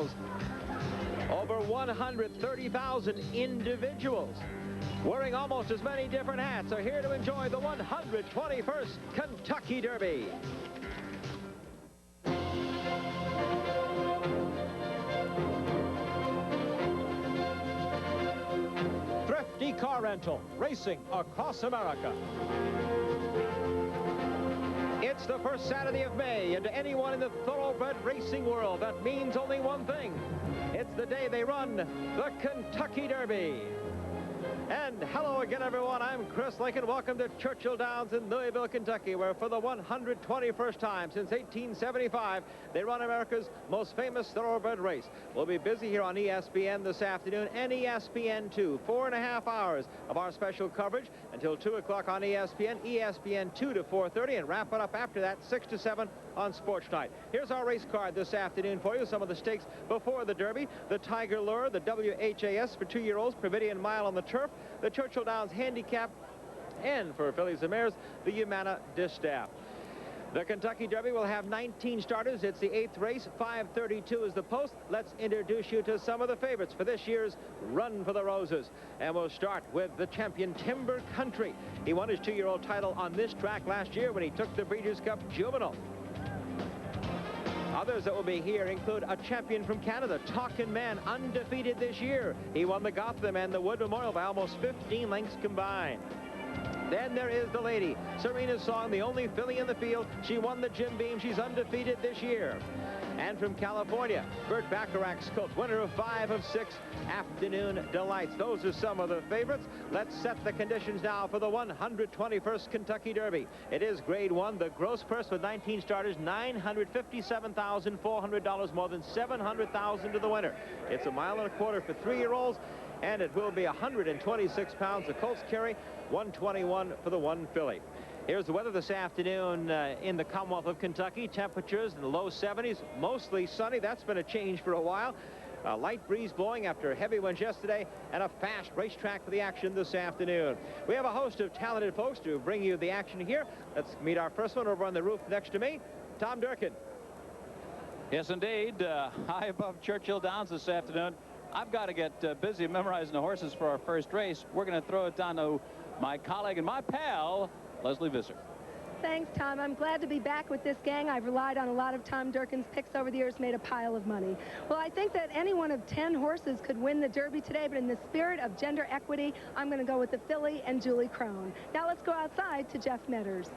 miles. Over 130,000 individuals wearing almost as many different hats are here to enjoy the 121st Kentucky Derby. Thrifty Car Rental, racing across America. It's the first Saturday of May, and to anyone in the thoroughbred racing world, that means only one thing. It's the day they run the Kentucky Derby. And hello again, everyone. I'm Chris Lincoln. Welcome to Churchill Downs in Louisville, Kentucky, where for the 121st time since 1875, they run America's most famous thoroughbred race. We'll be busy here on ESPN this afternoon and ESPN2. 4.5 hours of our special coverage until 2 o'clock on ESPN, ESPN2 to 4:30, and wrap it up after that, 6 to 7 on Sports Night. Here's our race card this afternoon for you. Some of the stakes before the Derby: the Tiger Lure, the WHAS for 2-year-olds, Providian Mile on the turf, the Churchill Downs Handicap, and for fillies and mares, the Humana Distaff. The Kentucky Derby will have 19 starters. It's the 8th race. 5:32 is the post. Let's introduce you to some of the favorites for this year's Run for the Roses. And we'll start with the champion, Timber Country. He won his 2-year-old title on this track last year when he took the Breeders' Cup Juvenile. Others that will be here include a champion from Canada, Talkin' Man, undefeated this year. He won the Gotham and the Wood Memorial by almost 15 lengths combined. Then there is the lady, Serena's Song, the only filly in the field. She won the Jim Beam. She's undefeated this year. And from California, Burt Bacharach's colt, winner of 5 of 6 Afternoon Delights. Those are some of the favorites. Let's set the conditions now for the 121st Kentucky Derby. It is Grade 1. The gross purse with 19 starters, $957,400, more than $700,000 to the winner. It's a 1.25 miles for 3-year-olds, and it will be 126 pounds. The colts carry 121 for the one filly. Here's the weather this afternoon in the Commonwealth of Kentucky. Temperatures in the low 70s, mostly sunny. That's been a change for a while. A light breeze blowing after heavy winds yesterday, and a fast racetrack for the action this afternoon. We have a host of talented folks to bring you the action here. Let's meet our first one over on the roof next to me, Tom Durkin. Yes, indeed. High above Churchill Downs this afternoon. I've got to get busy memorizing the horses for our first race. We're going to throw it down to my colleague and my pal, Leslie Visser. Thanks, Tom. I'm glad to be back with this gang. I've relied on a lot of Tom Durkin's picks over the years, made a pile of money. Well, I think that any one of 10 horses could win the Derby today, but in the spirit of gender equity, I'm going to go with the filly and Julie Crone. Now let's go outside to Jeff Metters.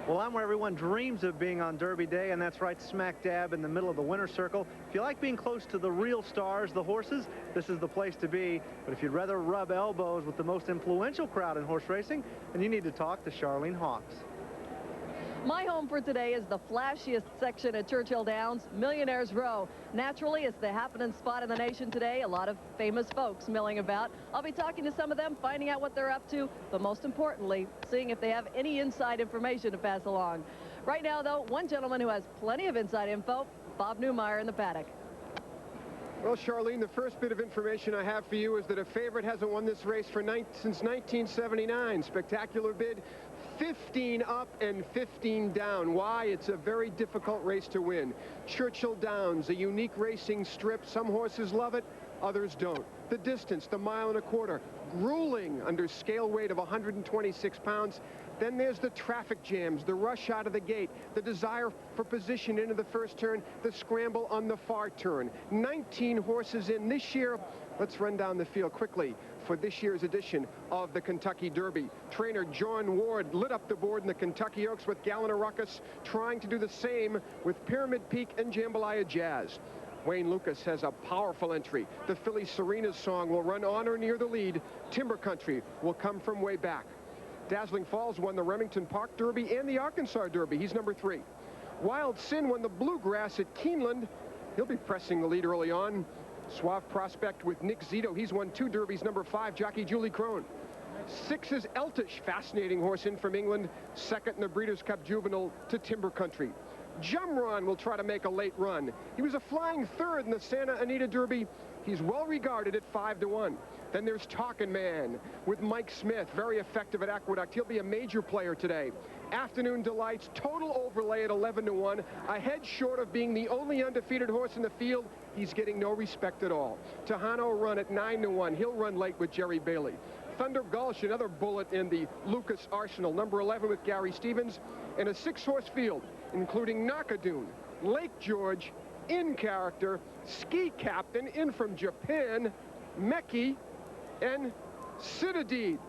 Well, I'm where everyone dreams of being on Derby Day, and that's right smack dab in the middle of the winner's circle. If you like being close to the real stars, the horses, this is the place to be. But if you'd rather rub elbows with the most influential crowd in horse racing, then you need to talk to Charlene Hawks. My home for today is the flashiest section at Churchill Downs, Millionaires Row. Naturally, it's the happening spot in the nation today. A lot of famous folks milling about. I'll be talking to some of them, finding out what they're up to, but most importantly, seeing if they have any inside information to pass along. Right now, though, one gentleman who has plenty of inside info, Bob Newmeyer in the paddock. Well, Charlene, the first bit of information I have for you is that a favorite hasn't won this race since 1979. Spectacular bid, 15 up and 15 down. Why? It's a very difficult race to win. Churchill Downs, a unique racing strip. Some horses love it, others don't. The distance, the 1.25 miles, grueling under scale weight of 126 pounds. Then there's the traffic jams, the rush out of the gate, the desire for position into the first turn, the scramble on the far turn. 19 horses in this year. Let's run down the field quickly for this year's edition of the Kentucky Derby. Trainer John Ward lit up the board in the Kentucky Oaks with Gallon of Ruckus, trying to do the same with Pyramid Peak and Jambalaya Jazz. Wayne Lukas has a powerful entry. The filly Serena's Song will run on or near the lead. Timber Country will come from way back. Dazzling Falls won the Remington Park Derby and the Arkansas Derby. He's number 3. Wild Sin won the Bluegrass at Keeneland. He'll be pressing the lead early on. Suave Prospect with Nick Zito. He's won 2 derbies. Number 5, Jockey Julie Crone. 6 is Eltish, fascinating horse in from England. 2nd in the Breeders' Cup Juvenile to Timber Country. Jumron will try to make a late run. He was a flying third in the Santa Anita Derby. He's well regarded at 5-1. Then there's Talkin' Man with Mike Smith, very effective at Aqueduct. He'll be a major player today. Afternoon Delights, total overlay at 11-1. A head short of being the only undefeated horse in the field. He's getting no respect at all. Tejano Run at 9-1. He'll run late with Jerry Bailey. Thunder Gulch, another bullet in the Lukas arsenal, number 11 with Gary Stevens, and a 6-horse field, including Nakadoon, Lake George, In Character, Ski Captain, in from Japan, Meki, and Citadine.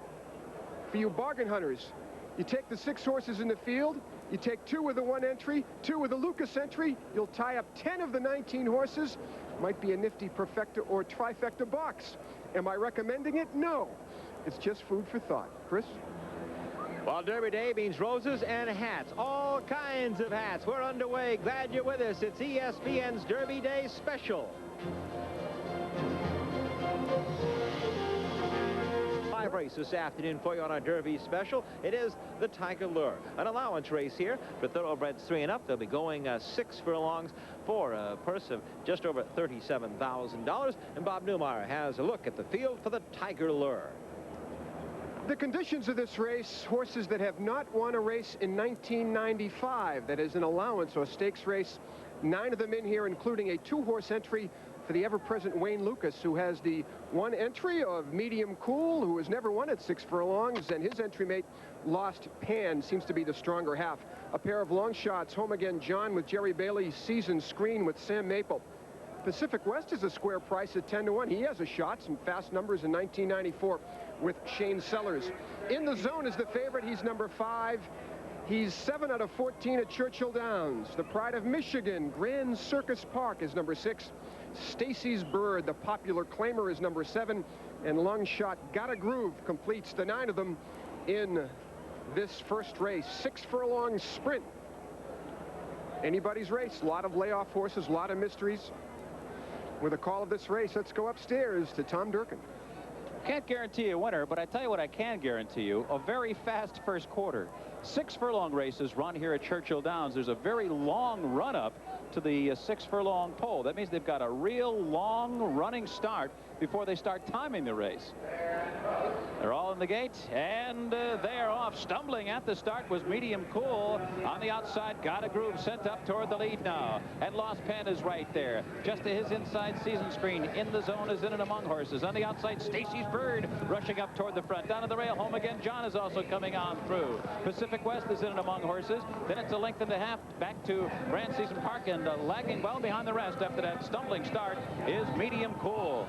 For you bargain hunters, you take the 6 horses in the field, you take 2 with the 1 entry, 2 with the Lukas entry, you'll tie up 10 of the 19 horses. Might be a nifty perfecta or trifecta box. Am I recommending it? No. It's just food for thought. Chris? Well, Derby Day means roses and hats, all kinds of hats. We're underway. Glad you're with us. It's ESPN's Derby Day special. 5 race this afternoon for you on our Derby special. It is the Tiger Lure, an allowance race here for thoroughbreds 3 and up. They'll be going 6 furlongs for a purse of just over $37,000. And Bob Newmeyer has a look at the field for the Tiger Lure. The conditions of this race, horses that have not won a race in 1995, that is an allowance or stakes race, 9 of them in here, including a 2-horse entry for the ever-present Wayne Lukas, who has the 1 entry of Medium Cool, who has never won at 6 furlongs, and his entry mate, Lost Pan, seems to be the stronger half. A pair of long shots, Home Again John with Jerry Bailey, Season Screen with Sam Maple. Pacific West is a square price at 10-1. He has a shot, some fast numbers in 1994 with Shane Sellers. In the Zone is the favorite. He's number 5. He's 7 out of 14 at Churchill Downs. The Pride of Michigan, Grand Circus Park, is number 6. Stacy's Bird, the popular claimer, is number 7. And Longshot Gotta Groove completes the 9 of them in this first race. 6 furlong sprint. Anybody's race. A lot of layoff horses, a lot of mysteries. With a call of this race, let's go upstairs to Tom Durkin. Can't guarantee a winner, but I tell you what I can guarantee you, a very fast first quarter. 6 furlong races run here at Churchill Downs. There's a very long run-up to the 6 furlong pole. That means they've got a real long running start before they start timing the race. They're all in the gate, and they're off. Stumbling at the start was Medium Cool. On the outside, Gotta Groove sent up toward the lead now. And Lost Pan is right there. Just to his inside, Season Screen. In the Zone is in and among horses. On the outside, Stacy's Bird rushing up toward the front. Down to the rail, Home Again John is also coming on through. Pacific West is in and among horses. Then it's a length and a half back to Grand Season Park, and lagging well behind the rest after that stumbling start is Medium Cool.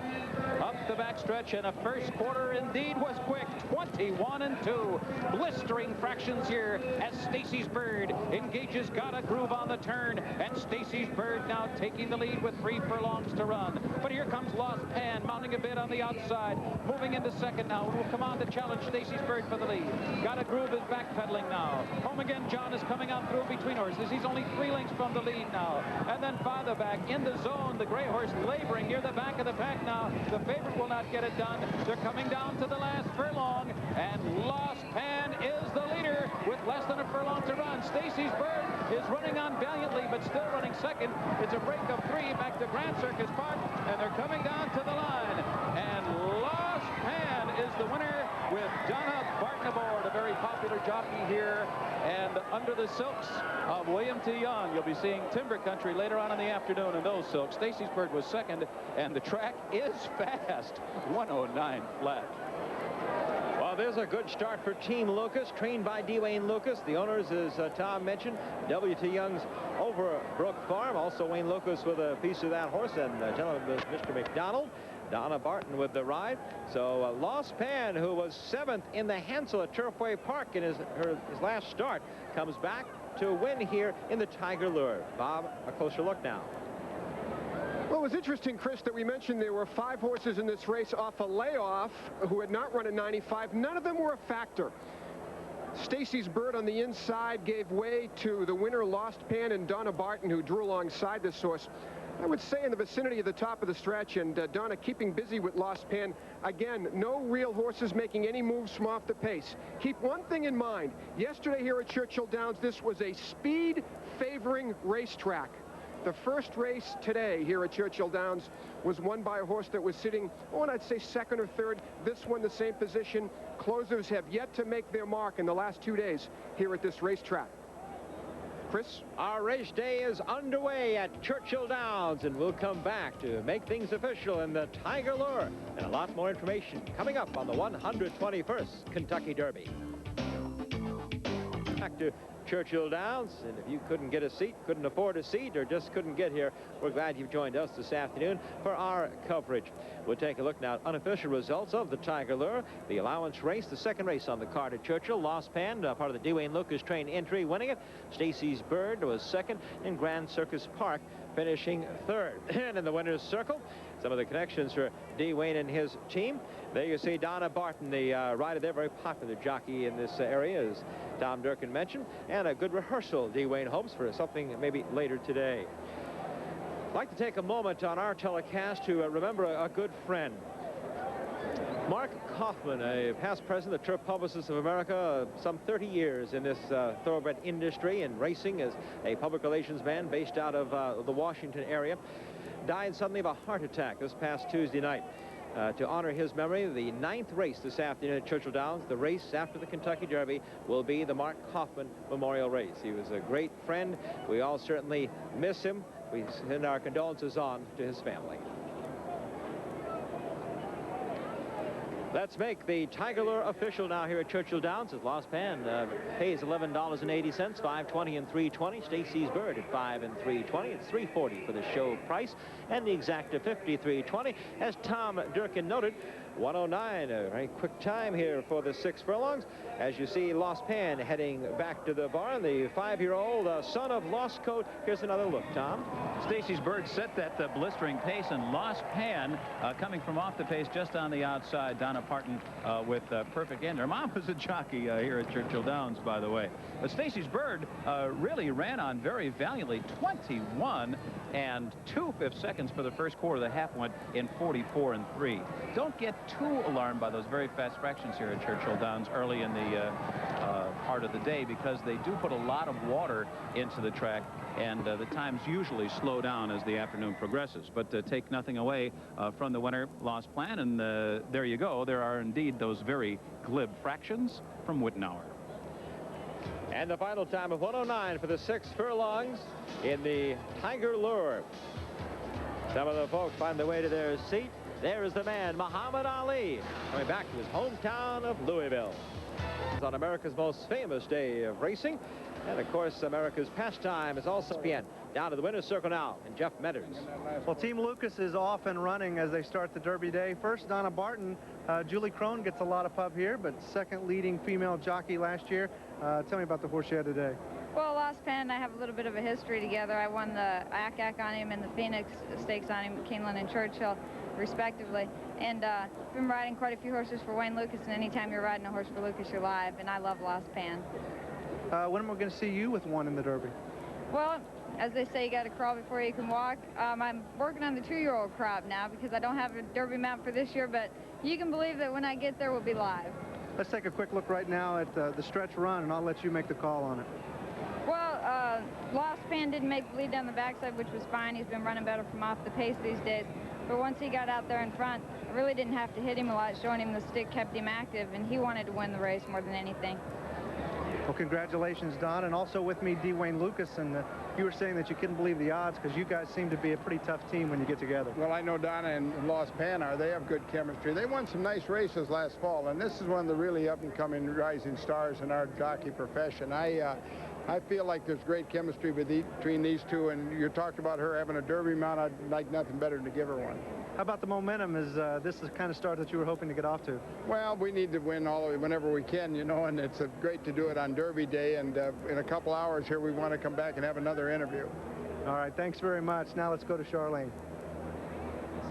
Up the backstretch, and a first quarter indeed was quick. 21-2. Blistering fractions here as Stacy's Bird engages Gotta Groove on the turn, and Stacy's Bird now taking the lead with 3 furlongs to run. But here comes Lost Pan mounting a bit on the outside, moving into second now. Will come on to challenge Stacy's Bird for the lead. Gotta Groove is backpedaling now. Home Again John is coming on through between horses. He's only 3 lengths from the lead now. And then farther back in the Zone, the gray horse laboring near the back of the pack now. The favorite will not get it done. They're coming down to the last furlong, and Lost Pan is the leader with less than a furlong to run. Stacy's Bird is running on valiantly, but still running second. It's a break of 3 back to Grand Circus Park, and they're coming down to the line. And Lost Pan is the winner with Donna Barton aboard, a very popular jockey here. And under the silks of William T. Young, you'll be seeing Timber Country later on in the afternoon in those silks. Stacy's Bird was second, and the track is fast. 109 flat. Well, there's a good start for Team Lukas, trained by D. Wayne Lukas. The owners, as Tom mentioned, W.T. Young's Overbrook Farm. Also Wayne Lukas with a piece of that horse, and gentleman was Mr. McDonald. Donna Barton with the ride. So Lost Pan, who was 7th in the Hansel at Turfway Park in his last start, comes back to win here in the Tiger Lure. Bob, a closer look now. Well, it was interesting, Chris, that we mentioned there were 5 horses in this race off a layoff who had not run in 95. None of them were a factor. Stacy's Bird on the inside gave way to the winner, Lost Pan, and Donna Barton, who drew alongside this horse. I would say in the vicinity of the top of the stretch, and Donna keeping busy with Lost Pan. Again, no real horses making any moves from off the pace. Keep one thing in mind. Yesterday here at Churchill Downs, this was a speed-favoring racetrack. The first race today here at Churchill Downs was won by a horse that was sitting, oh, and I'd say second or third. This one the same position. Closers have yet to make their mark in the last 2 days here at this racetrack. Chris? Our race day is underway at Churchill Downs, and we'll come back to make things official in the Tiger Lure, and a lot more information coming up on the 121st Kentucky Derby. Back to Churchill Downs, and if you couldn't get a seat, couldn't afford a seat, or just couldn't get here, we're glad you've joined us this afternoon for our coverage. We'll take a look now at unofficial results of the Tiger Lure. The allowance race, the second race on the card at Churchill. Lost Pan, part of the Dwayne Lukas train entry, winning it. Stacy's Bird was second, and Grand Circus Park finishing third. And in the winner's circle, some of the connections for Dwayne and his team. There you see Donna Barton, the rider there, very popular jockey in this area, as Tom Durkin mentioned, and a good rehearsal, Dwayne hopes, for something maybe later today. I'd like to take a moment on our telecast to remember a good friend. Mark Kaufman, a past president of Turf Publicists of America, some 30 years in this thoroughbred industry and racing as a public relations man based out of the Washington area, died suddenly of a heart attack this past Tuesday night. To honor his memory, the 9th race this afternoon at Churchill Downs, the race after the Kentucky Derby, will be the Mark Kaufman Memorial Race. He was a great friend. We all certainly miss him. We send our condolences on to his family. Let's make the Tiger Lure official now here at Churchill Downs. As Lost Pan pays $11.80, $5.20 and $3.20. Stacy's Bird at $5 and $3.20. It's $3.40 for the show price, and the exacta $53.20. As Tom Durkin noted, 109, a very quick time here for the 6 furlongs. As you see, Lost Pan heading back to the barn. The 5-year-old son of Lost Coat. Here's another look, Tom. Stacy's Bird set that blistering pace, and Lost Pan coming from off the pace just on the outside. Donna Parton with perfect end. Her mom was a jockey here at Churchill Downs, by the way. But Stacy's Bird really ran on very valiantly. 21 and 2/5 seconds for the first quarter. The half went in 44 and 3. Don't get too alarmed by those very fast fractions here at Churchill Downs early in the part of the day, because they do put a lot of water into the track, and the times usually slow down as the afternoon progresses. But take nothing away from the winner, Lost Plan, and there you go. There are indeed those very glib fractions from Wittenauer. And the final time of 109 for the 6 furlongs in the Tiger Lure. Some of the folks find their way to their seat. There is the man, Muhammad Ali, coming back to his hometown of Louisville. It's on America's most famous day of racing. And, of course, America's pastime is also ESPN. Down to the winner's circle now, and Jeff Metters. Well, Team Lukas is off and running as they start the Derby day. First, Donna Barton. Julie Crone gets a lot of pub here, but second leading female jockey last year. Tell me about the horse you had today. Well, Lost Pan and I have a little bit of a history together. I won the ACAC on him and the Phoenix Stakes on him, Keeneland and Churchill, respectively. And been riding quite a few horses for Wayne Lukas, and anytime you're riding a horse for Lukas, you're live, and I love Lost Pan. When am I going to see you with one in the Derby? Well, as they say, you got to crawl before you can walk. I'm working on the 2-year-old crop now because I don't have a Derby mount for this year, but you can believe that when I get there, we'll be live. Let's take a quick look right now at the stretch run, and I'll let you make the call on it. Well, Lost Pan didn't make the lead down the backside, which was fine. He's been running better from off the pace these days. But once he got out there in front, I really didn't have to hit him a lot. Showing him the stick kept him active, and he wanted to win the race more than anything. Well, congratulations, Don. And also with me, Dwayne Lukas. And you were saying that you couldn't believe the odds because you guys seem to be a pretty tough team when you get together. Well, I know Donna and Lost Pan are. They have good chemistry. They won some nice races last fall, and this is one of the really up-and-coming rising stars in our jockey profession. I feel like there's great chemistry between these two, and you talked about her having a Derby mount. I'd like nothing better than to give her one. How about the momentum? Is this the kind of start that you were hoping to get off to? Well, we need to win whenever we can, you know, and it's great to do it on Derby Day, and in a couple hours here we want to come back and have another interview. All right, thanks very much. Now let's go to Charlene.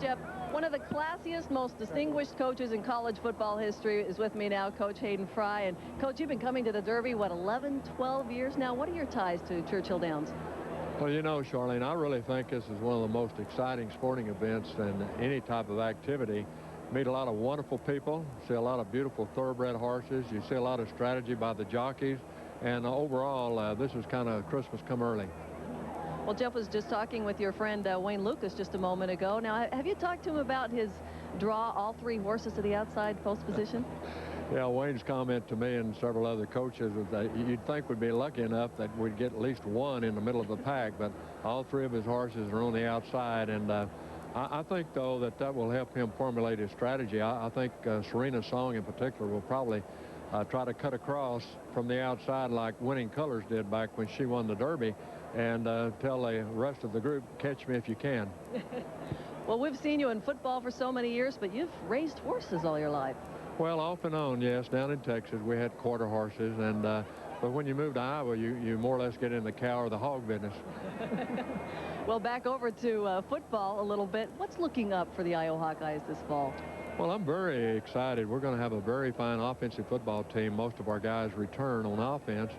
Jeff, one of the classiest, most distinguished coaches in college football history is with me now, Coach Hayden Fry. And, Coach, you've been coming to the Derby, what, 11, 12 years now? What are your ties to Churchill Downs? Well, you know, Charlene, I really think this is one of the most exciting sporting events in any type of activity. Meet a lot of wonderful people, see a lot of beautiful thoroughbred horses. You see a lot of strategy by the jockeys. And overall, this is kind of Christmas come early. Well, Jeff was just talking with your friend Wayne Lukas just a moment ago. Now, have you talked to him about his draw all 3 horses to the outside post position? Yeah, Wayne's comment to me and several other coaches was that you'd think we'd be lucky enough that we'd get at least 1 in the middle of the pack, but all 3 of his horses are on the outside. And I think, though, that will help him formulate his strategy. I think Serena's Song in particular will probably try to cut across from the outside like Winning Colors did back when she won the Derby, and tell the rest of the group, catch me if you can. Well, we've seen you in football for so many years, but you've raised horses all your life. Well, off and on, yes. Down in Texas, we had quarter horses, and but when you move to Iowa, you more or less get in the cow or the hog business. Well, back over to football a little bit. What's looking up for the Iowa Hawkeyes this fall? Well, I'm very excited. We're going to have a very fine offensive football team. Most of our guys return on offense.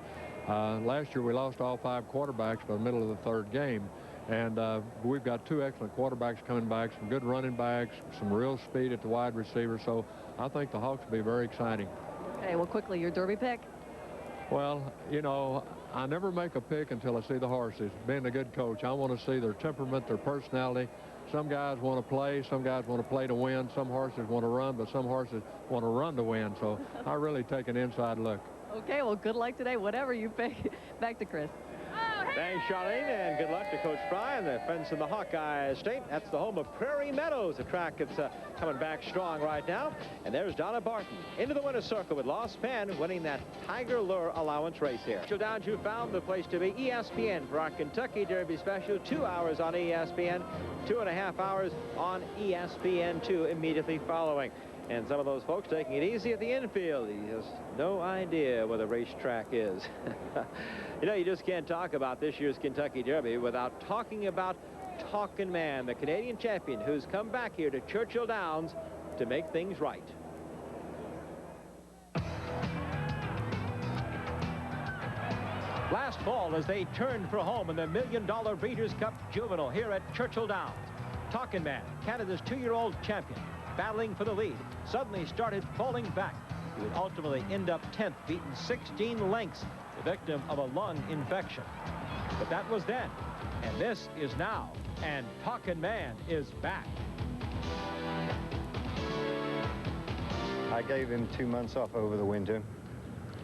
Last year, we lost all 5 quarterbacks by the middle of the 3rd game. And we've got 2 excellent quarterbacks coming back, some good running backs, some real speed at the wide receiver. So I think the Hawks will be very exciting. Okay, well, quickly, your Derby pick? Well, you know, I never make a pick until I see the horses. Being a good coach, I want to see their temperament, their personality. Some guys want to play, some guys want to play to win, some horses want to run, but some horses want to run to win. So I really take an inside look. Okay, well, good luck today, whatever you pick. Back to Chris. Thanks, Charlene, and good luck to Coach Fry and the friends from the Hawkeye State. That's the home of Prairie Meadows, a track that's coming back strong right now. And there's Donna Barton into the winner's circle with Lost Pen winning that Tiger Lure allowance race here. Churchill Downs, you found the place to be. ESPN for our Kentucky Derby special. 2 hours on ESPN, 2.5 hours on ESPN2 immediately following. And some of those folks taking it easy at the infield. He has no idea what a racetrack is. You know, you just can't talk about this year's Kentucky Derby without talking about Talkin' Man, the Canadian champion who's come back here to Churchill Downs to make things right. Last fall, as they turned for home in the $1 Million Breeders' Cup Juvenile here at Churchill Downs, Talkin' Man, Canada's 2-year-old champion, battling for the lead, suddenly started falling back. He would ultimately end up 10th, beaten 16 lengths, the victim of a lung infection. But that was then, and this is now, and Talkin' Man is back. I gave him 2 months off over the winter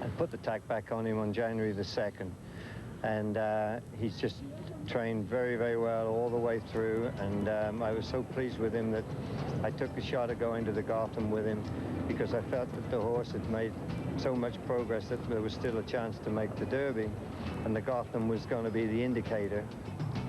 and put the tack back on him on January the 2nd. And he's just trained very, very well all the way through. And I was so pleased with him that I took a shot at going to the Gotham with him because I felt that the horse had made so much progress that there was still a chance to make the Derby. And the Gotham was going to be the indicator.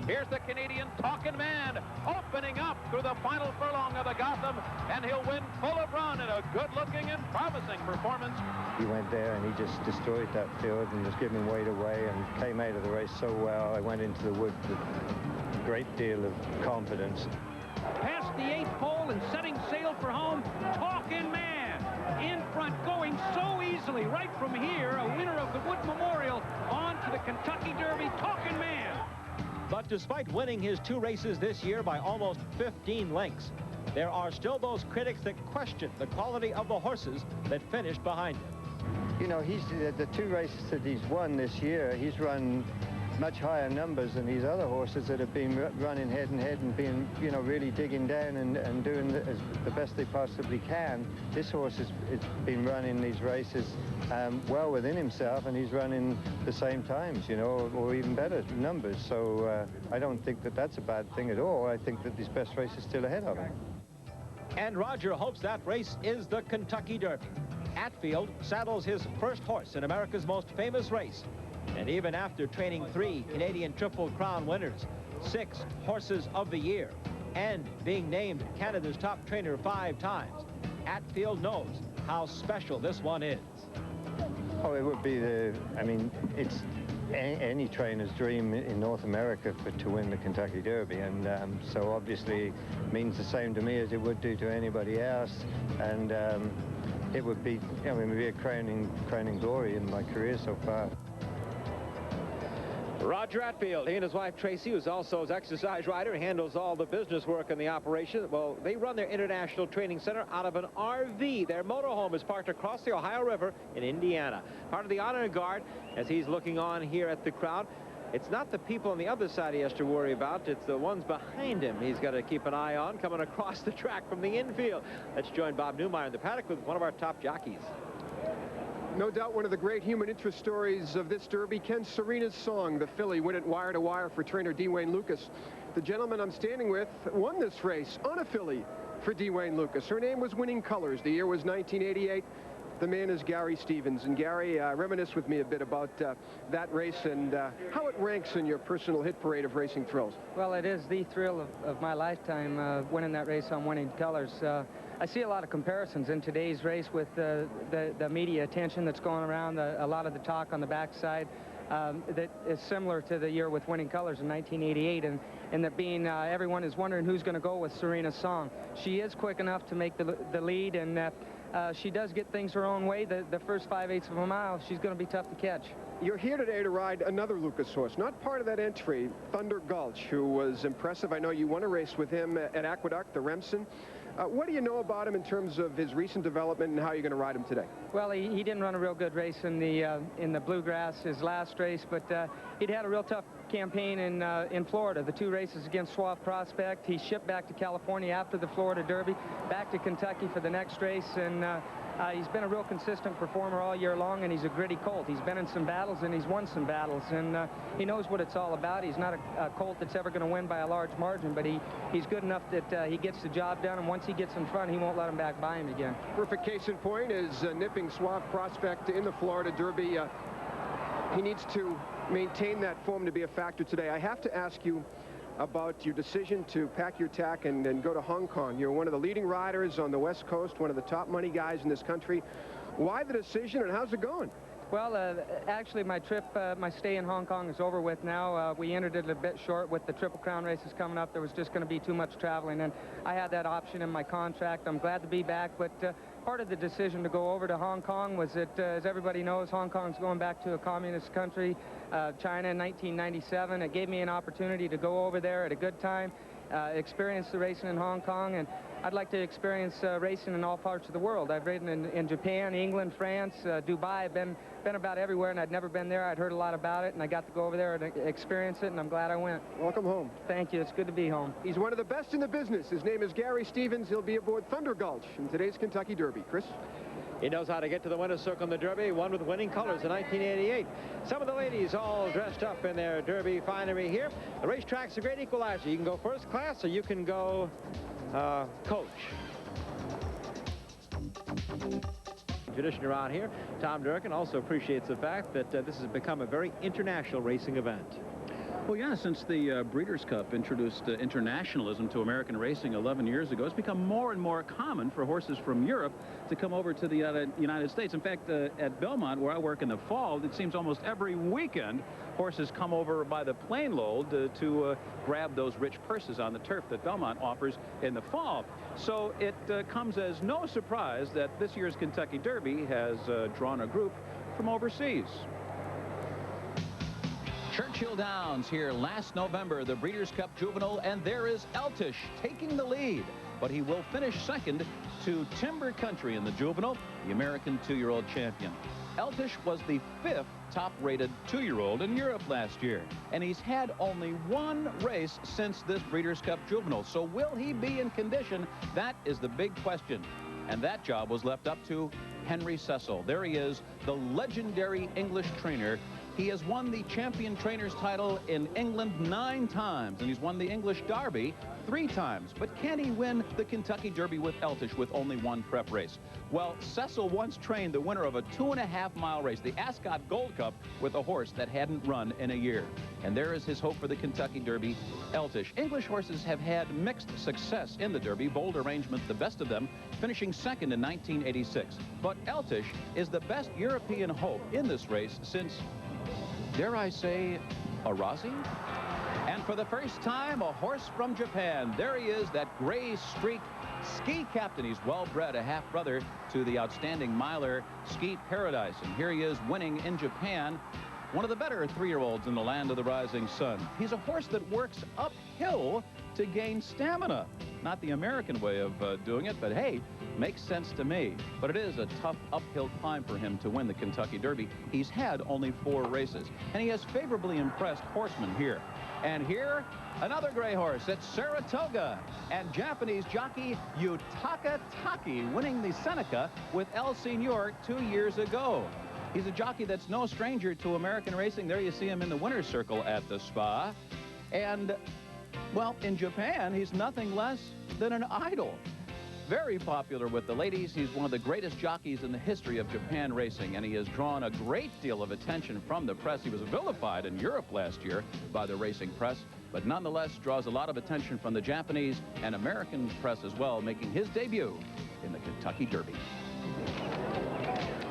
Here's the Canadian Talkin' Man opening up through the final furlong of the Gotham, and he'll win full of run in a good-looking and promising performance. He went there and he just destroyed that field and was giving weight away and came out of the race so well. I went into the wood with a great deal of confidence. Past the 8th pole and setting sail for home, Talkin' Man in front, going so easily right from here, a winner of the Wood Memorial on to the Kentucky Derby, Talkin' Man. But despite winning his 2 races this year by almost 15 lengths, there are still those critics that question the quality of the horses that finished behind him. You know, he's the 2 races that he's won this year, he's run much higher numbers than these other horses that have been running head and head and being, you know, really digging down and doing the best they possibly can. This horse has been running these races well within himself, and he's running the same times, you know, or even better numbers. So I don't think that that's a bad thing at all. I think that his best race is still ahead of him. And Roger hopes that race is the Kentucky Derby. Atfield saddles his first horse in America's most famous race. And even after training 3 Canadian Triple Crown winners, 6 horses of the year, and being named Canada's top trainer 5 times, Atfield knows how special this one is. Oh, it would be I mean, it's any trainer's dream in North America to win the Kentucky Derby. And so obviously it means the same to me as it would do to anybody else. And it would be, a crowning glory in my career so far. Roger Atfield, he and his wife Tracy, who's also his exercise rider, handles all the business work in the operation. Well, they run their international training center out of an RV. Their motorhome is parked across the Ohio River in Indiana. Part of the honor guard, as he's looking on here at the crowd. It's not the people on the other side he has to worry about. It's the ones behind him he's got to keep an eye on coming across the track from the infield. Let's join Bob Newmeyer in the paddock with one of our top jockeys. No doubt one of the great human interest stories of this Derby, Ken Serena's song, the filly, win it wire to wire for trainer Dwayne Lukas. The gentleman I'm standing with won this race on a filly for Dwayne Lukas. Her name was Winning Colors. The year was 1988. The man is Gary Stevens. And Gary, reminisce with me a bit about that race and how it ranks in your personal hit parade of racing thrills. Well, it is the thrill of my lifetime, winning that race on Winning Colors. I see a lot of comparisons in today's race with the media attention that's going around, a lot of the talk on the backside that is similar to the year with Winning Colors in 1988, and that being everyone is wondering who's going to go with Serena's song. She is quick enough to make the lead, and she does get things her own way. The first 5/8 of a mile, she's going to be tough to catch. You're here today to ride another Lukas horse, not part of that entry, Thunder Gulch, who was impressive. I know you won a race with him at Aqueduct, the Remsen. What do you know about him in terms of his recent development and how you're going to ride him today? Well, he didn't run a real good race in the Bluegrass, his last race, but he'd had a real tough campaign in Florida. The 2 races against Suave Prospect. He shipped back to California after the Florida Derby, back to Kentucky for the next race, and he's been a real consistent performer all year long, and he's a gritty colt. He's been in some battles, and he's won some battles, and he knows what it's all about. He's not a colt that's ever going to win by a large margin, but he's good enough that he gets the job done, and once he gets in front, he won't let him back by him again. Perfect case in point is nipping Suave Prospect in the Florida Derby. He needs to maintain that form to be a factor today. I have to ask you about your decision to pack your tack and go to Hong Kong. You're one of the leading riders on the West Coast, one of the top money guys in this country. Why the decision, and how's it going? Well, actually, my trip, my stay in Hong Kong is over with now. We entered it a bit short with the Triple Crown races coming up. There was just going to be too much traveling, and I had that option in my contract. I'm glad to be back, but part of the decision to go over to Hong Kong was that, as everybody knows, Hong Kong's going back to a communist country, China in 1997. It gave me an opportunity to go over there at a good time, experience the racing in Hong Kong, and I'd like to experience racing in all parts of the world. I've ridden in Japan, England, France, Dubai. I've been about everywhere, and I'd never been there. I'd heard a lot about it, and I got to go over there and experience it, and I'm glad I went. Welcome home. Thank you. It's good to be home. He's one of the best in the business. His name is Gary Stevens. He'll be aboard Thunder Gulch in today's Kentucky Derby. Chris? He knows how to get to the winner's circle in the Derby, won with Winning Colors in 1988. Some of the ladies all dressed up in their Derby finery here. The racetrack's a great equalizer. You can go first class, or you can go coach. Tradition around here. Tom Durkin also appreciates the fact that this has become a very international racing event. Well, yeah, since the Breeders' Cup introduced internationalism to American racing 11 years ago, it's become more and more common for horses from Europe to come over to the United States. In fact, at Belmont, where I work in the fall, it seems almost every weekend horses come over by the plane load to grab those rich purses on the turf that Belmont offers in the fall. So it comes as no surprise that this year's Kentucky Derby has drawn a group from overseas. Churchill Downs here last November, the Breeders' Cup Juvenile, and there is Eltish taking the lead. But he will finish second to Timber Country in the Juvenile, the American 2-year-old champion. Eltish was the 5th top-rated 2-year-old in Europe last year, and he's had only 1 race since this Breeders' Cup Juvenile. So will he be in condition? That is the big question. And that job was left up to Henry Cecil. There he is, the legendary English trainer. He has won the champion trainer's title in England 9 times, and he's won the English Derby 3 times. But can he win the Kentucky Derby with Eltish with only 1 prep race? Well, Cecil once trained the winner of a 2.5-mile race, the Ascot Gold Cup, with a horse that hadn't run in a year. And there is his hope for the Kentucky Derby, Eltish. English horses have had mixed success in the Derby, bold arrangement, the best of them, finishing second in 1986. But Eltish is the best European hope in this race since, dare I say, Arazi? And for the first time, a horse from Japan. There he is, that gray streak ski captain. He's well-bred, a half-brother to the outstanding miler Ski Paradise. And here he is winning in Japan. one of the better 3-year-olds in the land of the rising sun. He's a horse that works uphill to gain stamina. Not the American way of doing it, but hey, makes sense to me. But it is a tough uphill climb for him to win the Kentucky Derby. He's had only 4 races, and he has favorably impressed horsemen here. And here, another gray horse. It's Saratoga, and Japanese jockey Yutaka Taki winning the Seneca with El Senor 2 years ago. He's a jockey that's no stranger to American racing. There you see him in the winner's circle at the Spa. And, well, in Japan, he's nothing less than an idol. Very popular with the ladies. He's one of the greatest jockeys in the history of Japan racing, and he has drawn a great deal of attention from the press. He was vilified in Europe last year by the racing press, but nonetheless draws a lot of attention from the Japanese and American press as well, making his debut in the Kentucky Derby.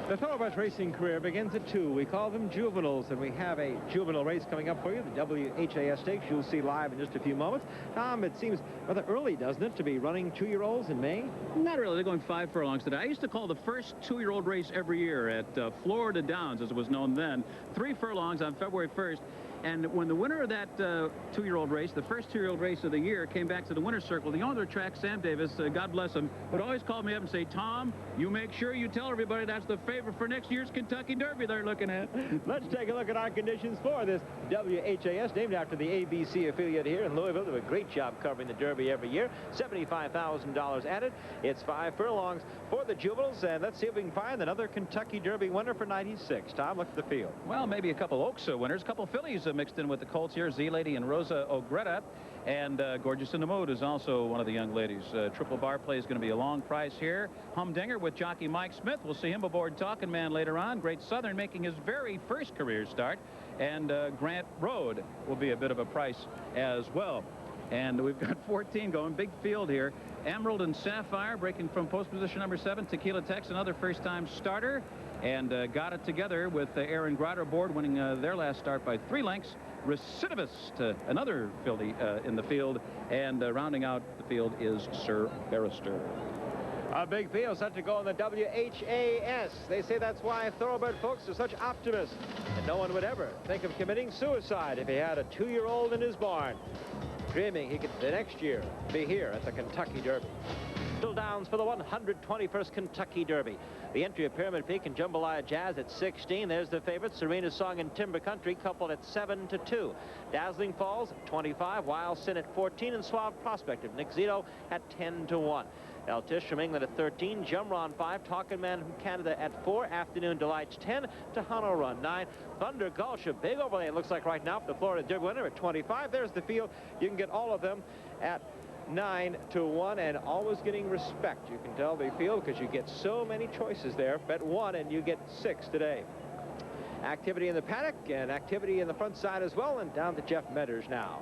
The thoroughbred racing career begins at 2. We call them juveniles, and we have a juvenile race coming up for you, the WHAS Stakes. You'll see live in just a few moments. Tom, it seems rather early, doesn't it, to be running 2-year-olds in May? Not really. They're going 5 furlongs today. I used to call the first 2-year-old race every year at Florida Downs, as it was known then. 3 furlongs on February 1st. And when the winner of that 2-year-old race, the first 2-year-old race of the year, came back to the winner's circle, the owner of the track, Sam Davis, God bless him, would always call me up and say, Tom, you make sure you tell everybody that's the favorite for next year's Kentucky Derby they're looking at. Let's take a look at our conditions for this WHAS, named after the ABC affiliate here in Louisville. They do a great job covering the Derby every year. $75,000 added. It's 5 furlongs for the juveniles, and let's see if we can find another Kentucky Derby winner for 96. Tom, look at the field. Well, maybe a couple Oaks winners, a couple fillies mixed in with the colts here. Z-Lady and Rosa Ogretta, and Gorgeous in the Mood is also one of the young ladies. Triple Bar Play is going to be a long price here. Humdinger with jockey Mike Smith. We'll see him aboard Talking Man later on. Great Southern making his very first career start, and Grant Road will be a bit of a price as well. And we've got 14 going. Big field here. Emerald and Sapphire breaking from post position number 7. Tequila Tex, another first-time starter, and got it together with Aaron Grotter aboard, winning their last start by 3 lengths. Recidivist, another filly in the field, and rounding out the field is Sir Barrister. A big field set to go in the WHAS. They say that's why thoroughbred folks are such optimists, and no one would ever think of committing suicide if he had a 2-year-old in his barn, dreaming he could the next year be here at the Kentucky Derby. Downs for the 121st Kentucky Derby. The entry of Pyramid Peak and Jambalaya Jazz at 16. There's the favorite, Serena Song and Timber Country, coupled at 7-2. Dazzling Falls at 25, Wild Sin at 14, and Suave Prospect of Nick Zito at 10-1. El Tish from England at 13, Jumron 5, Talking Man from Canada at 4, Afternoon Delights 10, Tejano Run 9, Thunder Gulch, a big overlay it looks like right now for the Florida Derby winner at 25. There's the field. You can get all of them at 9-1, and always getting respect. You can tell the field because you get so many choices there. Bet 1 and you get 6 today. Activity in the paddock and activity in the front side as well, and down to Jeff Medders now.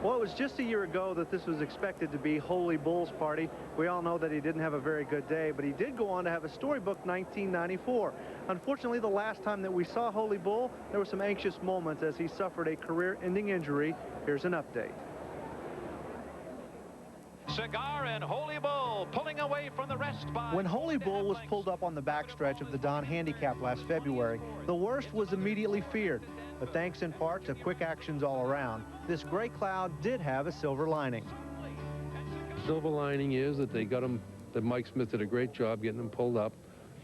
Well, it was just a year ago that this was expected to be Holy Bull's party. We all know that he didn't have a very good day, but he did go on to have a storybook 1994. Unfortunately, the last time that we saw Holy Bull, there were some anxious moments as he suffered a career-ending injury. Here's an update. Cigar and Holy Bull pulling away from the rest by... When Holy Bull was pulled up on the backstretch of the Don Handicap last February, the worst was immediately feared. But thanks in part to quick actions all around, this gray cloud did have a silver lining. Silver lining is that they got him, that Mike Smith did a great job getting him pulled up,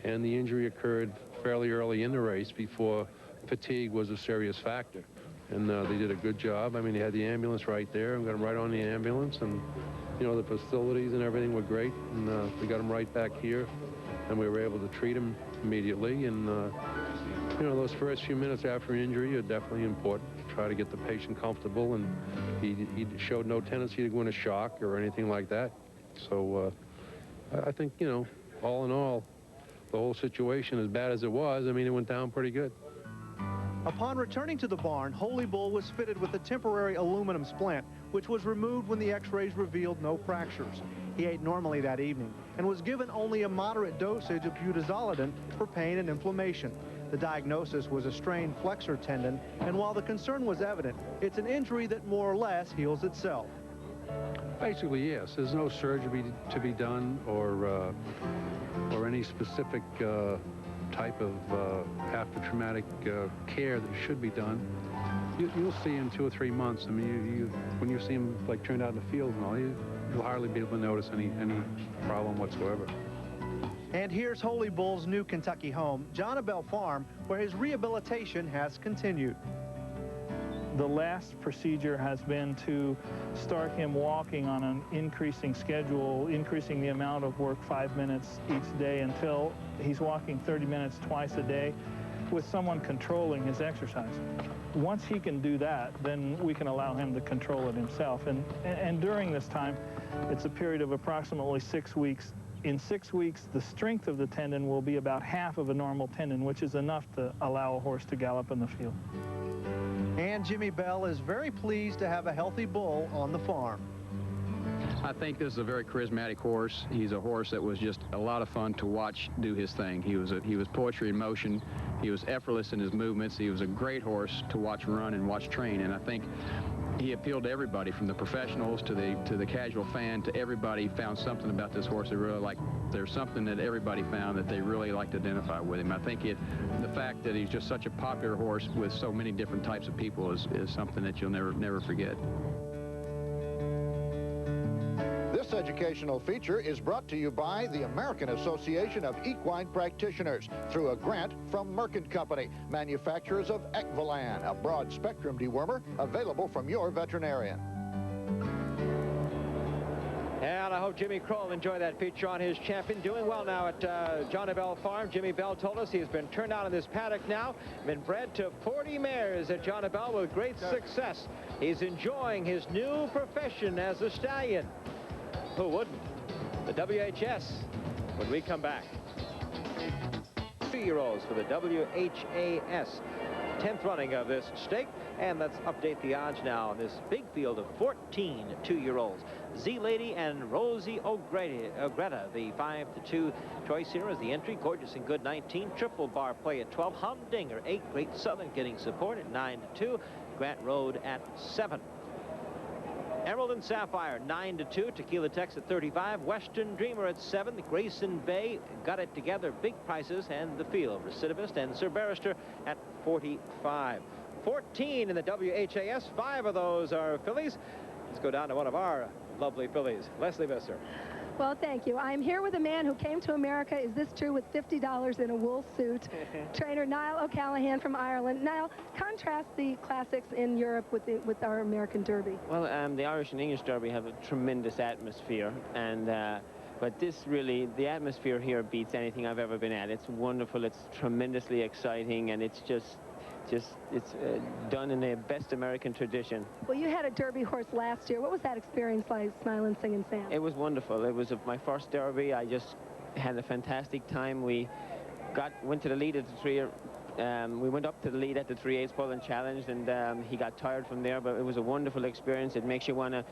and the injury occurred fairly early in the race before fatigue was a serious factor. And they did a good job. I mean, they had the ambulance right there, and got him right on the ambulance, and you know, the facilities and everything were great, and we got him right back here, and we were able to treat him immediately. And you know, those first few minutes after an injury are definitely important to try to get the patient comfortable, and he showed no tendency to go into shock or anything like that. So I think, you know, all in all, the whole situation, as bad as it was, I mean, it went down pretty good. Upon returning to the barn, Holy Bull was fitted with a temporary aluminum splint, which was removed when the x-rays revealed no fractures. He ate normally that evening and was given only a moderate dosage of butazolidine for pain and inflammation. The diagnosis was a strained flexor tendon, and while the concern was evident, it's an injury that more or less heals itself. Basically, yes. There's no surgery to be done or any specific type of after-traumatic care that should be done, you'll see in 2 or 3 months. I mean, when you see him like turned out in the field and all, you'll hardly be able to notice any problem whatsoever. And here's Holy Bull's new Kentucky home, John Bell Farm, where his rehabilitation has continued. The last procedure has been to start him walking on an increasing schedule, increasing the amount of work 5 minutes each day until he's walking 30 minutes twice a day with someone controlling his exercise. Once he can do that, then we can allow him to control it himself. And during this time, it's a period of approximately 6 weeks. In 6 weeks, the strength of the tendon will be about half of a normal tendon, which is enough to allow a horse to gallop in the field. And Jimmy Bell is very pleased to have a healthy bull on the farm. I think this is a very charismatic horse. He's a horse that was just a lot of fun to watch do his thing. He was poetry in motion. He was effortless in his movements. He was a great horse to watch run and watch train. And I think he appealed to everybody, from the professionals to the casual fan, to everybody. Found something about this horse they really liked. There's something that everybody found that they really liked to identify with him. I think the fact that he's just such a popular horse with so many different types of people is something that you'll never forget. This educational feature is brought to you by the American Association of Equine Practitioners through a grant from Merck & Company, manufacturers of Ecvolan, a broad-spectrum dewormer available from your veterinarian. And I hope Jimmy Kroll enjoyed that feature on his champion. Doing well now at John Bell Farm. Jimmy Bell told us he's been turned out in this paddock now. Been bred to 40 mares at John Bell with great success. He's enjoying his new profession as a stallion. Who wouldn't? The WHS when we come back. 2-year-olds for the WHAS. 10th running of this stake. And let's update the odds now on this big field of 14 2-year-olds. Z-Lady and Rosie O'Greta, the 5-2 choice here is the entry. Gorgeous and Good 19. Triple Bar Play at 12. Humdinger 8. Great Southern getting support at 9-2. Grant Road at 7. Emerald and Sapphire 9-2. Tequila Tex at 35. Western Dreamer at 7. Grayson Bay got it together. Big prices. And the field, Recidivist and Sir Barrister at 45. 14 in the WHAS. 5 of those are fillies. Let's go down to one of our lovely fillies, Leslie Visser. Well, thank you. I'm here with a man who came to America, is this true, with $50 in a wool suit. Trainer Niall O'Callaghan from Ireland. Niall, contrast the classics in Europe with our American Derby. Well, the Irish and English Derby have a tremendous atmosphere, and but this really, the atmosphere here beats anything I've ever been at. It's wonderful, it's tremendously exciting, and it's it's done in the best American tradition. Well, you had a Derby horse last year. What was that experience like, Smiling, Singing Sam? It was wonderful. It was my first Derby. I just had a fantastic time. We went to the lead at the we went up to the lead at the 3/8 Bull and challenged, and he got tired from there, but it was a wonderful experience. It makes you want to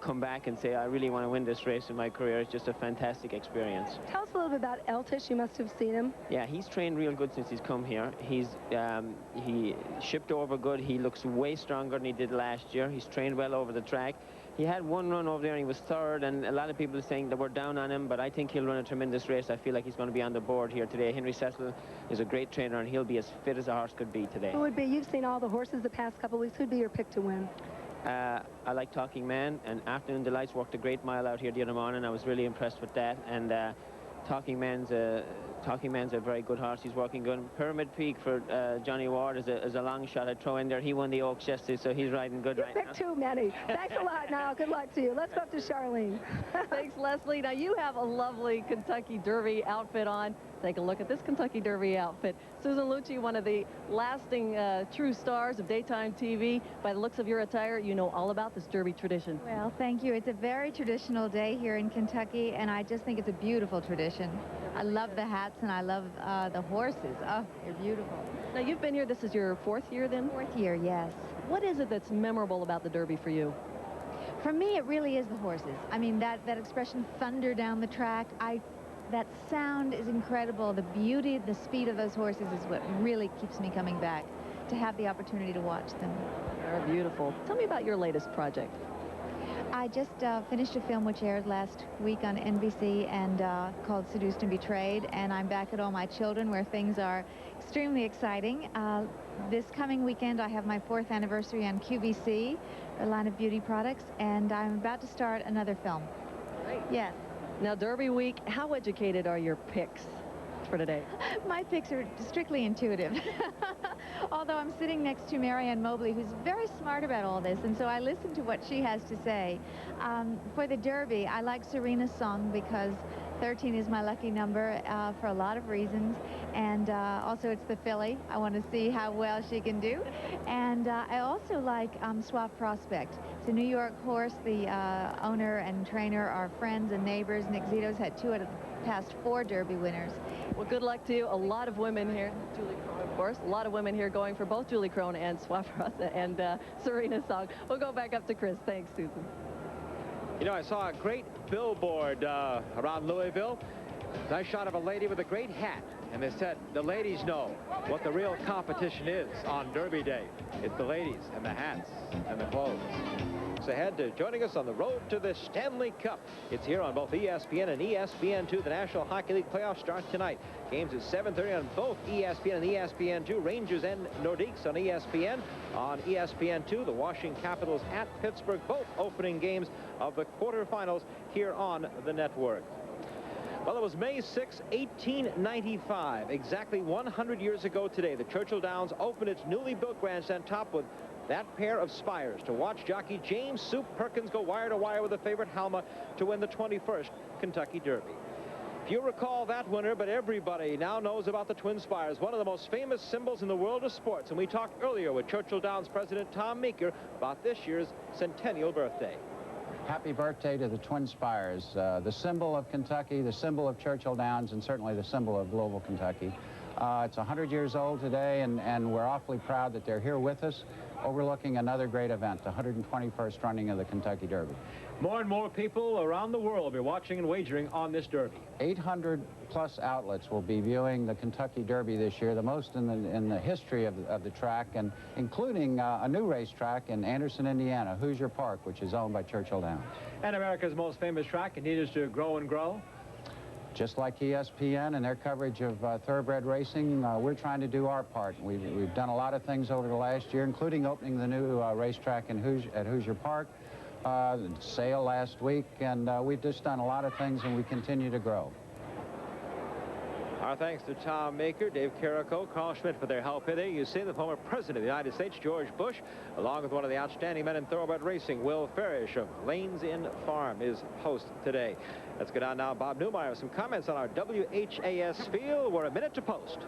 come back and say, I really want to win this race in my career. It's just a fantastic experience. Tell us a little bit about Eltish. You must have seen him. Yeah, he's trained real good since he's come here. He shipped over good. He looks way stronger than he did last year. He's trained well over the track. He had one run over there and he was third, and a lot of people are saying that we're down on him, but I think he'll run a tremendous race. I feel like he's going to be on the board here today. Henry Cecil is a great trainer, and he'll be as fit as a horse could be today. Who would be? You've seen all the horses the past couple of weeks. Who'd be your pick to win? I like Talking Man, and Afternoon Delights worked a great mile out here the other morning. I was really impressed with that, and Talking Man's a very good horse. He's working good. Pyramid Peak for Johnny Ward is a long shot. I'd throw in there. He won the Oaks yesterday, so he's riding good right now. You picked too many. Thanks a lot, Niall. Good luck to you. Let's go up to Charlene. Thanks, Leslie. Now, you have a lovely Kentucky Derby outfit on. Take a look at this Kentucky Derby outfit. Susan Lucci, one of the lasting true stars of daytime TV. By the looks of your attire, you know all about this Derby tradition. Well, thank you. It's a very traditional day here in Kentucky, and I just think it's a beautiful tradition. I love the hats, and I love the horses. Oh, they're beautiful. Now, you've been here. This is your 4th year, then? 4th year, yes. What is it that's memorable about the Derby for you? For me, it really is the horses. I mean, that expression, thunder down the track, that sound is incredible. The beauty, the speed of those horses is what really keeps me coming back, to have the opportunity to watch them. They're beautiful. Tell me about your latest project. I just finished a film which aired last week on NBC and called Seduced and Betrayed, and I'm back at All My Children, where things are extremely exciting. This coming weekend, I have my 4th anniversary on QVC, a line of beauty products, and I'm about to start another film. Great. Yes. Now, Derby week, how educated are your picks for today? My picks are strictly intuitive. Although I'm sitting next to Marianne Mobley, who's very smart about all this, and so I listen to what she has to say. For the Derby, I like Serena's song because 13 is my lucky number for a lot of reasons, and also it's the filly. I want to see how well she can do. And I also like Swap Prospect. It's a New York horse. The owner and trainer are friends and neighbors. Nick Zito's had 2 out of the past 4 Derby winners. Well, good luck to you. A lot of women here. Julie Crone, of course. A lot of women here going for both Julie Crone and Swap Prospect and Serena's song. We'll go back up to Chris. Thanks, Susan. You know, I saw a great billboard around Louisville. Nice shot of a lady with a great hat. And they said, the ladies know what the real competition is on Derby Day. It's the ladies and the hats and the clothes. So ahead to joining us on the road to the Stanley Cup. It's here on both ESPN and ESPN2. The National Hockey League playoffs start tonight. Games at 7:30 on both ESPN and ESPN2. Rangers and Nordiques on ESPN. On ESPN2, the Washington Capitals at Pittsburgh. Both opening games of the quarterfinals here on the network. Well, it was May 6, 1895. Exactly 100 years ago today, the Churchill Downs opened its newly built grandstand topped with that pair of Spires to watch jockey James Soup Perkins go wire to wire with the favorite Halma to win the 21st Kentucky Derby. If you recall that winner, but everybody now knows about the Twin Spires, one of the most famous symbols in the world of sports. And we talked earlier with Churchill Downs president Tom Meeker about this year's centennial birthday. Happy birthday to the Twin Spires, the symbol of Kentucky, the symbol of Churchill Downs, and certainly the symbol of Louisville, Kentucky. It's 100 years old today, and we're awfully proud that they're here with us, overlooking another great event, the 121st running of the Kentucky Derby. More and more people around the world will be watching and wagering on this Derby. 800+ outlets will be viewing the Kentucky Derby this year, the most in the history of the track, and including a new racetrack in Anderson, Indiana, Hoosier Park, which is owned by Churchill Downs. And America's most famous track continues to grow and grow. Just like ESPN and their coverage of thoroughbred racing, we're trying to do our part. We've done a lot of things over the last year, including opening the new racetrack at Hoosier Park, sale last week, and we've just done a lot of things, and we continue to grow. Our thanks to Tom Meeker, Dave Carrico, Carl Schmidt for their help here. You see the former president of the United States, George Bush, along with one of the outstanding men in thoroughbred racing, Will Farish of Lanes Inn Farm, is host today. Let's get on now. Bob Newmeyer, some comments on our WHAS field. We're a minute to post.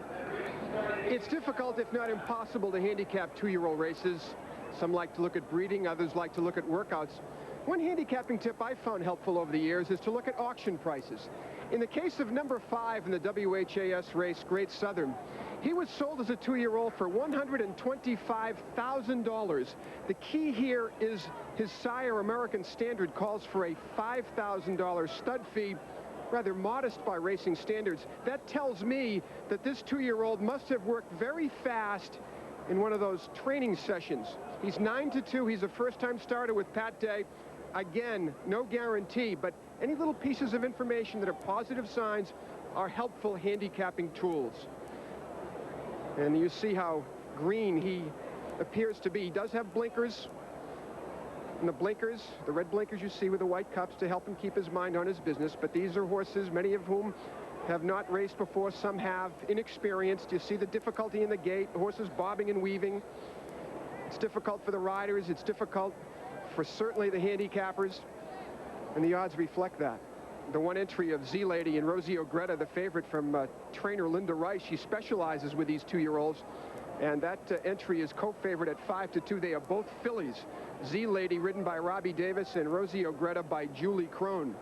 It's difficult, if not impossible, to handicap 2-year-old races. Some like to look at breeding, others like to look at workouts. One handicapping tip I found helpful over the years is to look at auction prices. In the case of number 5 in the WHAS race, Great Southern, he was sold as a 2-year-old for $125,000. The key here is his sire, American Standard, calls for a $5,000 stud fee, rather modest by racing standards. That tells me that this 2-year-old must have worked very fast in one of those training sessions. He's 9-2. He's a first-time starter with Pat Day. Again, no guarantee, but any little pieces of information that are positive signs are helpful handicapping tools. And you see how green he appears to be. He does have blinkers. And the blinkers, the red blinkers you see with the white cups to help him keep his mind on his business. But these are horses, many of whom have not raced before. Some have, inexperienced. You see the difficulty in the gait, horses bobbing and weaving. It's difficult for the riders. It's difficult for certainly the handicappers. And the odds reflect that. The one entry of Z-Lady and Rosie O'Greta, the favorite from trainer Linda Rice. She specializes with these 2-year-olds. And that entry is co-favorite at 5-2. They are both fillies. Z-Lady ridden by Robbie Davis and Rosie O'Greta by Julie Crone.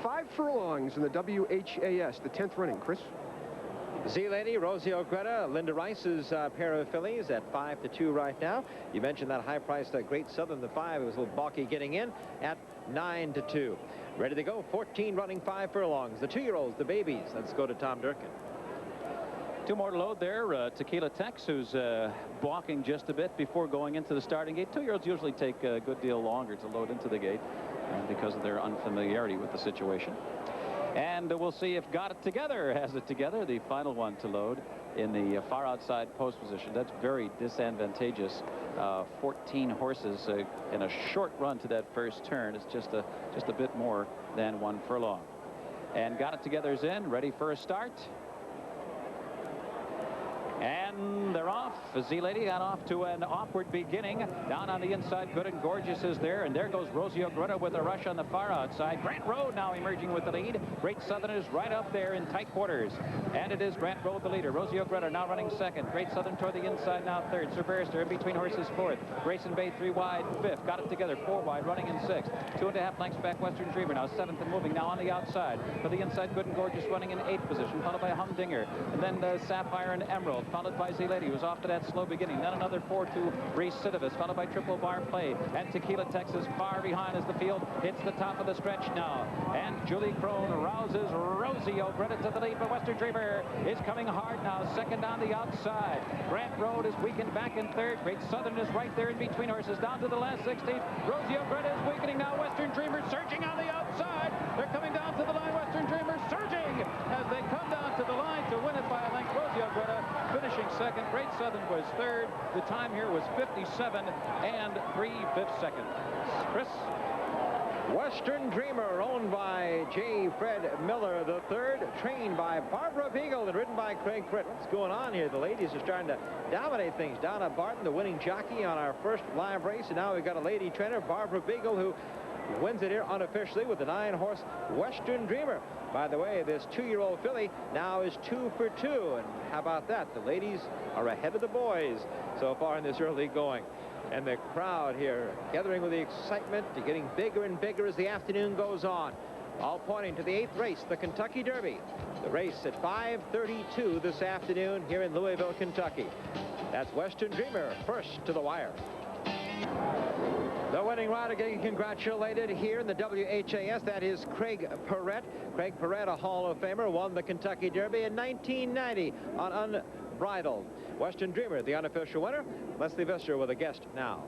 5 furlongs in the WHAS, the 10th running. Chris? Z-Lady, Rosie O'Greta, Linda Rice's pair of fillies at 5-2 right now. You mentioned that high-priced Great Southern, the 5. It was a little balky getting in at 9-2. Ready to go. 14 running 5 furlongs. The 2-year-olds, the babies. Let's go to Tom Durkin. Two more to load there. Tequila Tex, who's balking just a bit before going into the starting gate. 2-year-olds usually take a good deal longer to load into the gate because of their unfamiliarity with the situation. And we'll see if Got It Together has it together, the final one to load in the far outside post position. That's very disadvantageous. 14 horses in a short run to that first turn. It's just a bit more than 1 furlong. And Got It Together's in, ready for a start. And they're off. Z-Lady got off to an awkward beginning. Down on the inside, Good and Gorgeous is there. And there goes Rosie Greta with a rush on the far outside. Grant Road now emerging with the lead. Great Southern is right up there in tight quarters. And it is Grant Road the leader. Rosie Greta now running second. Great Southern toward the inside now third. Sir Barrister in between horses fourth. Grayson Bay 3 wide fifth. Got It Together 4 wide running in sixth. 2.5 lengths back Western Dreamer now seventh and moving now on the outside. For the inside, Good and Gorgeous running in eighth position. Followed by Humdinger. And then Sapphire and Emerald. Followed by Z-Lady, who was off to that slow beginning. Then another 4-2 Recidivist, followed by Triple Bar Play. And Tequila Texas far behind as the field hits the top of the stretch now. And Julie Crone rouses Rosie O'Greta to the lead, but Western Dreamer is coming hard now. Second on the outside. Grant Road is weakened back in third. Great Southern is right there in between horses. Down to the last 16th. Rosie O'Greta is weakening now. Western Dreamer surging on the outside. They're coming down to the line. Western Dreamer surging as they come down to the line to win it by a length. Rosie O'Greta finishing second. Great Southern was third. The time here was 57 and 3/5 seconds. Chris? Western Dreamer, owned by J. Fred Miller III, trained by Barbara Beagle and ridden by Craig Pritt. What's going on here? The ladies are starting to dominate things. Donna Barton, the winning jockey on our first live race, and now we've got a lady trainer, Barbara Beagle, who wins it here unofficially with the 9-horse Western Dreamer. By the way, this 2-year-old filly now is 2 for 2. And how about that? The ladies are ahead of the boys so far in this early going. And the crowd here gathering with the excitement, getting bigger and bigger as the afternoon goes on. All pointing to the 8th race, the Kentucky Derby. The race at 5:32 this afternoon here in Louisville, Kentucky. That's Western Dreamer first to the wire. The winning rider getting congratulated here in the WHAS. That is Craig Perrett. Craig Perrett, a Hall of Famer, won the Kentucky Derby in 1990 on Unbridled. Western Dreamer, the unofficial winner. Leslie Visser with a guest now.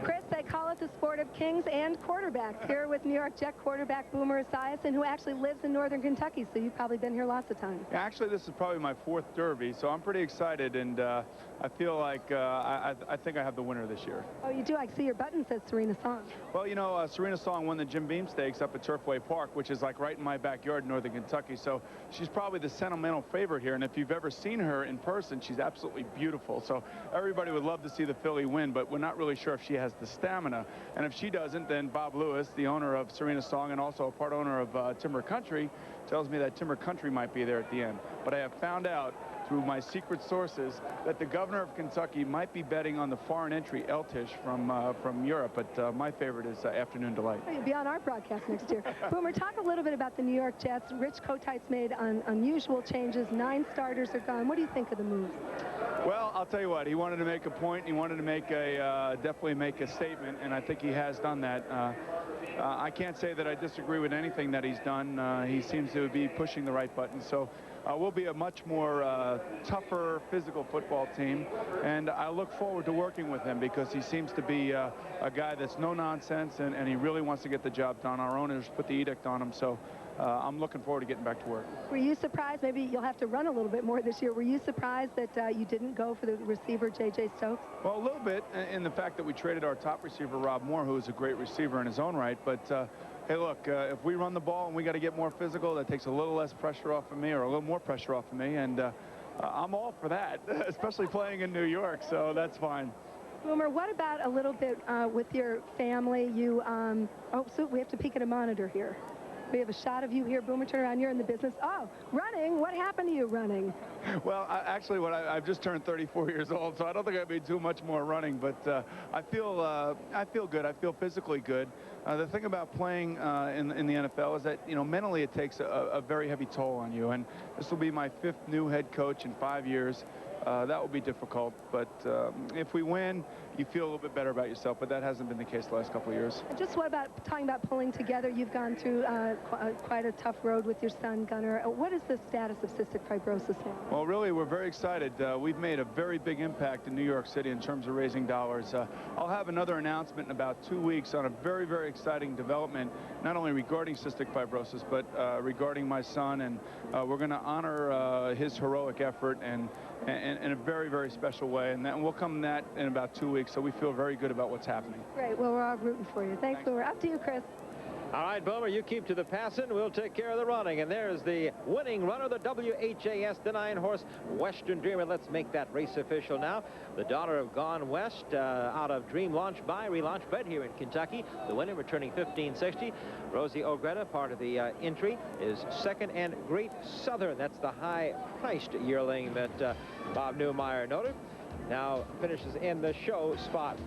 Chris, they call it the sport of kings and quarterbacks. Here with New York Jet quarterback Boomer Esiason, who actually lives in northern Kentucky, so you've probably been here lots of times. Yeah, actually, this is probably my 4th Derby, so I'm pretty excited, and I feel like I think I have the winner this year. Oh, you do? I see your button says Serena Song. Well, you know, Serena Song won the Jim Beam Stakes up at Turfway Park, which is like right in my backyard in northern Kentucky, so she's probably the sentimental favorite here, and if you've ever seen her in person, she's absolutely beautiful. So everybody would love to see the filly win, but we're not really sure if she has the stamina. And if she doesn't, then Bob Lewis, the owner of Serena Song and also a part owner of Timber Country, tells me that Timber Country might be there at the end. But I have found out through my secret sources that the governor of Kentucky might be betting on the foreign entry Eltish from Europe, but my favorite is Afternoon Delight. You'll be on our broadcast next year. Boomer, talk a little bit about the New York Jets. Rich Kotite's made unusual changes. 9 starters are gone. What do you think of the move? Well, I'll tell you what. He wanted to make a point. He wanted to make definitely make a statement, and I think he has done that. I can't say that I disagree with anything that he's done. He seems to be pushing the right button. So we'll be a much more tougher physical football team, and I look forward to working with him because he seems to be a guy that's no nonsense, and he really wants to get the job done. Our owners put the edict on him, so I'm looking forward to getting back to work. Were you surprised? Maybe you'll have to run a little bit more this year. Were you surprised that you didn't go for the receiver, J.J. Stokes? Well, a little bit in the fact that we traded our top receiver, Rob Moore, who is a great receiver in his own right. But, hey, look, if we run the ball and we got to get more physical, that takes a little less pressure off of me or a little more pressure off of me. And I'm all for that, especially playing in New York. So that's fine. Boomer, what about a little bit with your family? You, oh, so we have to peek at a monitor here. We have a shot of you here, Boomer. Turn around. You're in the business. Oh, running. What happened to you running? Well, actually, I've just turned 34 years old, so I don't think I'd be too much more running. But I feel good. I feel physically good. The thing about playing in the NFL is that, you know, mentally it takes a very heavy toll on you. And this will be my 5th new head coach in 5 years. that will be difficult. But if we win, you feel a little bit better about yourself, but that hasn't been the case the last couple of years. Just what about talking about pulling together? You've gone through quite a tough road with your son, Gunnar. What is the status of cystic fibrosis now? Well, really, we're very excited. We've made a very big impact in New York City in terms of raising dollars. I'll have another announcement in about 2 weeks on a very, very exciting development, not only regarding cystic fibrosis, but regarding my son, and we're going to honor his heroic effort and in a very, very special way, and we'll come that in about 2 weeks, so we feel very good about what's happening. Great. Well, we're all rooting for you. Thanks, Boomer. Up to you, Chris. All right, Boomer, you keep to the passing. We'll take care of the running. And there's the winning runner, the WHAS, the 9-horse Western Dreamer. Let's make that race official now. The daughter of Gone West, out of Dream Launch by Relaunch, bred here in Kentucky. The winner returning 1560. Rosie Ogretta, part of the entry, is second. And Great Southern, that's the high-priced yearling that Bob Newmeyer noted, now finishes in the show spot.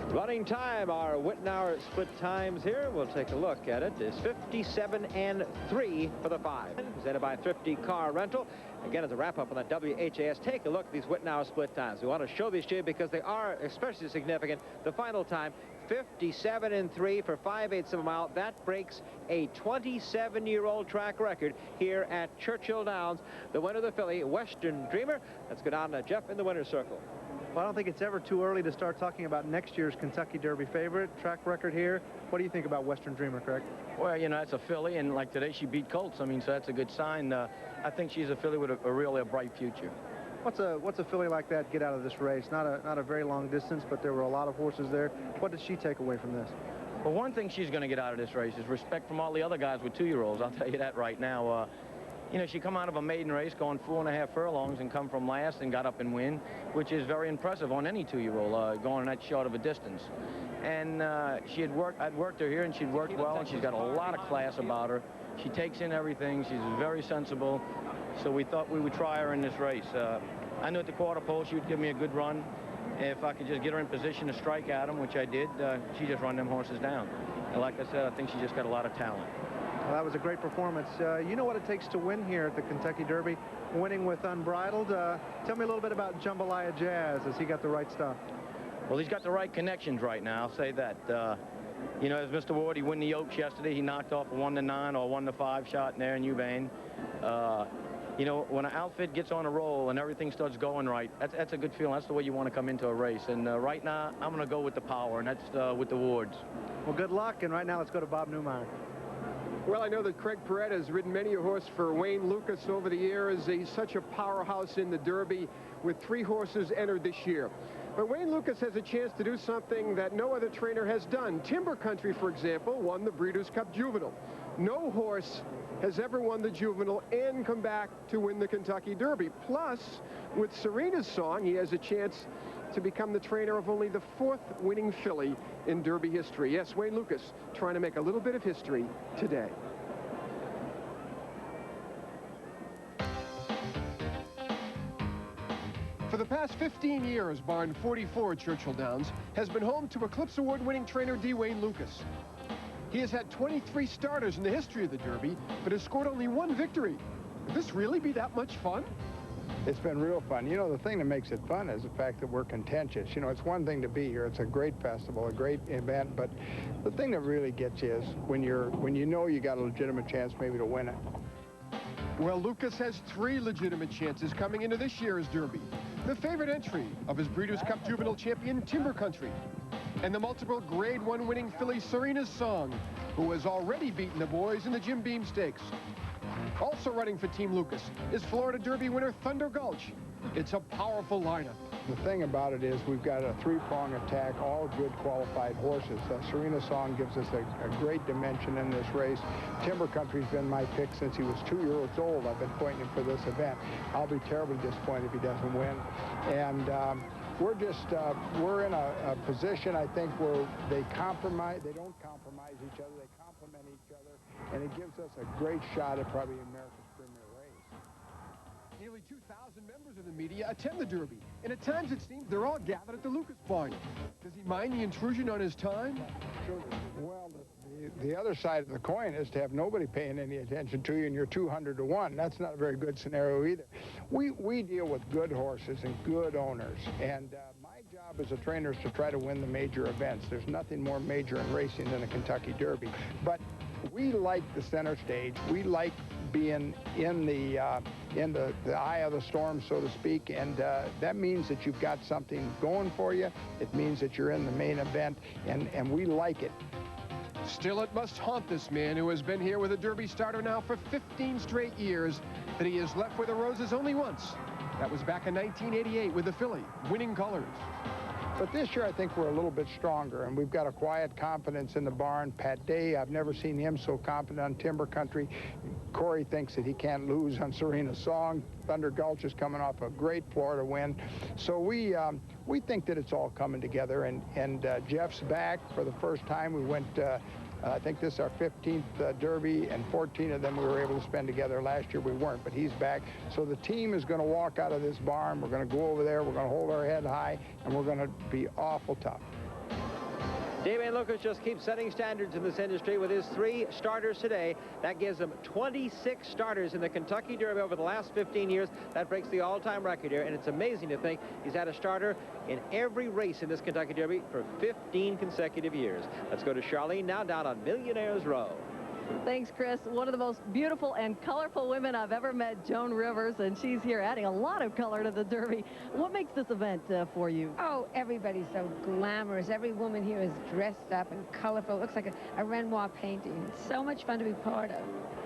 Running time, our Wittenauer split times here. We'll take a look at it. It's 57-3 for the 5. Presented by Thrifty Car Rental. Again, as a wrap-up on that WHAS, take a look at these Wittenauer split times. We want to show these to you because they are especially significant. The final time, 57-3 for 5/8 of a mile. That breaks a 27-year-old track record here at Churchill Downs. The winner of the filly, Western Dreamer. Let's go down to Jeff in the winner's circle. Well, I don't think it's ever too early to start talking about next year's Kentucky Derby favorite. Track record here. What do you think about Western Dreamer, Craig? Well, you know, that's a filly, and like today she beat Colts. I mean, so that's a good sign. I think she's a filly with a really bright future. What's a filly like that get out of this race? Not a very long distance, but there were a lot of horses there. What did she take away from this? Well, one thing she's going to get out of this race is respect from all the other guys with 2-year-olds. I'll tell you that right now. You know, she come out of a maiden race going 4.5 furlongs and come from last and got up and win, which is very impressive on any 2-year-old going that short of a distance. And I'd worked her here, and she'd worked well, and she's got a lot of class about her. She takes in everything. She's very sensible. So we thought we would try her in this race. I knew at the quarter pole she would give me a good run. If I could just get her in position to strike at him, which I did, she just run them horses down. And like I said, I think she just got a lot of talent. Well, that was a great performance. You know what it takes to win here at the Kentucky Derby, winning with Unbridled. Tell me a little bit about Jambalaya Jazz. Has he got the right stuff? Well, he's got the right connections right now, I'll say that. You know, as Mr. Ward, he won the Oaks yesterday. He knocked off a 1-9 or 1-5 shot in there in Urbane. You know, when an outfit gets on a roll and everything starts going right, that's a good feeling. That's the way you want to come into a race. And right now, I'm going to go with the power, and that's with the Wards. Well, good luck. And right now, let's go to Bob Newmeyer. Well, I know that Craig Perret has ridden many a horse for Wayne Lukas over the years. He's such a powerhouse in the Derby with 3 horses entered this year. But Wayne Lukas has a chance to do something that no other trainer has done. Timber Country, for example, won the Breeders' Cup Juvenile. No horse has ever won the Juvenile and come back to win the Kentucky Derby. Plus, with Serena's Song, he has a chance to become the trainer of only the 4th winning filly in Derby history. Yes, Wayne Lukas trying to make a little bit of history today. For the past 15 years, barn 44 at Churchill Downs has been home to Eclipse Award-winning trainer D. Wayne Lukas. He has had 23 starters in the history of the Derby, but has scored only 1 victory. Could this really be that much fun? It's been real fun. You know, the thing that makes it fun is the fact that we're contentious. You know, it's one thing to be here. It's a great festival, a great event, but the thing that really gets you is when you know you got a legitimate chance maybe to win it. Well, Lukas has 3 legitimate chances coming into this year's Derby. The favorite entry of his Breeders' Cup Juvenile champion, Timber Country, and the multiple Grade 1 winning filly, Serena's Song, who has already beaten the boys in the Jim Beam Stakes. Also running for Team Lukas is Florida Derby winner Thunder Gulch. It's a powerful lineup. The thing about it is we've got a 3-prong attack, all good qualified horses. Serena's Song gives us a great dimension in this race. Timber Country's been my pick since he was 2 years old. I've been pointing him for this event. I'll be terribly disappointed if he doesn't win. And we're in a position, I think, where they don't compromise each other, they complement each other, and it gives us a great shot at probably America's premier race. Nearly 2,000 members of the media attend the Derby, and at times it seems they're all gathered at the Lukas barn. Does he mind the intrusion on his time? Well, the other side of the coin is to have nobody paying any attention to you, and you're 200 to 1. That's not a very good scenario either. We deal with good horses and good owners, and my job as a trainer is to try to win the major events. There's nothing more major in racing than a Kentucky Derby. But we like the center stage. We like being in the eye of the storm, so to speak, and that means that you've got something going for you. It means that you're in the main event, and we like it. Still, it must haunt this man who has been here with a Derby starter now for 15 straight years that he has left with the Roses only once. That was back in 1988 with the filly, winning colors. But this year, I think we're a little bit stronger, and we've got a quiet confidence in the barn. Pat Day, I've never seen him so confident on Timber Country. Corey thinks that he can't lose on Serena's Song. Thunder Gulch is coming off a great Florida win. So we think that it's all coming together, and Jeff's back for the first time. We went, I think this is our 15th Derby, and 14 of them we were able to spend together. Last year we weren't, but he's back. So the team is going to walk out of this barn. We're going to go over there. We're going to hold our head high, and we're going to be awful tough. Damian Lukas just keeps setting standards in this industry with his 3 starters today. That gives him 26 starters in the Kentucky Derby over the last 15 years. That breaks the all-time record here, and it's amazing to think he's had a starter in every race in this Kentucky Derby for 15 consecutive years. Let's go to Charlene now down on Millionaires Row. Thanks, Chris. One of the most beautiful and colorful women I've ever met, Joan Rivers, and she's here adding a lot of color to the Derby. What makes this event for you? Oh, everybody's so glamorous. Every woman here is dressed up and colorful. It looks like a Renoir painting. It's so much fun to be part of.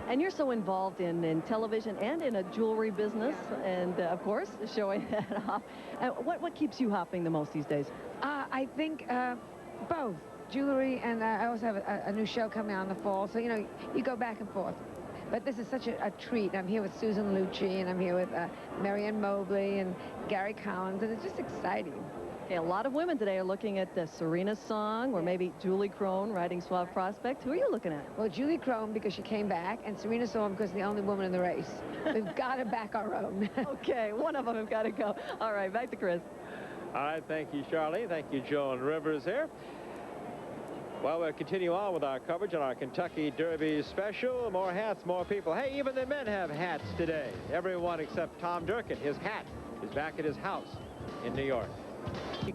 And you're so involved in television and in a jewelry business, and of course, showing that off. What keeps you hopping the most these days? I think both. Jewelry, and I also have a new show coming out in the fall, so, you know, you go back and forth. But this is such a treat. I'm here with Susan Lucci, and I'm here with Marianne Mobley and Gary Collins, and it's just exciting. Okay, a lot of women today are looking at the Serena's Song, or maybe Julie Crone riding Suave Prospect. Who are you looking at? Well, Julie Crone, because she came back, and Serena's Song, because the only woman in the race. We've got to back our own. Okay, one of them have got to go. All right, back to Chris. All right, thank you, Charlie. Thank you, Joan Rivers here. Well, we'll continue on with our coverage on our Kentucky Derby special. More hats, more people. Hey, even the men have hats today. Everyone except Tom Durkin. His hat is back at his house in New York.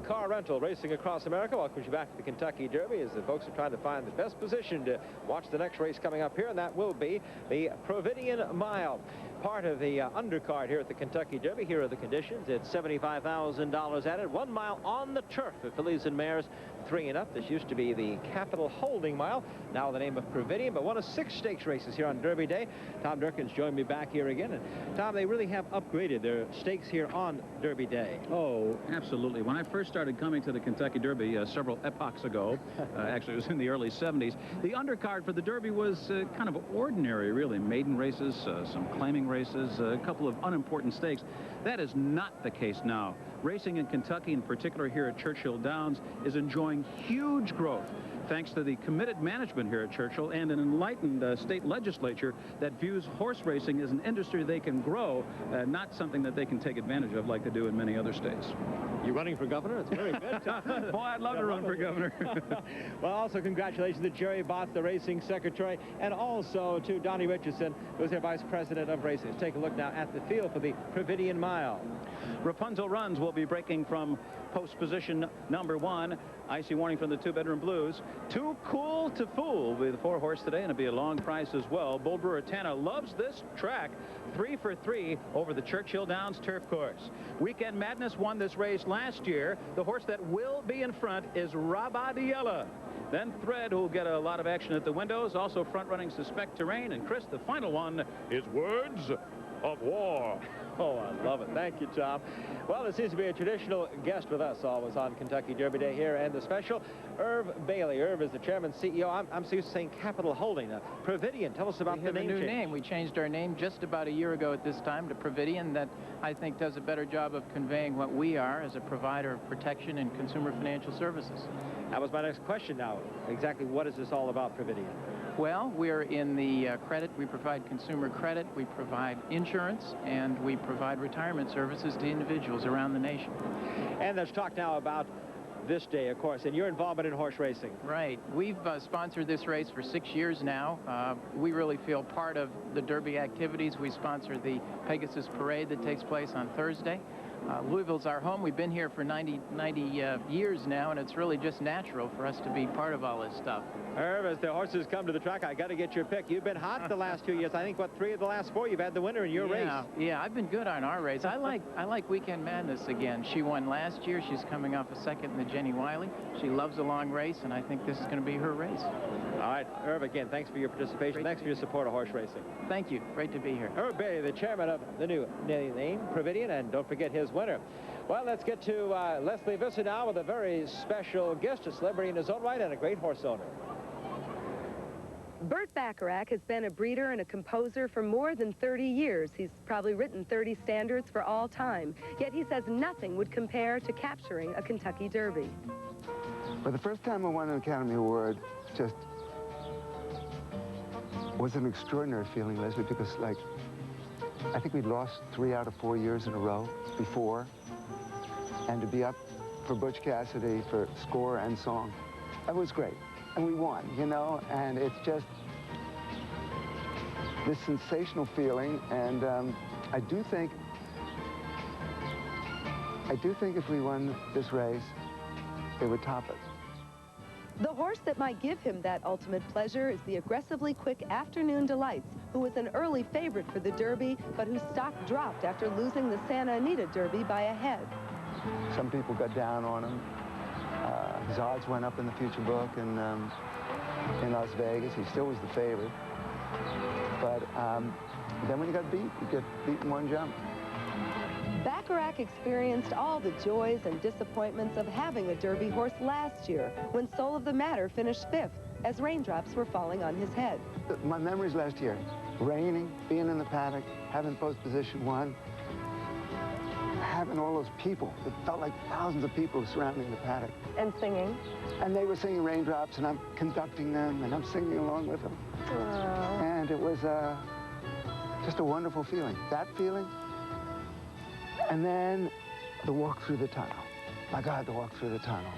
Car rental racing across America welcomes you back to the Kentucky Derby as the folks are trying to find the best position to watch the next race coming up here, and that will be the Providian Mile. Part of the undercard here at the Kentucky Derby. Here are the conditions. It's $75,000 added. 1 mile on the turf for fillies and mares 3 and up. This used to be the Capital Holding Mile, now the name of Providian, but one of 6 stakes races here on Derby Day. Tom Durkin's joined me back here again. And Tom, they really have upgraded their stakes here on Derby Day. Oh, absolutely. When I first started coming to the Kentucky Derby several epochs ago, actually it was in the early 70s, the undercard for the Derby was kind of ordinary, really. Maiden races, some claiming races, a couple of unimportant stakes. That is not the case now. Racing in Kentucky, in particular here at Churchill Downs, is enjoying huge growth thanks to the committed management here at Churchill and an enlightened state legislature that views horse racing as an industry they can grow, not something that they can take advantage of like they do in many other states. You're running for governor? It's very good. Boy, I'd love to run for governor. Well, also congratulations to Jerry Botts, the racing secretary, and also to Donnie Richardson, who's their vice president of racing. Let's take a look now at the field for the Providian Mile. Rapunzel Runs will be breaking from post position number 1. Icy warning from the 2-bedroom Blues. Too Cool to Fool with 4-horse today, and it'll be a long price as well. Bull Brewer Tana loves this track. 3 for 3 over the Churchill Downs turf course. Weekend Madness won this race last year. The horse that will be in front is Rabadiella. Then Thread, who'll get a lot of action at the windows. Also front-running Suspect Terrain. And Chris, the final one is Words of War. Oh, I love it. Thank you, Tom. Well, there seems to be a traditional guest with us always on Kentucky Derby Day here and the special. Irv Bailey. Irv is the chairman, CEO. I'm so used to saying Capital Holding. Providian, tell us about the name change. We have a new name. We changed our name just about a year ago at this time to Providian. That, I think, does a better job of conveying what we are as a provider of protection and consumer financial services. That was my next question now. Exactly what is this all about, Providian? Well, we're in the credit. We provide consumer credit, we provide insurance, and we provide retirement services to individuals around the nation. And let's talk now about this day, of course, and your involvement in horse racing. Right. We've sponsored this race for 6 years now. We really feel part of the Derby activities. We sponsor the Pegasus Parade that takes place on Thursday. Louisville's our home. We've been here for 90 years now, and it's really just natural for us to be part of all this stuff. Herb, as the horses come to the track, I got to get your pick. You've been hot the last 2 years. I think, what, 3 of the last 4 you've had the winner in your race. Yeah, I've been good on our race. I like Weekend Madness again. She won last year. She's coming off a second in the Jenny Wiley. She loves a long race, and I think this is going to be her race. All right, Herb, again, thanks for your participation. Thanks for your support of horse racing. Thank you. Great to be here. Herb Bailey, the chairman of the new name, Providian, and don't forget his winner. Well, let's get to Leslie Visser now with a very special guest, a celebrity in his own right and a great horse owner. Burt Bacharach has been a breeder and a composer for more than 30 years. He's probably written 30 standards for all time. Yet he says nothing would compare to capturing a Kentucky Derby. But the first time I won an Academy Award just was an extraordinary feeling, Leslie, because, like, I think we'd lost 3 out of 4 years in a row before. And to be up for Butch Cassidy for score and song, that was great. And we won, you know, and it's just this sensational feeling. And I do think if we won this race, it would top it. The horse that might give him that ultimate pleasure is the aggressively quick Afternoon Delights, who was an early favorite for the Derby, but whose stock dropped after losing the Santa Anita Derby by a head. Some people got down on him. His odds went up in the future book, and in Las Vegas, he still was the favorite. But then when he got beat, he got beat in one jump. Bacharach experienced all the joys and disappointments of having a Derby horse last year, when Soul of the Matter finished 5th, as raindrops were falling on his head. My memories last year, raining, being in the paddock, having post position 1, having all those people. It felt like thousands of people surrounding the paddock. And singing. And they were singing Raindrops, and I'm conducting them, and I'm singing along with them. Aww. And it was just a wonderful feeling. That feeling, and then the walk through the tunnel. My God, the walk through the tunnel.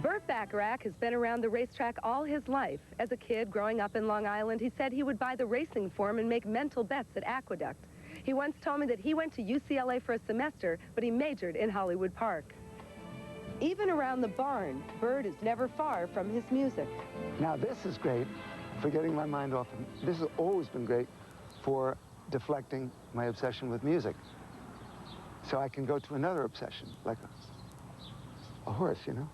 Burt Bacharach has been around the racetrack all his life. As a kid growing up in Long Island, he said he would buy the racing form and make mental bets at Aqueduct. He once told me that he went to UCLA for a semester, but he majored in Hollywood Park. Even around the barn, Burt is never far from his music. Now, this is great for getting my mind off him. This has always been great for deflecting my obsession with music. So I can go to another obsession, like a horse, you know?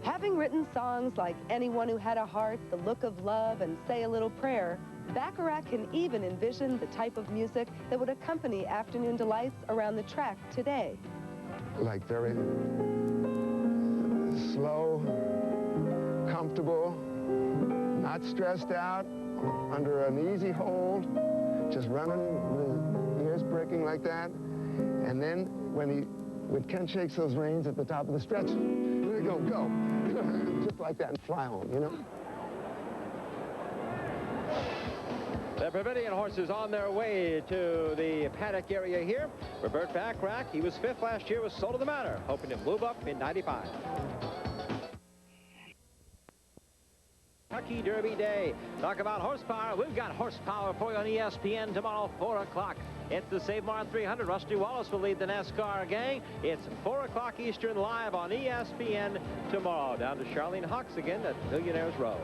Having written songs like Anyone Who Had a Heart, The Look of Love, and Say a Little Prayer, Bacharach can even envision the type of music that would accompany Afternoon Delights around the track today. Like very slow, comfortable, not stressed out, under an easy hold, just running with the ears breaking like that. And then when Ken shakes those reins at the top of the stretch, there you go, go. Just like that and fly home, you know? The Providian horses on their way to the paddock area here. For Burt Bacharach, he was 5th last year with Soul of the Matter, hoping to move up in 95. Kentucky Derby Day. Talk about horsepower. We've got horsepower for you on ESPN tomorrow, 4 o'clock. It's the Save Mart 300. Rusty Wallace will lead the NASCAR gang. It's 4 o'clock Eastern live on ESPN tomorrow. Down to Charlene Hawks again at Millionaires Row.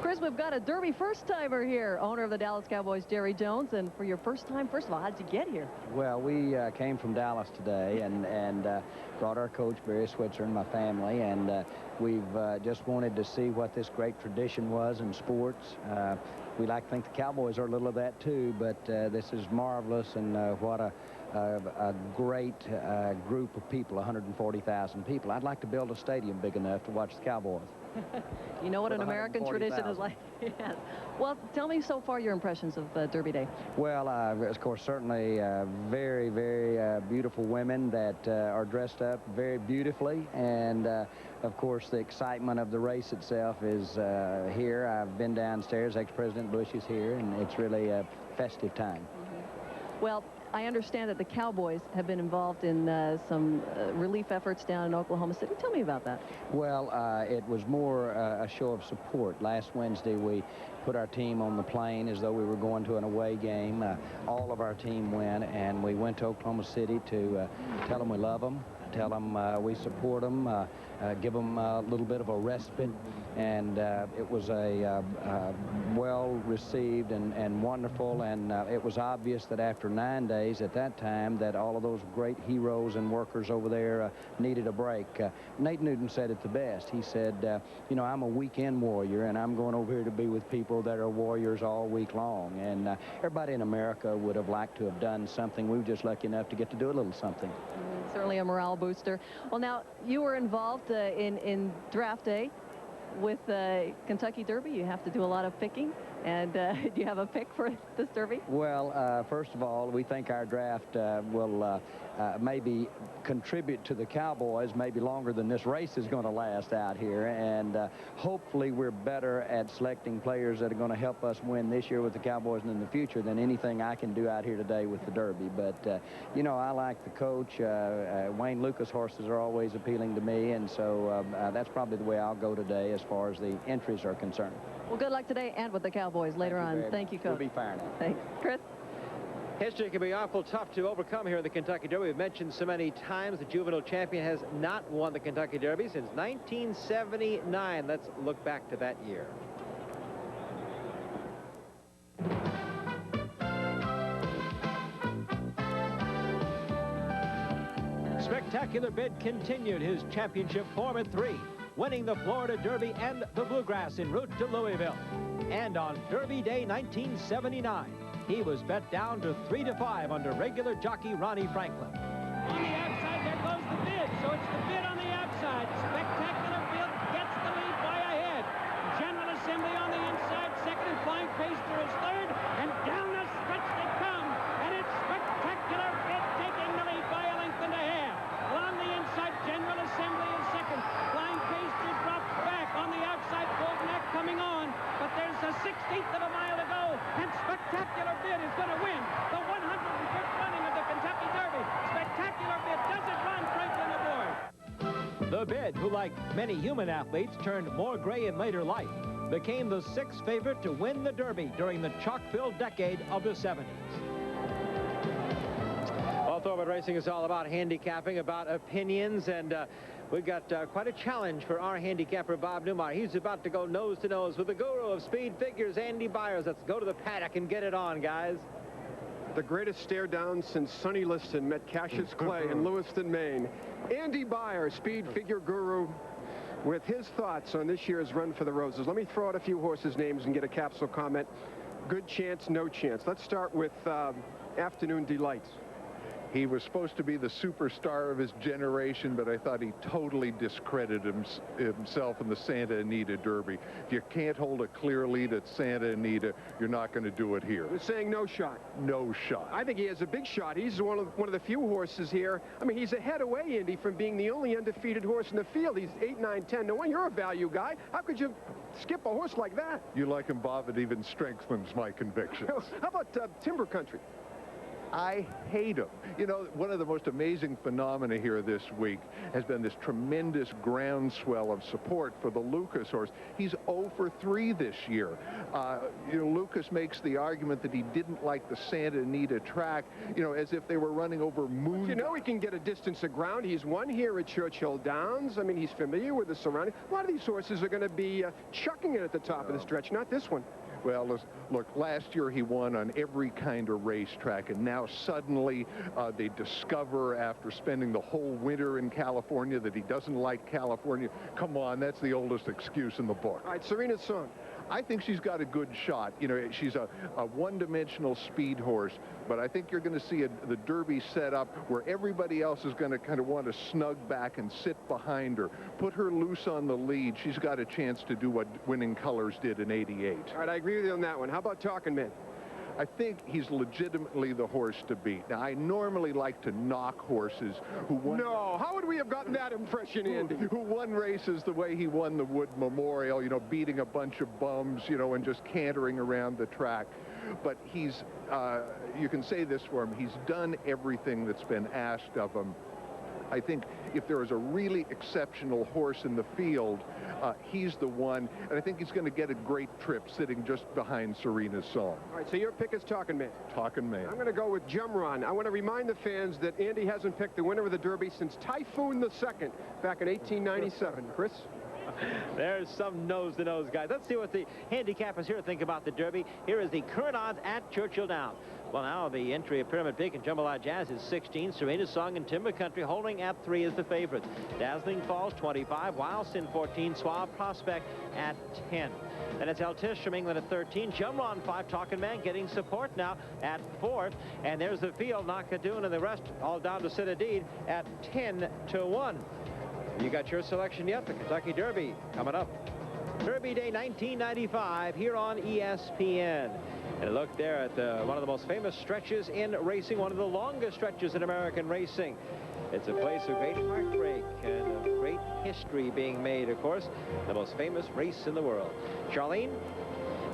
Chris, we've got a Derby first-timer here, owner of the Dallas Cowboys, Jerry Jones. And for your first time, first of all, how'd you get here? Well, we came from Dallas today and brought our coach, Barry Switzer, and my family. And we've just wanted to see what this great tradition was in sports. We like to think the Cowboys are a little of that, too. But this is marvelous, and what a great group of people, 140,000 people. I'd like to build a stadium big enough to watch the Cowboys. You know what an American tradition is like. Yes. Well, tell me so far your impressions of Derby Day. Well, of course, certainly very, very beautiful women that are dressed up very beautifully. And, of course, the excitement of the race itself is here. I've been downstairs. Ex-President Bush is here, and it's really a festive time. Well, I understand that the Cowboys have been involved in some relief efforts down in Oklahoma City. Tell me about that. Well, it was more a show of support. Last Wednesday, we put our team on the plane as though we were going to an away game. All of our team went, and we went to Oklahoma City to tell them we love them, tell them we support them, give them a little bit of a respite. And it was a well-received and wonderful, and it was obvious that after 9 days at that time that all of those great heroes and workers over there needed a break. Nate Newton said it the best. He said, you know, I'm a weekend warrior, and I'm going over here to be with people that are warriors all week long. And everybody in America would have liked to have done something. We were just lucky enough to get to do a little something. Certainly a morale booster. Well, now, you were involved in draft day with Kentucky Derby. You have to do a lot of picking. And do you have a pick for this Derby? Well, first of all, we think our draft will maybe contribute to the Cowboys maybe longer than this race is going to last out here. And hopefully we're better at selecting players that are going to help us win this year with the Cowboys and in the future than anything I can do out here today with the Derby. But, you know, I like the coach. Wayne Lukas horses are always appealing to me. And so that's probably the way I'll go today as far as the entries are concerned. Well, good luck today and with the Cowboys later on. Thank you, Coach. We'll be firing it. Thanks. Chris? History can be awful tough to overcome here in the Kentucky Derby. We've mentioned so many times the juvenile champion has not won the Kentucky Derby since 1979. Let's look back to that year. Spectacular Bid continued his championship form at 3. Winning the Florida Derby and the Bluegrass en route to Louisville. And on Derby Day 1979, he was bet down to 3-5 under regular jockey Ronnie Franklin. On the outside, there goes the Bid. So it's the Bid on the outside. Spectacular Bid gets the lead by a head. General Assembly on the inside, second, and Flying Pacer is third. And down the stretch they come. And it's Spectacular Bid taking the lead by a length and a half. Along the inside, General Assembly is second. Drops back on the outside, Golden Act coming on, but there's a 16th of a mile to go, and Spectacular Bid is going to win the 105th running of the Kentucky Derby. Spectacular Bid does it run Franklin aboard. The Bid, who like many human athletes turned more gray in later life, became the 6th favorite to win the Derby during the chalk-filled decade of the 70s. Well, Thoroughbred Racing is all about handicapping, about opinions, and we've got quite a challenge for our handicapper, Bob Newmeyer. He's about to go nose-to-nose with the guru of speed figures, Andy Byers. Let's go to the paddock and get it on, guys. The greatest stare down since Sonny Liston met Cassius Clay in Lewiston, Maine. Andy Byers, speed figure guru, with his thoughts on this year's Run for the Roses. Let me throw out a few horses' names and get a capsule comment. Good chance, no chance. Let's start with Afternoon Delights. He was supposed to be the superstar of his generation, but I thought he totally discredited himself in the Santa Anita Derby. If you can't hold a clear lead at Santa Anita, you're not going to do it here. We're saying no shot. No shot. I think he has a big shot. He's one of the few horses here. I mean, he's ahead away, Indy, from being the only undefeated horse in the field. He's 8, 9, 10 to 1. You're a value guy. How could you skip a horse like that? You like him, Bob. It even strengthens my convictions. How about Timber Country? I hate him. You know, one of the most amazing phenomena here this week has been this tremendous groundswell of support for the Lukas horse. He's 0 for 3 this year. You know, Lukas makes the argument that he didn't like the Santa Anita track, you know, as if they were running over moon. You know he can get a distance of ground. He's won here at Churchill Downs. I mean, he's familiar with the surroundings. A lot of these horses are going to be chucking it at the top of the stretch, not this one. Well, look, last year he won on every kind of racetrack, and now suddenly they discover, after spending the whole winter in California, that he doesn't like California. Come on, that's the oldest excuse in the book. All right, Serena's Song. I think she's got a good shot. You know, she's a one-dimensional speed horse, but I think you're going to see the Derby set up where everybody else is going to kind of want to snug back and sit behind her. Put her loose on the lead. She's got a chance to do what Winning Colors did in '88. All right, I agree with you on that one. How about Talking Men? I think he's legitimately the horse to beat. Now, I normally like to knock horses who won. No, how would we have gotten that impression, Andy? Who won races the way he won the Wood Memorial, you know, beating a bunch of bums, you know, and just cantering around the track. But he's, you can say this for him, he's done everything that's been asked of him. I think if there is a really exceptional horse in the field, he's the one, and I think he's going to get a great trip sitting just behind Serena's Song. All right, so your pick is Talking Man. Talking Man. I'm going to go with Jumron. I want to remind the fans that Andy hasn't picked the winner of the Derby since Typhoon II back in 1897. Chris? There's some nose-to-nose guys. Let's see what the handicappers here think about the Derby. Here is the current odds at Churchill Downs. Well, now the entry of Pyramid Big and Jambalaya Jazz is 16. Serena's Song and Timber Country holding at 3 is the favorites. Dazzling Falls 25. Wild Sin 14. Suave Prospect at 10. Then it's El Tish from England at 13. Jumron 5. Talking Man getting support now at 4th. And there's the field. Nakadoon and the rest all down to Citadine at 10-1. You got your selection yet? The Kentucky Derby coming up. Derby Day 1995 here on ESPN. And a look there at one of the most famous stretches in racing, one of the longest stretches in American racing. It's a place of great heartbreak and of great history being made, of course. The most famous race in the world. Charlene?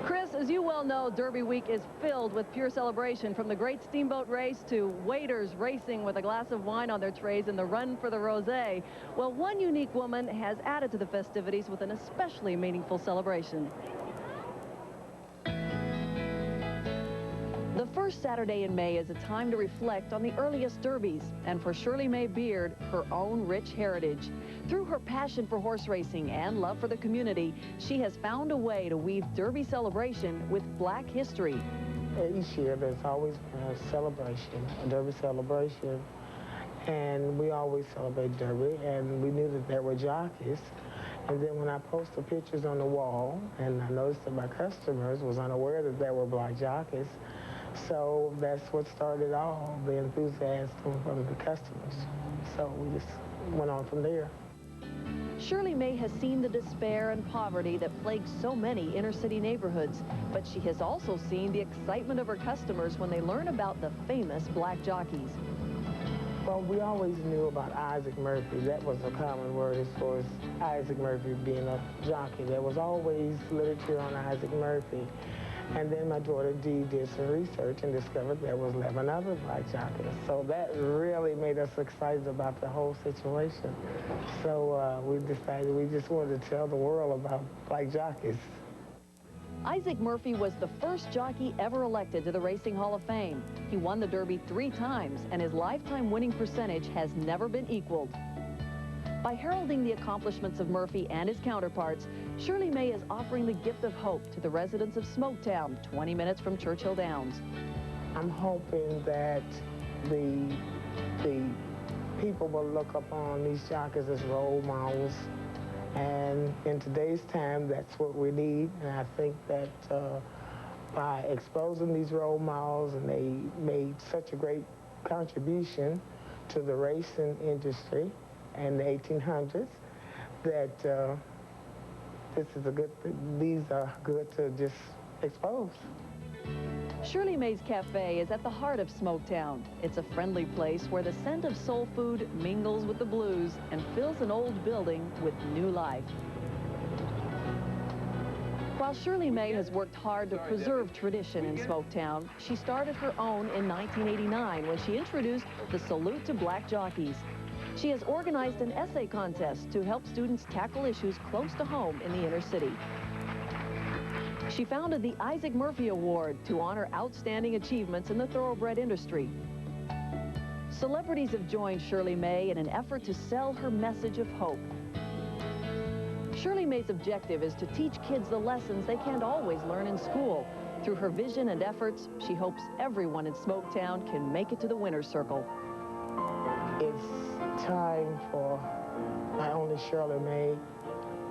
Chris, as you well know, Derby Week is filled with pure celebration, from the great steamboat race to waiters racing with a glass of wine on their trays in the run for the rosé. Well, one unique woman has added to the festivities with an especially meaningful celebration. The first Saturday in May is a time to reflect on the earliest derbies, and for Shirley May Beard, her own rich heritage. Through her passion for horse racing and love for the community, she has found a way to weave Derby celebration with Black history. Each year there's always been a celebration, a Derby celebration, and we always celebrate Derby, and we knew that there were jockeys. And then when I posted pictures on the wall, and I noticed that my customers was unaware that there were Black jockeys, so that's what started all the enthusiasm from the customers. So we just went on from there. Shirley May has seen the despair and poverty that plagues so many inner-city neighborhoods, but she has also seen the excitement of her customers when they learn about the famous Black jockeys. Well, we always knew about Isaac Murphy. That was a common word as far as Isaac Murphy being a jockey. There was always literature on Isaac Murphy. And then my daughter Dee did some research and discovered there was 11 other Black jockeys. So that really made us excited about the whole situation. So we decided we just wanted to tell the world about Black jockeys. Isaac Murphy was the first jockey ever elected to the Racing Hall of Fame. He won the Derby 3 times, and his lifetime winning percentage has never been equaled. By heralding the accomplishments of Murphy and his counterparts, Shirley May is offering the gift of hope to the residents of Smoketown, 20 minutes from Churchill Downs. I'm hoping that the people will look upon these jockeys as role models. And in today's time, that's what we need. And I think that by exposing these role models, and they made such a great contribution to the racing industry in the 1800s, that these are good to just expose. Shirley May's Cafe is at the heart of Smoketown. It's a friendly place where the scent of soul food mingles with the blues and fills an old building with new life. While Shirley May has worked hard to preserve tradition in Smoketown, she started her own in 1989 when she introduced the Salute to Black Jockeys. She has organized an essay contest to help students tackle issues close to home in the inner city. She founded the Isaac Murphy Award to honor outstanding achievements in the thoroughbred industry. Celebrities have joined Shirley May in an effort to sell her message of hope. Shirley May's objective is to teach kids the lessons they can't always learn in school. Through her vision and efforts, she hopes everyone in Smoketown can make it to the winner's circle. It's time for not only Shirley May,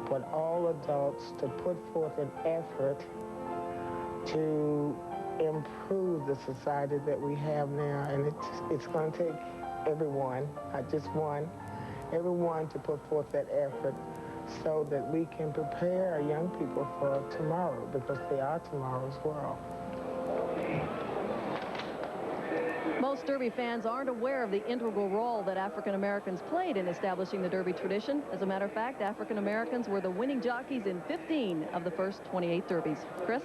but all adults to put forth an effort to improve the society that we have now. And it's going to take everyone, not just one, everyone to put forth that effort so that we can prepare our young people for tomorrow, because they are tomorrow's world. Most Derby fans aren't aware of the integral role that African Americans played in establishing the Derby tradition. As a matter of fact, African Americans were the winning jockeys in 15 of the first 28 Derbies. Chris?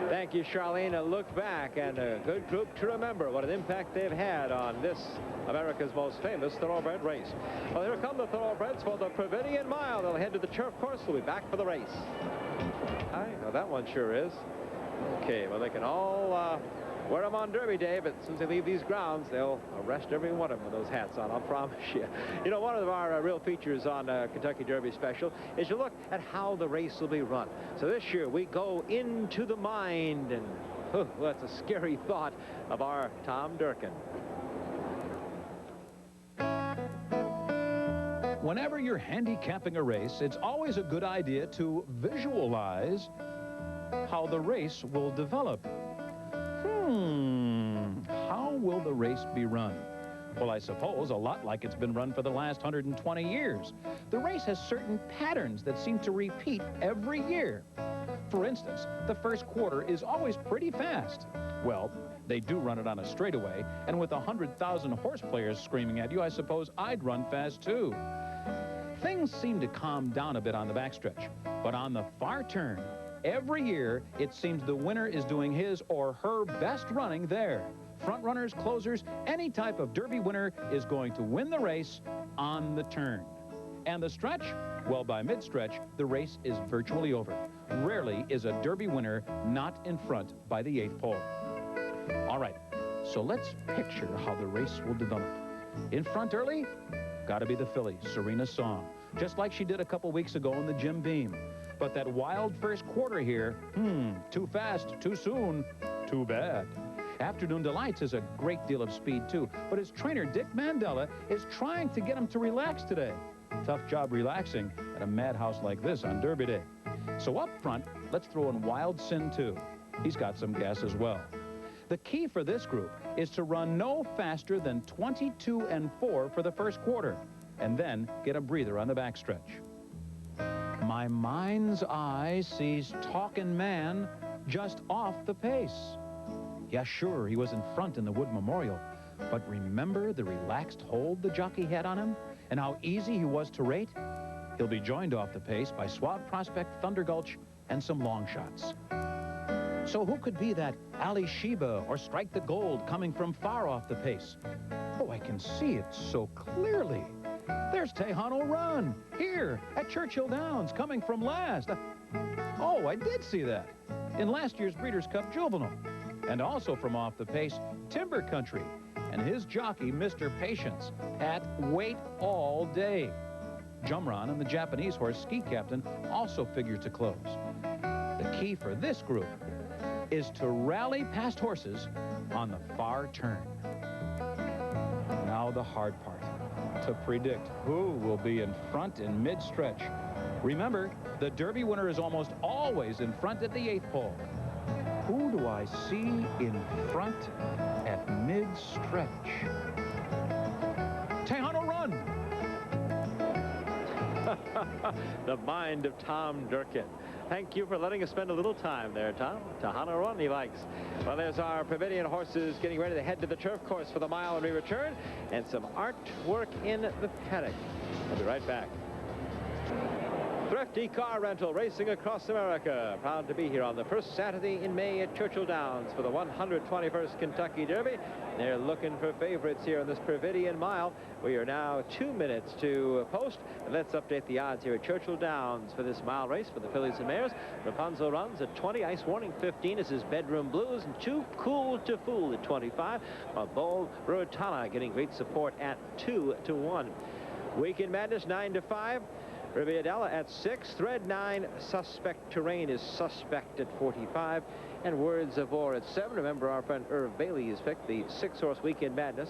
Thank you, Charlene. A look back and a good group to remember what an impact they've had on this America's most famous thoroughbred race. Well, here come the thoroughbreds for the Providian Mile. They'll head to the turf course. We'll be back for the race. Hi. Well, that one sure is. Okay, well, they can all wear them on Derby Day, but as soon as they leave these grounds, they'll arrest every one of them with those hats on, I'll promise you. You know, one of our real features on Kentucky Derby Special is you look at how the race will be run. So this year, we go into the mind, and well, that's a scary thought of our Tom Durkin. Whenever you're handicapping a race, it's always a good idea to visualize how the race will develop. How will the race be run? Well, I suppose a lot like it's been run for the last 120 years. The race has certain patterns that seem to repeat every year. For instance, the first quarter is always pretty fast. Well, they do run it on a straightaway, and with 100,000 horse players screaming at you, I suppose I'd run fast too. Things seem to calm down a bit on the backstretch, but on the far turn, every year, it seems the winner is doing his or her best running there. Front runners, closers, any type of Derby winner is going to win the race on the turn. And the stretch? Well, by mid-stretch, the race is virtually over. Rarely is a Derby winner not in front by the 8th pole. All right, so let's picture how the race will develop. In front early, gotta be the filly, Serena's Song, just like she did a couple weeks ago in the Jim Beam. But that wild first quarter here, too fast, too soon, too bad. Afternoon Delights is a great deal of speed, too, but his trainer, Dick Mandela, is trying to get him to relax today. Tough job relaxing at a madhouse like this on Derby Day. So up front, let's throw in Wild Sin, too. He's got some gas as well. The key for this group is to run no faster than 22 and 4 for the first quarter, and then get a breather on the backstretch. My mind's eye sees Talkin' Man just off the pace. Yeah, sure, he was in front in the Wood Memorial, but remember the relaxed hold the jockey had on him and how easy he was to rate? He'll be joined off the pace by Suave Prospect, Thunder Gulch, and some long shots. So who could be that Ali Sheba or Strike the Gold coming from far off the pace? Oh, I can see it so clearly. There's Tejano Run, here at Churchill Downs, coming from last. Oh, I did see that in last year's Breeders' Cup Juvenile. And also from off the pace, Timber Country, and his jockey, Mr. Patience, at Wait All Day. Jumron and the Japanese horse Ski Captain also figure to close. The key for this group is to rally past horses on the far turn. Now the hard part, to predict who will be in front in mid-stretch. Remember, the Derby winner is almost always in front at the 8th pole. Who do I see in front at mid-stretch? Tejano Run! The mind of Tom Durkin. Thank you for letting us spend a little time there, Tom. Tejano Run he likes. Well, there's our Providian horses getting ready to head to the turf course for the mile when we return, and some artwork in the paddock. We'll be right back. Thrifty Car Rental racing across America. Proud to be here on the first Saturday in May at Churchill Downs for the 121st Kentucky Derby. They're looking for favorites here in this Providian Mile. We are now 2 minutes to post. And let's update the odds here at Churchill Downs for this mile race for the fillies and mares. Rapunzel runs at 20. Ice Warning 15. This is Bedroom Blues. And Too Cool to Fool at 25. While Bold Rotana getting great support at 2-1. Weekend Madness 9-5. Riviadella at 6. Thread 9. Suspect Terrain is suspect at 45. And Words of War at 7. Remember, our friend Irv Bailey has picked the 6-horse Weekend Madness.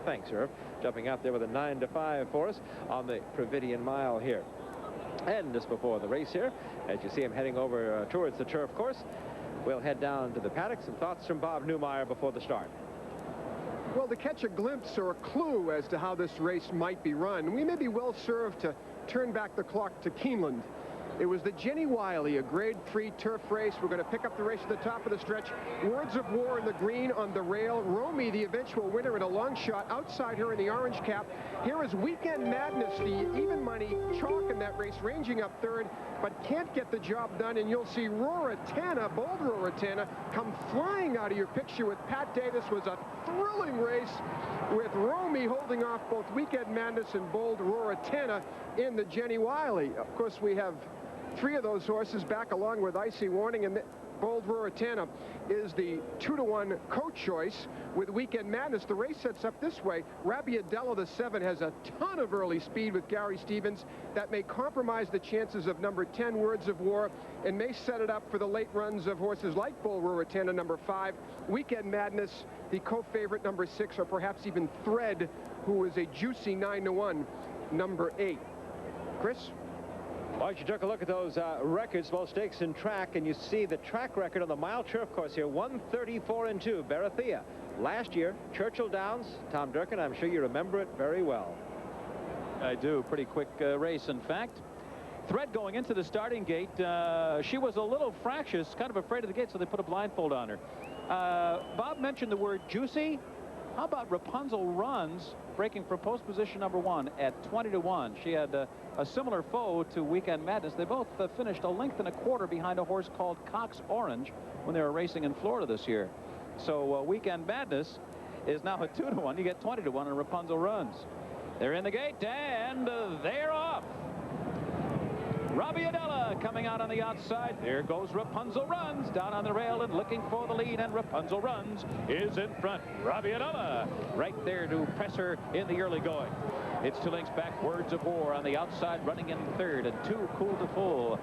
Thanks, Irv. Jumping out there with a 9-5 for us on the Providian Mile here. And just before the race here, as you see him heading over towards the turf course, we'll head down to the paddock. Some thoughts from Bob Newmeyer before the start. Well, to catch a glimpse or a clue as to how this race might be run, we may be well served to turn back the clock to Keeneland. It was the Jenny Wiley, a Grade 3 turf race. We're going to pick up the race at the top of the stretch. Words of War in the green on the rail. Romy, the eventual winner, in a long shot outside her in the orange cap. Here is Weekend Madness, the even money chalk in that race, ranging up third, but can't get the job done. And you'll see Ruritana, bold Ruritana, come flying out of your picture with Pat Day. This was a thrilling race with Romy holding off both Weekend Madness and bold Ruritana in the Jenny Wiley. Of course, we have 3 of those horses back along with Icy Warning, and bold Ruritana is the 2-to-1 co-choice with Weekend Madness. The race sets up this way. Rabiadella, the 7, has a ton of early speed with Gary Stevens. That may compromise the chances of number 10, Words of War, and may set it up for the late runs of horses like bold Ruritana, number 5, Weekend Madness, the co-favorite, number 6, or perhaps even Thread, who is a juicy 9-to-1, number 8. Chris? Well, you took a look at those records, most stakes in track, and you see the track record on the mile turf course here, 134-2, Barathea. Last year, Churchill Downs, Tom Durkin, I'm sure you remember it very well. I do. Pretty quick race, in fact. Thread going into the starting gate, she was a little fractious, kind of afraid of the gate, so they put a blindfold on her. Bob mentioned the word juicy. How about Rapunzel Runs breaking from post position number 1 at 20-1? She had a similar foe to Weekend Madness. They both finished a length and a quarter behind a horse called Cox Orange when they were racing in Florida this year. So Weekend Madness is now a 2-to-1. You get 20-1 on Rapunzel Runs. They're in the gate, and they're off. Rabiadella coming out on the outside. There goes Rapunzel Runs down on the rail and looking for the lead, and Rapunzel Runs is in front. Rabiadella right there to press her in the early going. It's 2 lengths back. Words of War on the outside running in 3rd, and 2 Cool to Full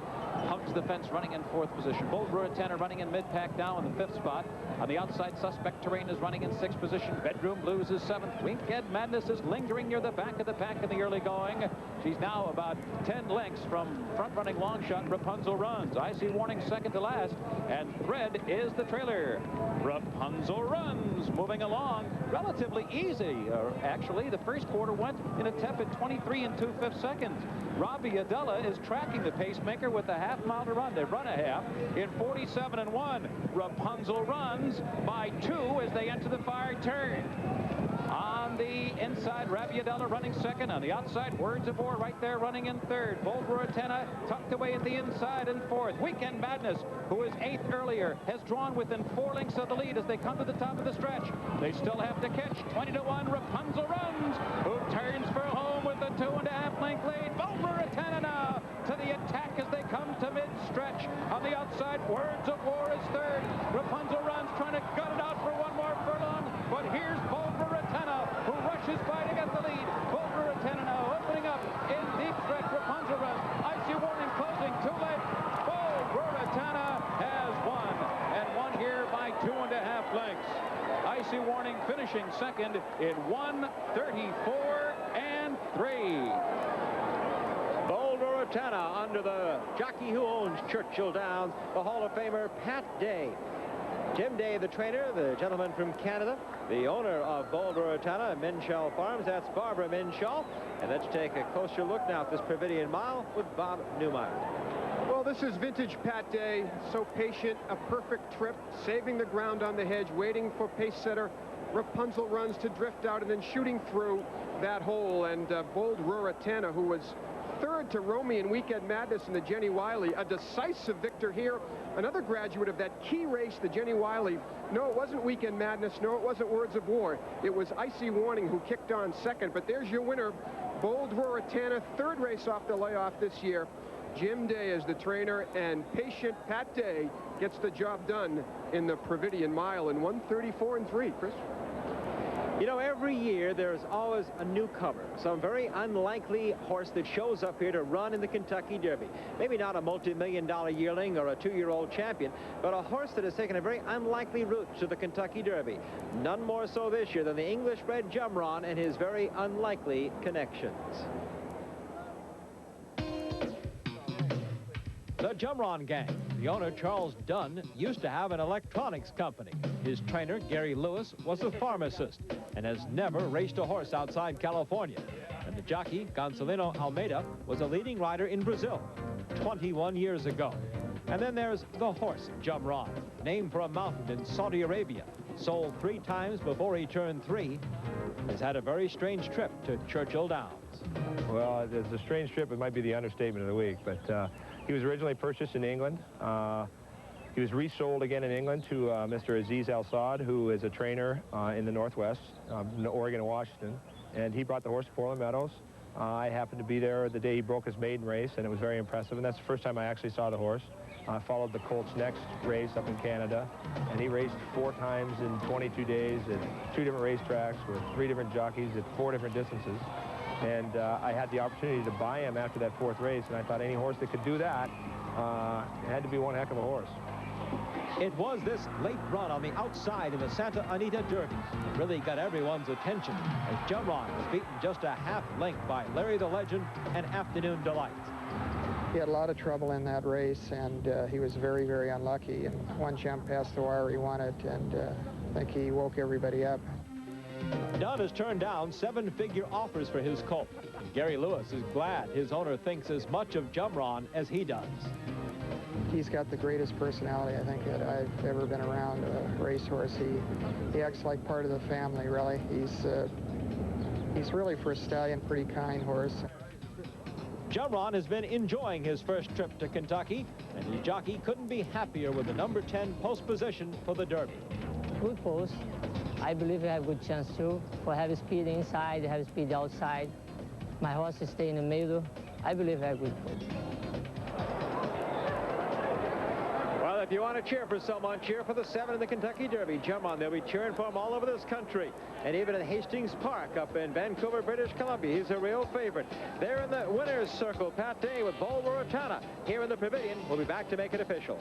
hugs the fence running in 4th position. Bold Ruritana running in mid-pack now in the 5th spot. On the outside, Suspect Terrain is running in 6th position. Bedroom Blues is 7th. Weekend Madness is lingering near the back of the pack in the early going. She's now about 10 lengths from front-running Longshot Rapunzel Runs. Icy Warning second to last, and Thread is the trailer. Rapunzel Runs moving along relatively easy. Actually, the first quarter went in a tepid 23 2/5 seconds. Rabiadella is tracking the pacemaker with a half-mile to run. They run a half in 47-1. Rapunzel Runs by 2 as they enter the fire turn. On the inside, Rabiadella running second. On the outside, Words of War right there running in 3rd. Bold Ruritana tucked away at the inside in 4th. Weekend Madness, who was 8th earlier, has drawn within 4 lengths of the lead as they come to the top of the stretch. They still have to catch 20-1 Rapunzel Runs, who turns for home with a 2.5 length lead. Bold Ruritana now to the attack as they come to mid-stretch. On the outside, Words of War is 3rd. Rapunzel Runs trying to gut it out for 1 more furlong, but here's Bold Ruritana, who rushes by to get the lead. Bold Ruritana now opening up in deep stretch. Rapunzel Runs. Icy Warning closing 2 lengths. Bold Ruritana has won, and won here by 2.5 lengths. Icy Warning finishing second in 1:34.3. Bold Ruritana under the jockey who owns Churchill Downs, the Hall of Famer Pat Day. Jim Day, the trainer, the gentleman from Canada, the owner of Bold Ruritana, Minshaw Farms. That's Barbara Minshaw. And let's take a closer look now at this Providian Mile with Bob Newmeyer. Well, this is vintage Pat Day. So patient, a perfect trip, saving the ground on the hedge, waiting for pace setter Rapunzel Runs to drift out and then shooting through that hole. And Bold Ruritana, who was 3rd to Romy and Weekend Madness in the Jenny Wiley, a decisive victor here. Another graduate of that key race, the Jenny Wiley. No, it wasn't Weekend Madness. No, it wasn't Words of War. It was Icy Warning who kicked on second. But there's your winner, Bold Ruritana, 3rd race off the layoff this year. Jim Day is the trainer, and patient Pat Day gets the job done in the Providian Mile in 1:34.3. Chris? You know, every year there's always a newcomer, some very unlikely horse that shows up here to run in the Kentucky Derby. Maybe not a multi-million-dollar yearling or a 2-year-old champion, but a horse that has taken a very unlikely route to the Kentucky Derby. None more so this year than the English-bred Jumron and his very unlikely connections. The Jumron gang. The owner, Charles Dunn, used to have an electronics company. His trainer, Gary Lewis, was a pharmacist and has never raced a horse outside California. And the jockey, Gonçalino Almeida, was a leading rider in Brazil 21 years ago. And then there's the horse, Jumron, named for a mountain in Saudi Arabia. Sold 3 times before he turned 3. Has had a very strange trip to Churchill Downs. Well, it's a strange trip. It might be the understatement of the week, but he was originally purchased in England. He was resold again in England to Mr. Aziz Al-Saad, who is a trainer in the Northwest, in Oregon and Washington, and he brought the horse to Portland Meadows. I happened to be there the day he broke his maiden race, and it was very impressive, and that's the first time I actually saw the horse. I followed the colt's next race up in Canada, and he raced 4 times in 22 days at 2 different racetracks with 3 different jockeys at 4 different distances. And I had the opportunity to buy him after that 4th race, and I thought any horse that could do that had to be one heck of a horse. It was this late run on the outside in the Santa Anita Derby that really got everyone's attention, as Jumron was beaten just a half length by Larry the Legend and Afternoon Delight. He had a lot of trouble in that race, and he was very, very unlucky. And one jump past the wire he won it, and I think he woke everybody up. Dunn has turned down 7-figure offers for his colt. And Gary Lewis is glad his owner thinks as much of Jumron as he does. He's got the greatest personality, I think, that I've ever been around a racehorse. He acts like part of the family, really. He's really, for a stallion, pretty kind horse. Jumron has been enjoying his first trip to Kentucky, and his jockey couldn't be happier with the number 10 post position for the Derby. Good post. I believe we have a good chance too. For have speed inside, have speed outside. My horse stay in the middle. I believe we have good post. Well, if you want to cheer for someone, cheer for the 7 in the Kentucky Derby. Jumron, they'll be cheering for him all over this country. And even at Hastings Park up in Vancouver, British Columbia, he's a real favorite. There in the winner's circle, Pat Day with Bold Ruritana. Here in the Providian, we'll be back to make it official.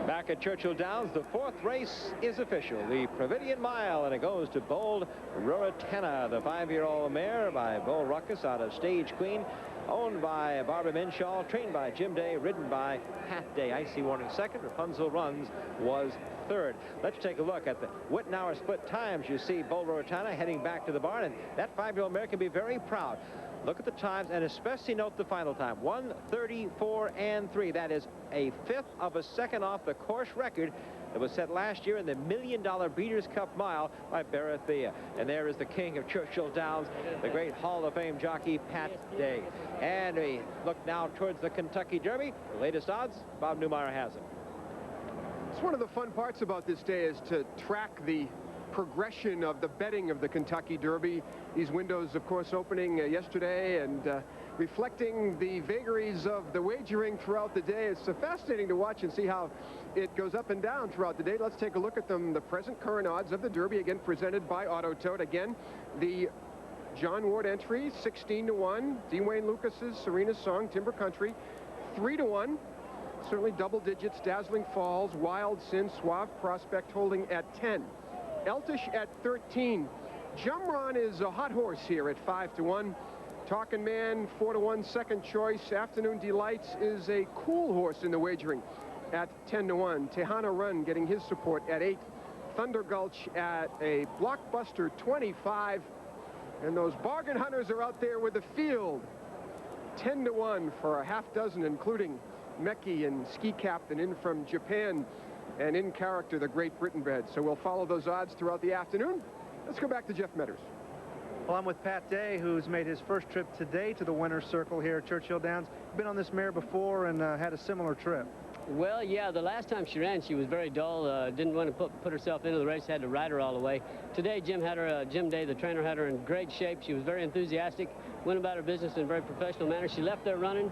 Back at Churchill Downs, the 4th race is official, the Providian Mile, and it goes to Bold Ruritana, the 5-year-old mare by Bo Ruckus out of Stage Queen, owned by Barbara Minshaw, trained by Jim Day, ridden by Pat Day. Icy Warning 2nd, Rapunzel Runs was 3rd. Let's take a look at the Wittenauer split times. You see Bold Ruritana heading back to the barn, and that 5-year-old mare can be very proud. Look at the times, and especially note the final time, 1:34 and 3. That is a 1/5 of a second off the course record that was set last year in the $1 Million Breeders' Cup Mile by Barathea. And there is the king of Churchill Downs, the great Hall of Fame jockey, Pat Day. And we look now towards the Kentucky Derby. The latest odds, Bob Newmeyer has it. It's one of the fun parts about this day is to track the progression of the betting of the Kentucky Derby. These windows, of course, opening yesterday and reflecting the vagaries of the wagering throughout the day. It's fascinating to watch and see how it goes up and down throughout the day. Let's take a look at them. The present current odds of the Derby, again presented by Auto Tote. Again, the John Ward entry, 16-1. Dwayne Lucas's Serena's Song, Timber Country, 3-1. Certainly double digits. Dazzling Falls, Wild Sin, Suave Prospect holding at 10. Eltish at 13. Jumron is a hot horse here at 5-1. Talking Man, 4-1, second choice. Afternoon Delights is a cool horse in the wagering at 10-1. Tejana Run getting his support at 8. Thunder Gulch at a blockbuster 25. And those bargain hunters are out there with the field. 10-1 for a half dozen, including Meki and Ski Captain in from Japan. And in character, the Great Britain bred. So we'll follow those odds throughout the afternoon. Let's go back to Jeff Metters. Well, I'm with Pat Day, who's made his first trip today to the winner's circle here at Churchill Downs. Been on this mare before and had a similar trip. Well, yeah, the last time she ran, she was very dull. Didn't want to put herself into the race, had to ride her all the way. Today, Jim Day, the trainer, had her in great shape. She was very enthusiastic, went about her business in a very professional manner. She left there running.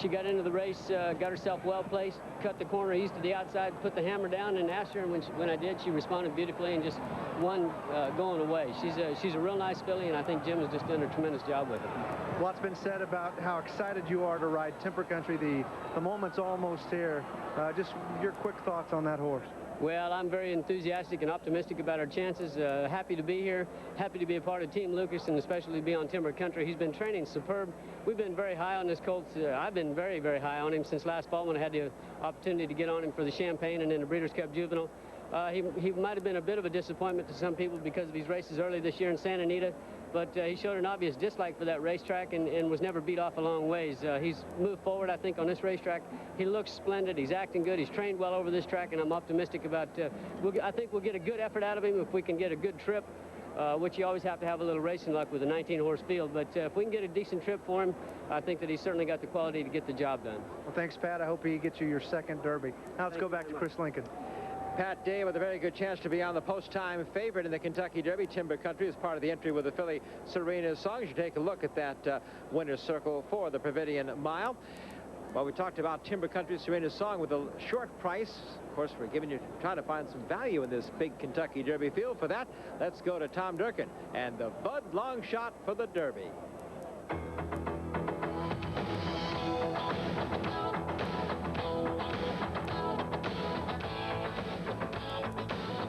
She got into the race, got herself well placed, cut the corner east to the outside, put the hammer down, and asked her. And when I did, she responded beautifully and just won going away. She's a real nice filly, and I think Jim has just done a tremendous job with her. Lots been said about how excited you are to ride Timber Country. The moment's almost here. Just your quick thoughts on that horse. Well, I'm very enthusiastic and optimistic about our chances. Happy to be here. Happy to be a part of Team Lukas and especially be on Timber Country. He's been training superb. We've been very high on this colt. I've been very, very high on him since last fall when I had the opportunity to get on him for the Champagne and then the Breeders' Cup Juvenile. He might have been a bit of a disappointment to some people because of his races early this year in Santa Anita, but he showed an obvious dislike for that racetrack and was never beat off a long ways. He's moved forward, I think, on this racetrack. He looks splendid. He's acting good. He's trained well over this track, and I'm optimistic about, I think we'll get a good effort out of him if we can get a good trip, which you always have to have a little racing luck with a 19-horse field. But if we can get a decent trip for him, I think that he's certainly got the quality to get the job done. Well, thanks, Pat. I hope he gets you your second Derby. Now let's go back to Chris Lincoln. Pat Day with a very good chance to be on the post-time favorite in the Kentucky Derby. Timber Country is part of the entry with the filly Serena's Song. You should take a look at that winner's circle for the Providian Mile. Well, we talked about Timber Country, Serena's Song with a short price. Of course, we're trying to find some value in this big Kentucky Derby field. For that, let's go to Tom Durkin and the Bud Longshot for the Derby.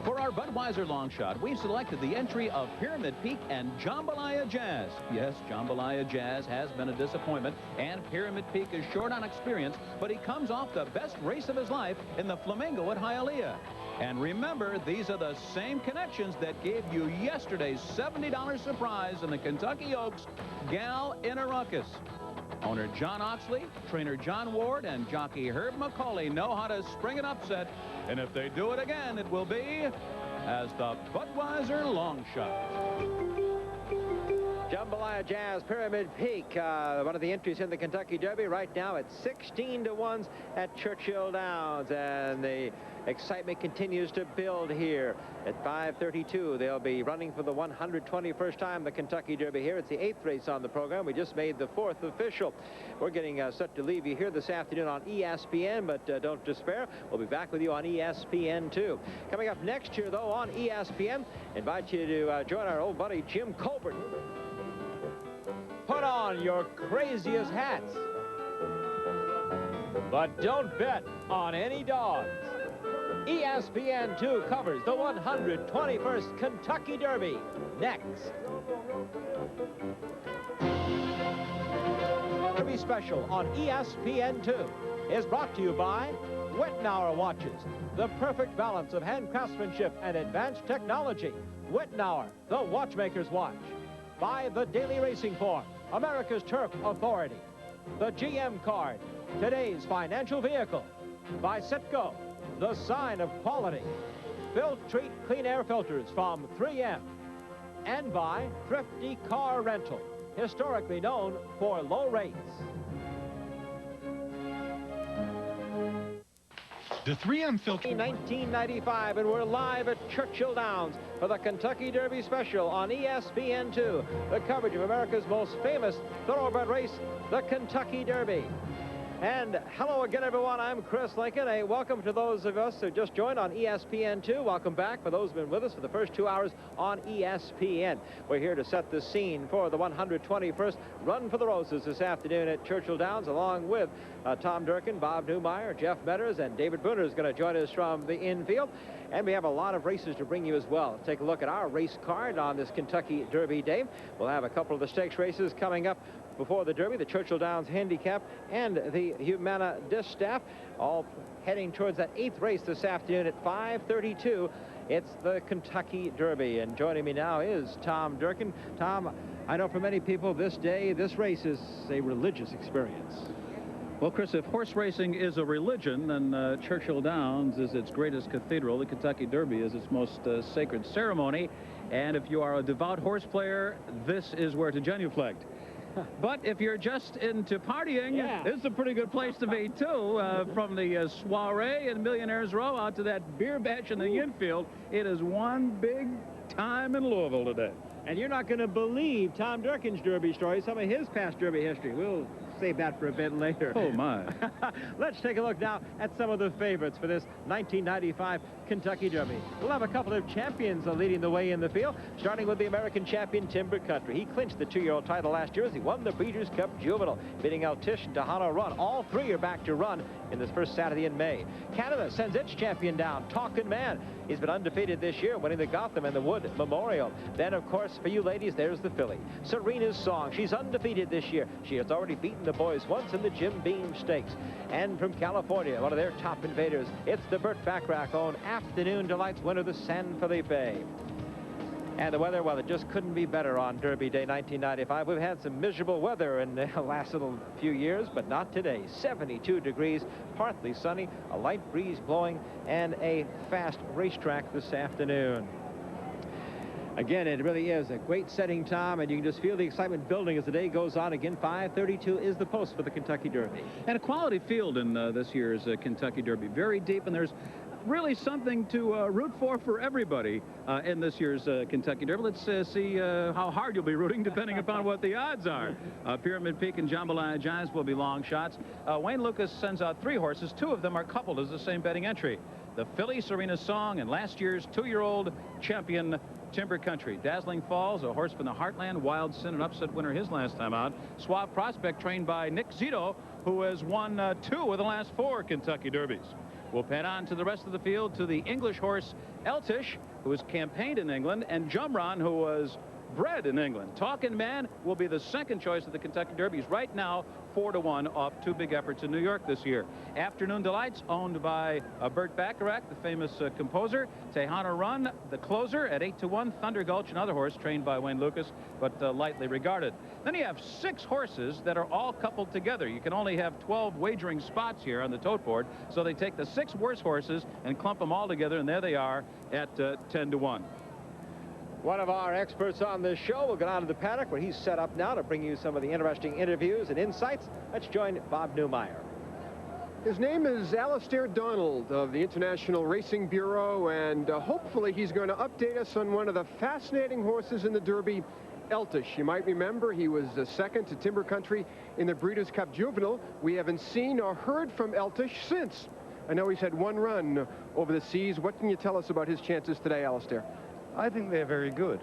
For our Budweiser Longshot, we've selected the entry of Pyramid Peak and Jambalaya Jazz. Yes, Jambalaya Jazz has been a disappointment, and Pyramid Peak is short on experience, but he comes off the best race of his life in the Flamingo at Hialeah. And remember, these are the same connections that gave you yesterday's $70 surprise in the Kentucky Oaks Gal in a Ruckus. Owner John Oxley, trainer John Ward, and jockey Herb McCauley know how to spring an upset. And if they do it again, it will be as the Budweiser Longshot. Jambalaya Jazz, Pyramid Peak, one of the entries in the Kentucky Derby. Right now it's 16-1 at Churchill Downs, and the excitement continues to build here. At 5:32, they'll be running for the 121st time the Kentucky Derby here. It's the 8th race on the program. We just made the 4th official. We're getting set to leave you here this afternoon on ESPN, but don't despair. We'll be back with you on ESPN too. Coming up next year, though, on ESPN, invite you to join our old buddy Jim Colbert. Put on your craziest hats, but don't bet on any dogs. ESPN2 covers the 121st Kentucky Derby next. Derby special on ESPN2 is brought to you by Wittenauer watches, the perfect balance of hand craftsmanship and advanced technology. Wittenauer, the watchmaker's watch. By the Daily Racing Form, America's Turf Authority. The GM card, today's financial vehicle. By Citgo, the sign of quality. Filtrete clean air filters from 3M. And by Thrifty Car Rental, historically known for low rates. The 3M filter. 1995, and we're live at Churchill Downs for the Kentucky Derby special on ESPN2. The coverage of America's most famous thoroughbred race, the Kentucky Derby. And hello again, everyone. I'm Chris Lincoln. A welcome to those of us who just joined on ESPN2. Welcome back for those who've been with us for the first 2 hours on ESPN. We're here to set the scene for the 121st Run for the Roses this afternoon at Churchill Downs, along with Tom Durkin, Bob Newmeyer, Jeff Metters, and David Bruner is going to join us from the infield. And we have a lot of races to bring you as well. Take a look at our race card on this Kentucky Derby day. We'll have a couple of the stakes races coming up before the Derby, the Churchill Downs Handicap and the Humana Distaff, all heading towards that 8th race this afternoon at 5:32. It's the Kentucky Derby, and joining me now is Tom Durkin. Tom, I know for many people this race is a religious experience. Well, Chris, if horse racing is a religion, then Churchill Downs is its greatest cathedral. The Kentucky Derby is its most sacred ceremony. And if you are a devout horse player, this is where to genuflect. But if you're just into partying, this is a pretty good place to be, too. From the soiree in Millionaire's Row out to that beer bash in the Infield, it is one big time in Louisville today. And you're not going to believe Tom Durkin's Derby story, some of his past Derby history. We'll save that for a bit later. Oh, my. Let's take a look now at some of the favorites for this 1995 Kentucky Derby. We'll have a couple of champions leading the way in the field, starting with the American champion Timber Country. He clinched the 2-year-old title last year as he won the Breeders' Cup Juvenile, beating El Tish and Handicapp Run. All three are back to run in this first Saturday in May. Canada sends its champion down, Talkin' Man. He's been undefeated this year, winning the Gotham and the Wood Memorial. Then, of course, for you ladies, there's the filly, Serena's Song. She's undefeated this year. She has already beaten the boys once in the Jim Beam Stakes. And from California, one of their top invaders, it's the Burt Bacharach-owned Afternoon Delights winner, the San Felipe. And the weather, well, it just couldn't be better on Derby Day 1995. We've had some miserable weather in the last little few years, but not today. 72 degrees, partly sunny, a light breeze blowing, and a fast racetrack this afternoon. Again, it really is a great setting time, and you can just feel the excitement building as the day goes on. Again, 5:32 is the post for the Kentucky Derby. And a quality field in this year's Kentucky Derby. Very deep, and there's really something to root for everybody in this year's Kentucky Derby. Let's see how hard you'll be rooting, depending upon what the odds are. Pyramid Peak and Jambalaya Giants will be long shots. Wayne Lukas sends out 3 horses. 2 of them are coupled as the same betting entry. The filly, Serena's Song, and last year's 2-year-old champion, Timber Country. Dazzling Falls, a horse from the Heartland. Wild Sin, an upset winner his last time out. Suave Prospect, trained by Nick Zito, who has won 2 of the last 4 Kentucky Derbies. We'll pan on to the rest of the field, to the English horse Eltish, who has campaigned in England, and Jumron, who was bred in England. Talkin' Man will be the second choice of the Kentucky Derbies. Right now, 4-1 off 2 big efforts in New York this year. Afternoon Delights, owned by Burt Bacharach, the famous composer. Handicapp Run, the closer, at 8-1. Thunder Gulch, another horse trained by Wayne Lukas, but lightly regarded. Then you have 6 horses that are all coupled together. You can only have 12 wagering spots here on the tote board, so they take the 6 worst horses and clump them all together, and there they are at 10-1. One of our experts on this show will go down to the paddock where he's set up now to bring you some of the interesting interviews and insights. Let's join Bob Newmeyer. His name is Alistair Donald of the International Racing Bureau, and hopefully he's going to update us on one of the fascinating horses in the Derby, Eltish. You might remember he was second to Timber Country in the Breeders' Cup Juvenile. We haven't seen or heard from Eltish since. I know he's had 1 run over the seas. What can you tell us about his chances today, Alistair? I think they're very good.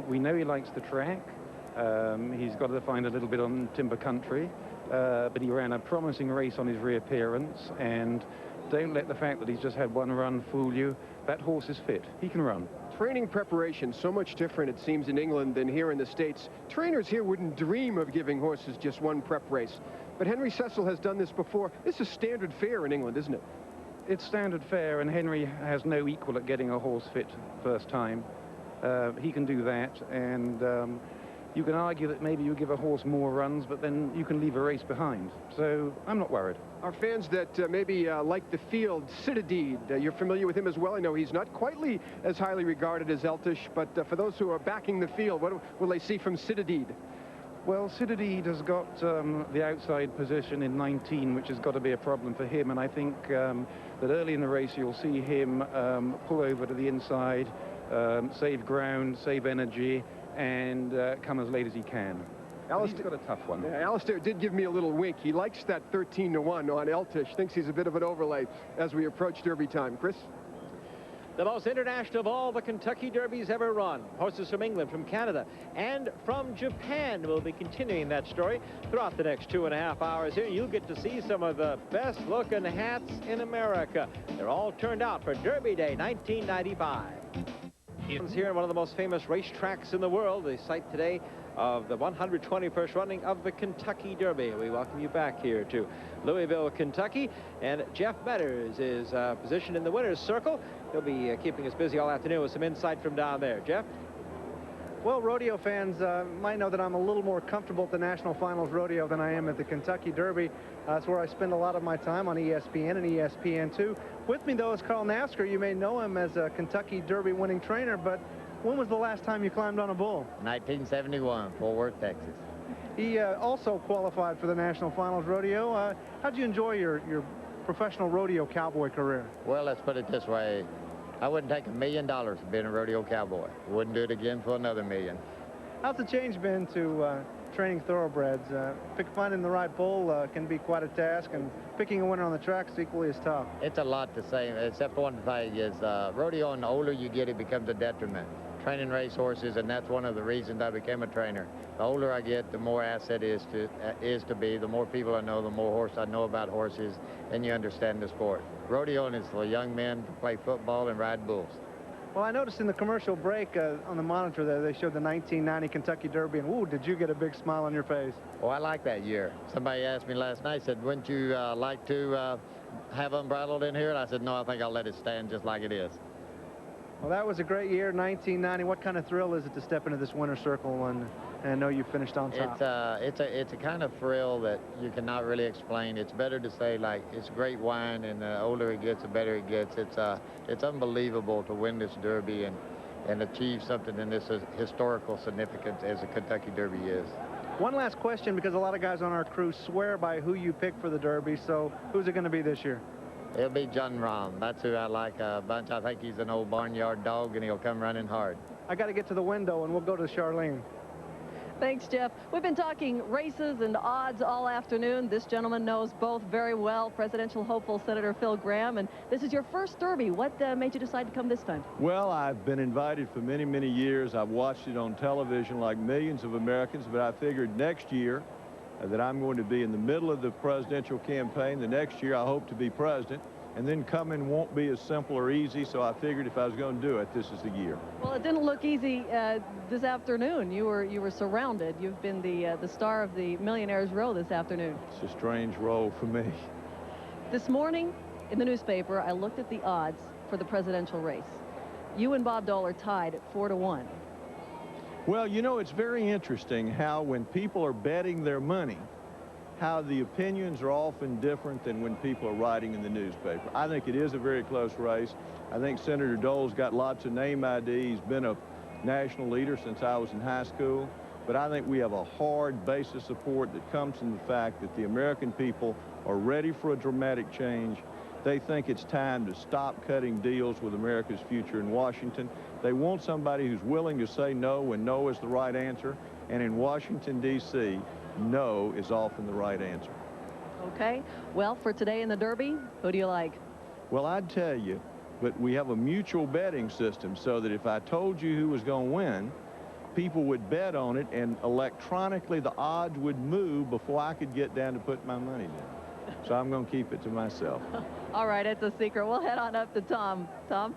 We know he likes the track. He's got to find a little bit on Timber Country, but he ran a promising race on his reappearance, and don't let the fact that he's just had 1 run fool you. That horse is fit. He can run. Training preparation, so much different, it seems, in England than here in the States. Trainers here wouldn't dream of giving horses just 1 prep race. But Henry Cecil has done this before. This is standard fare in England, isn't it? It's standard fare, and Henry has no equal at getting a horse fit first time. He can do that, and you can argue that maybe you give a horse more runs, but then you can leave a race behind. So I'm not worried. Our fans that maybe like the field, Citadine, you're familiar with him as well. I know he's not quite as highly regarded as Eltish, but for those who are backing the field, what will they see from Citadine? Well, Citadine has got the outside position in 19, which has got to be a problem for him, and I think that early in the race you'll see him pull over to the inside, save ground, save energy, and come as late as he can. He's got a tough one. Yeah, Alistair did give me a little wink. He likes that 13-1 on Eltish, thinks he's a bit of an overlay as we approach Derby time. Chris? The most international of all the Kentucky Derbies ever run. Horses from England, from Canada, and from Japan will be continuing that story throughout the next 2.5 hours here. You'll get to see some of the best-looking hats in America. They're all turned out for Derby Day 1995. It's here in one of the most famous racetracks in the world, the site today of the 121st running of the Kentucky Derby. We welcome you back here to Louisville, Kentucky, and Jeff Metters is positioned in the winner's circle. He'll be keeping us busy all afternoon with some insight from down there. Jeff? Well, rodeo fans might know that I'm a little more comfortable at the National Finals Rodeo than I am at the Kentucky Derby. That's where I spend a lot of my time on ESPN and ESPN2. With me, though, is Carl Nasker. You may know him as a Kentucky Derby winning trainer, but when was the last time you climbed on a bull? 1971, Fort Worth, Texas. He also qualified for the National Finals Rodeo. How'd you enjoy your professional rodeo cowboy career? Well, let's put it this way. I wouldn't take $1 million for being a rodeo cowboy. Wouldn't do it again for another $1 million. How's the change been to training thoroughbreds. Finding the right bull can be quite a task, and picking a winner on the track is equally as tough. It's a lot to say, except one thing is rodeo, and the older you get, it becomes a detriment. Training race horses, and that's one of the reasons I became a trainer. The older I get, the more asset is to be. The more people I know, the more horse I know about horses, and you understand the sport. Rodeo is for young men to play football and ride bulls. Well, I noticed in the commercial break on the monitor there, they showed the 1990 Kentucky Derby, and woo, did you get a big smile on your face? Oh, I like that year. Somebody asked me last night, said, wouldn't you like to have unbridled in here? And I said, no, I think I'll let it stand just like it is. Well, that was a great year, 1990. What kind of thrill is it to step into this winner's circle and know you finished on top? It's a kind of thrill that you cannot really explain. It's better to say, like, it's great wine, and the older it gets, the better it gets. It's unbelievable to win this Derby and achieve something in this historical significance as the Kentucky Derby is. One last question, because a lot of guys on our crew swear by who you pick for the Derby. So who's it going to be this year? It'll be Jumron. That's who I like a bunch. I think he's an old barnyard dog, and he'll come running hard. I got to get to the window, and we'll go to Charlene. Thanks, Jeff. We've been talking races and odds all afternoon. This gentleman knows both very well, presidential hopeful Senator Phil Gramm, and this is your first Derby. What made you decide to come this time? Well, I've been invited for many, many years. I've watched it on television like millions of Americans, but I figured next year that I'm going to be in the middle of the presidential campaign. The next year, I hope to be president. And then coming won't be as simple or easy, so I figured if I was going to do it, this is the year. Well, it didn't look easy this afternoon. You were surrounded. You've been the star of the Millionaires Row this afternoon. It's a strange role for me. This morning in the newspaper, I looked at the odds for the presidential race. You and Bob Dole are tied at 4-1. Well, you know, it's very interesting how when people are betting their money, how the opinions are often different than when people are writing in the newspaper. I think it is a very close race. I think Senator Dole's got lots of name ID. He's been a national leader since I was in high school. But I think we have a hard base of support that comes from the fact that the American people are ready for a dramatic change. They think it's time to stop cutting deals with America's future in Washington. They want somebody who's willing to say no when no is the right answer. And in Washington, D.C., no is often the right answer. Okay. Well, for today in the Derby, who do you like? Well, I'd tell you, but we have a mutual betting system so that if I told you who was going to win, people would bet on it, and electronically the odds would move before I could get down to put my money down. So I'm going to keep it to myself. All right, it's a secret. We'll head on up to Tom. Tom?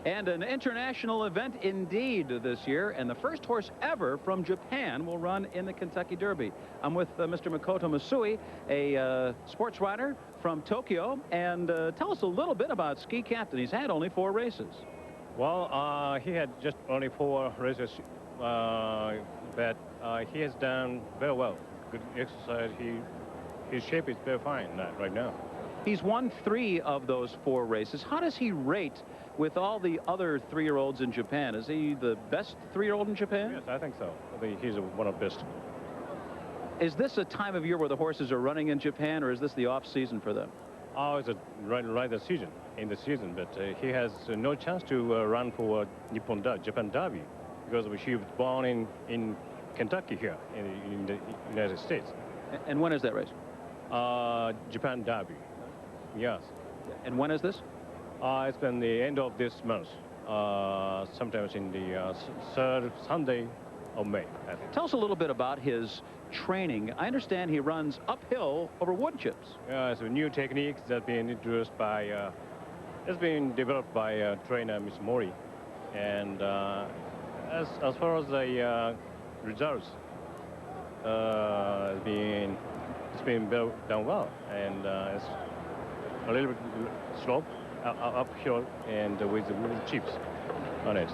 And an international event indeed this year, and the first horse ever from Japan will run in the Kentucky Derby. I'm with Mr. Makoto Masui, a sports writer from Tokyo, and tell us a little bit about Ski Captain. He's had only 4 races. Well, he had just only 4 races, but he has done very well. Good exercise. His shape is very fine right now. He's won 3 of those 4 races. How does he rate with all the other 3-year-olds in Japan? Is he the best 3-year-old in Japan? Yes, I think so. He's one of the best. Is this a time of year where the horses are running in Japan, or is this the off-season for them? Oh, it's right the season, but he has no chance to run for Japan Derby, because he was born in Kentucky here, in the United States. And when is that race? Japan Derby, yes. And when is this? It's been the end of this month, sometimes in the 3rd Sunday of May, I think. Tell us a little bit about his training. I understand he runs uphill over wood chips. It's a new technique that's been introduced by, it's been developed by trainer Miss Mori. And as far as the results, it's been done well, and it's a little bit slope, uphill, and with chips on it.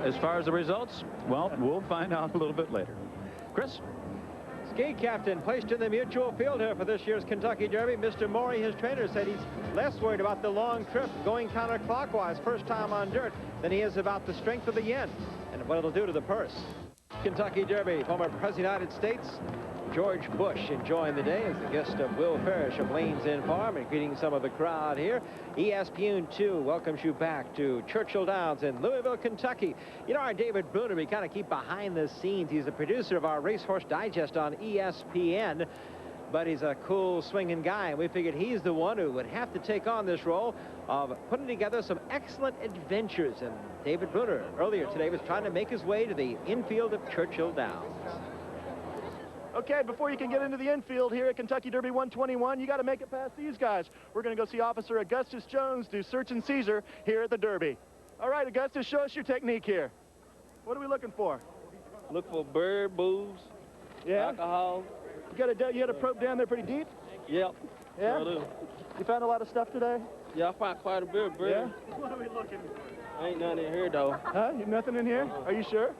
As far as the results, well, we'll find out a little bit later. Chris? Ski Captain placed in the mutual field here for this year's Kentucky Derby. Mr. Maury, his trainer, said he's less worried about the long trip going counterclockwise first time on dirt than he is about the strength of the yen and what it'll do to the purse. Kentucky Derby, former President of the United States, George Bush enjoying the day as the guest of Will Parrish of Lanes End Farm and greeting some of the crowd here. ESPN 2 welcomes you back to Churchill Downs in Louisville, Kentucky. You know, our David Bruner, we kind of keep behind the scenes. He's the producer of our Racehorse Digest on ESPN. But he's a cool swinging guy, and we figured he's the one who would have to take on this role of putting together some excellent adventures. And David Bruner earlier today was trying to make his way to the infield of Churchill Downs. Okay, before you can get into the infield here at Kentucky Derby 121, you got to make it past these guys. We're going to go see Officer Augustus Jones do search and seizure here at the Derby. All right, Augustus, show us your technique here. What are we looking for? Look for bird, booze, alcohol. You had a probe down there pretty deep? Yep. Yeah? Sure do. You found a lot of stuff today? Yeah, I found quite a bit of bird. Yeah? What are we looking for? Ain't nothing in here, though. Huh? Nothing in here? Are you sure?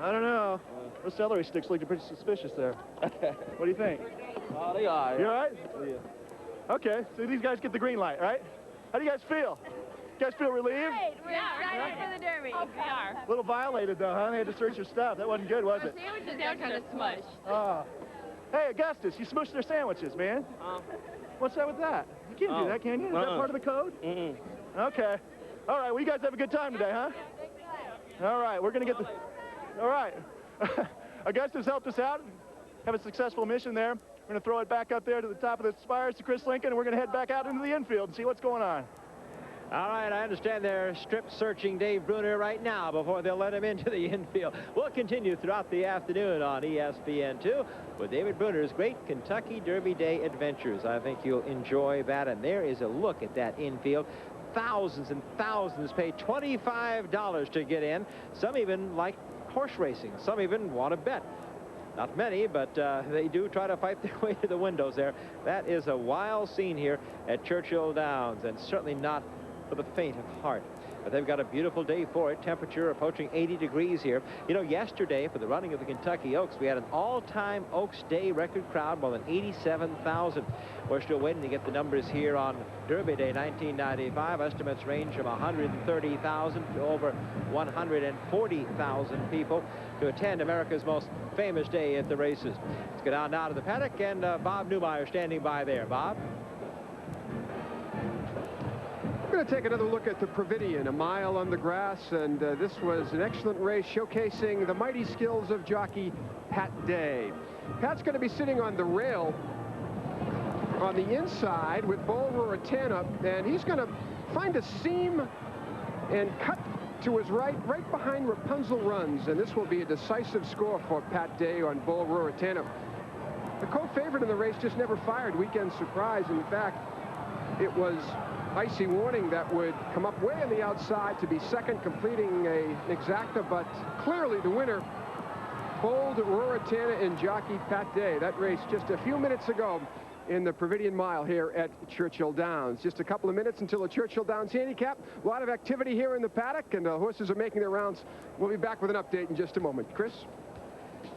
I don't know. Those celery sticks look pretty suspicious there. What do you think? Oh, they are. You all right? Yeah. Okay, so these guys get the green light, right? How do you guys feel? You guys feel relieved? Great. We're excited for the Derby. We are. A little violated, though, huh? They had to search your stuff. That wasn't good, was it? Sandwiches got kind of smushed. Oh. Hey, Augustus, you smushed their sandwiches, man. What's that with that? You can't do that, can you? Is that part of the code? Okay. All right, well, you guys have a good time today, huh? All right, we're going to get the... All right. Augustus helped us out. Have a successful mission there. We're going to throw it back up there to the top of the Spires to Chris Lincoln, and we're going to head back out into the infield and see what's going on. All right, I understand they're strip searching Dave Bruner right now before they'll let him into the infield. We'll continue throughout the afternoon on ESPN2 with David Bruner's great Kentucky Derby Day adventures. I think you'll enjoy that, and there is a look at that infield. Thousands and thousands pay $25 to get in. Some even like horse racing. Some even want to bet. Not many, but they do try to fight their way to the windows there. That is a wild scene here at Churchill Downs, and certainly not for the faint of heart. But they've got a beautiful day for it. Temperature approaching 80 degrees here. You know, yesterday for the running of the Kentucky Oaks, we had an all-time Oaks Day record crowd, more than 87,000. We're still waiting to get the numbers here on Derby Day 1995. Estimates range from 130,000 to over 140,000 people to attend America's most famous day at the races. Let's go down now to the paddock, and Bob Newmeyer standing by there. Bob? We're going to take another look at the Providian, a mile on the grass, and this was an excellent race showcasing the mighty skills of jockey Pat Day. Pat's going to be sitting on the rail on the inside with Bull Ruritana, and he's going to find a seam and cut to his right behind Rapunzel Runs, and this will be a decisive score for Pat Day on Bull Ruritana. The co-favorite in the race just never fired. Weekend surprise. In fact, it was Icy Warning that would come up way on the outside to be second, completing an exacta, but clearly the winner, Bold Ruritana and jockey Pat Day. That race just a few minutes ago in the Providian Mile here at Churchill Downs. Just a couple of minutes until the Churchill Downs Handicap. A lot of activity here in the paddock, and the horses are making their rounds. We'll be back with an update in just a moment. Chris?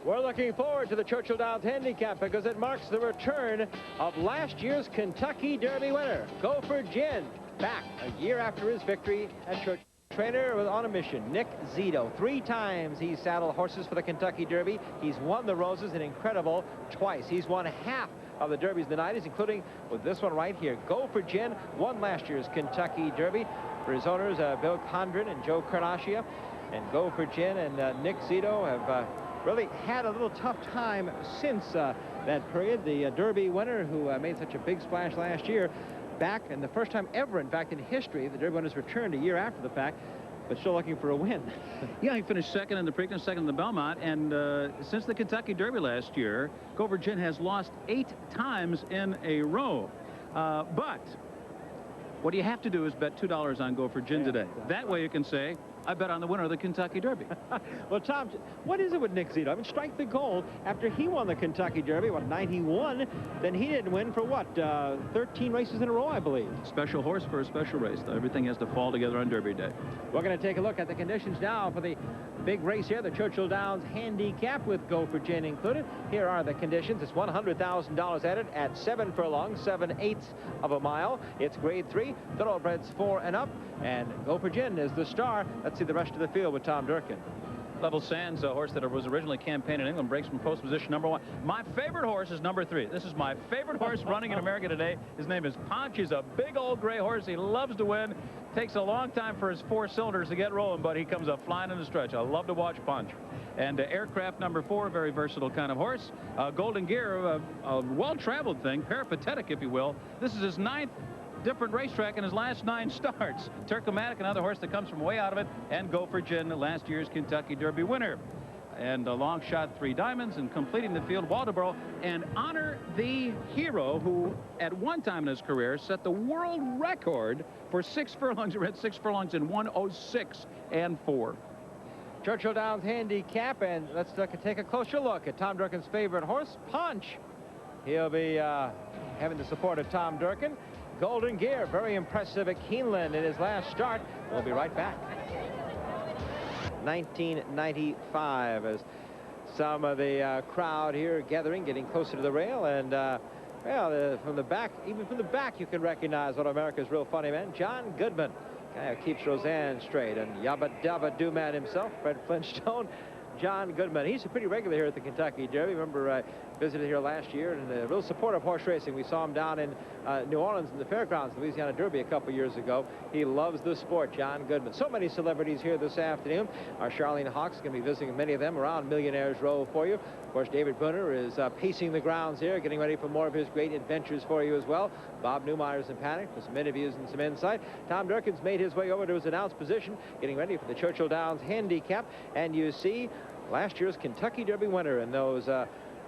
We're looking forward to the Churchill Downs Handicap because it marks the return of last year's Kentucky Derby winner, Gopher Gin, back a year after his victory at Churchill. Trainer on a mission, Nick Zito. 3 times he's saddled horses for the Kentucky Derby. He's won the Roses, an incredible twice. He's won half of the Derbies in the 90s, including with this one right here. Gopher Gin won last year's Kentucky Derby. For his owners, Bill Condren and Joe Carnaccia. And Gopher Gin and Nick Zito have really had a little tough time since that period. The Derby winner who made such a big splash last year, back, and the first time ever, in fact, in history, the Derby winners returned a year after the fact, but still looking for a win. Yeah, he finished second in the Preakness, second in the Belmont, and since the Kentucky Derby last year, Gopher Gin has lost 8 times in a row. But what you have to do is bet $2 on Gopher Gin today. That way you can say, I bet on the winner of the Kentucky Derby. Well, Tom, what is it with Nick Zito? I mean, strike the gold. After he won the Kentucky Derby, what, 91, then he didn't win for, what, 13 races in a row, I believe. Special horse for a special race. Everything has to fall together on Derby Day. We're going to take a look at the conditions now for the big race here, the Churchill Downs Handicap with Gopher Gin included. Here are the conditions. It's $100,000 added at 7 furlongs, 7/8 of a mile. It's grade 3, thoroughbreds 4 and up, and Gopher Gin is the star. Let's see the rest of the field with Tom Durkin. Level Sands, a horse that was originally campaigned in England, breaks from post position #1. My favorite horse is #3. This is my favorite horse running in America today. His name is Punch. He's a big old gray horse. He loves to win. Takes a long time for his 4 cylinders to get rolling, but he comes up flying in the stretch. I love to watch Punch. And Aircraft #4, a very versatile kind of horse. Golden Gear, a well-traveled thing, peripatetic, if you will. This is his 9th different racetrack in his last 9 starts. Turcomatic, another horse that comes from way out of it, and Gopher Gin, last year's Kentucky Derby winner. And Longshot, 3 diamonds, and completing the field, Waldeboro, and Honor the Hero, who at one time in his career set the world record for 6 furlongs. He ran 6 furlongs in 1:06 and 4. Churchill Downs Handicap, and let's take a closer look at Tom Durkin's favorite horse, Punch. He'll be having the support of Tom Durkin. Golden Gear, very impressive at Keeneland in his last start. We'll be right back. 1995, as some of the crowd here gathering, getting closer to the rail, and well, from the back, even from the back, you can recognize one of America's real funny men, John Goodman, guy who keeps Roseanne straight, and Yabba Dabba Doo Man himself, Fred Flintstone. John Goodman, he's a pretty regular here at the Kentucky Derby. Remember, visited here last year, and a real supporter of horse racing. We saw him down in New Orleans in the Fairgrounds, Louisiana Derby, a couple years ago. He loves the sport, John Goodman. So many celebrities here this afternoon. Our Charlene Hawk's going to be visiting many of them around Millionaires Row for you. Of course, David Brunner is pacing the grounds here, getting ready for more of his great adventures for you as well. Bob Newmeyer's in panic for some interviews and some insight. Tom Durkin's made his way over to his announced position, getting ready for the Churchill Downs Handicap. And you see last year's Kentucky Derby winner in those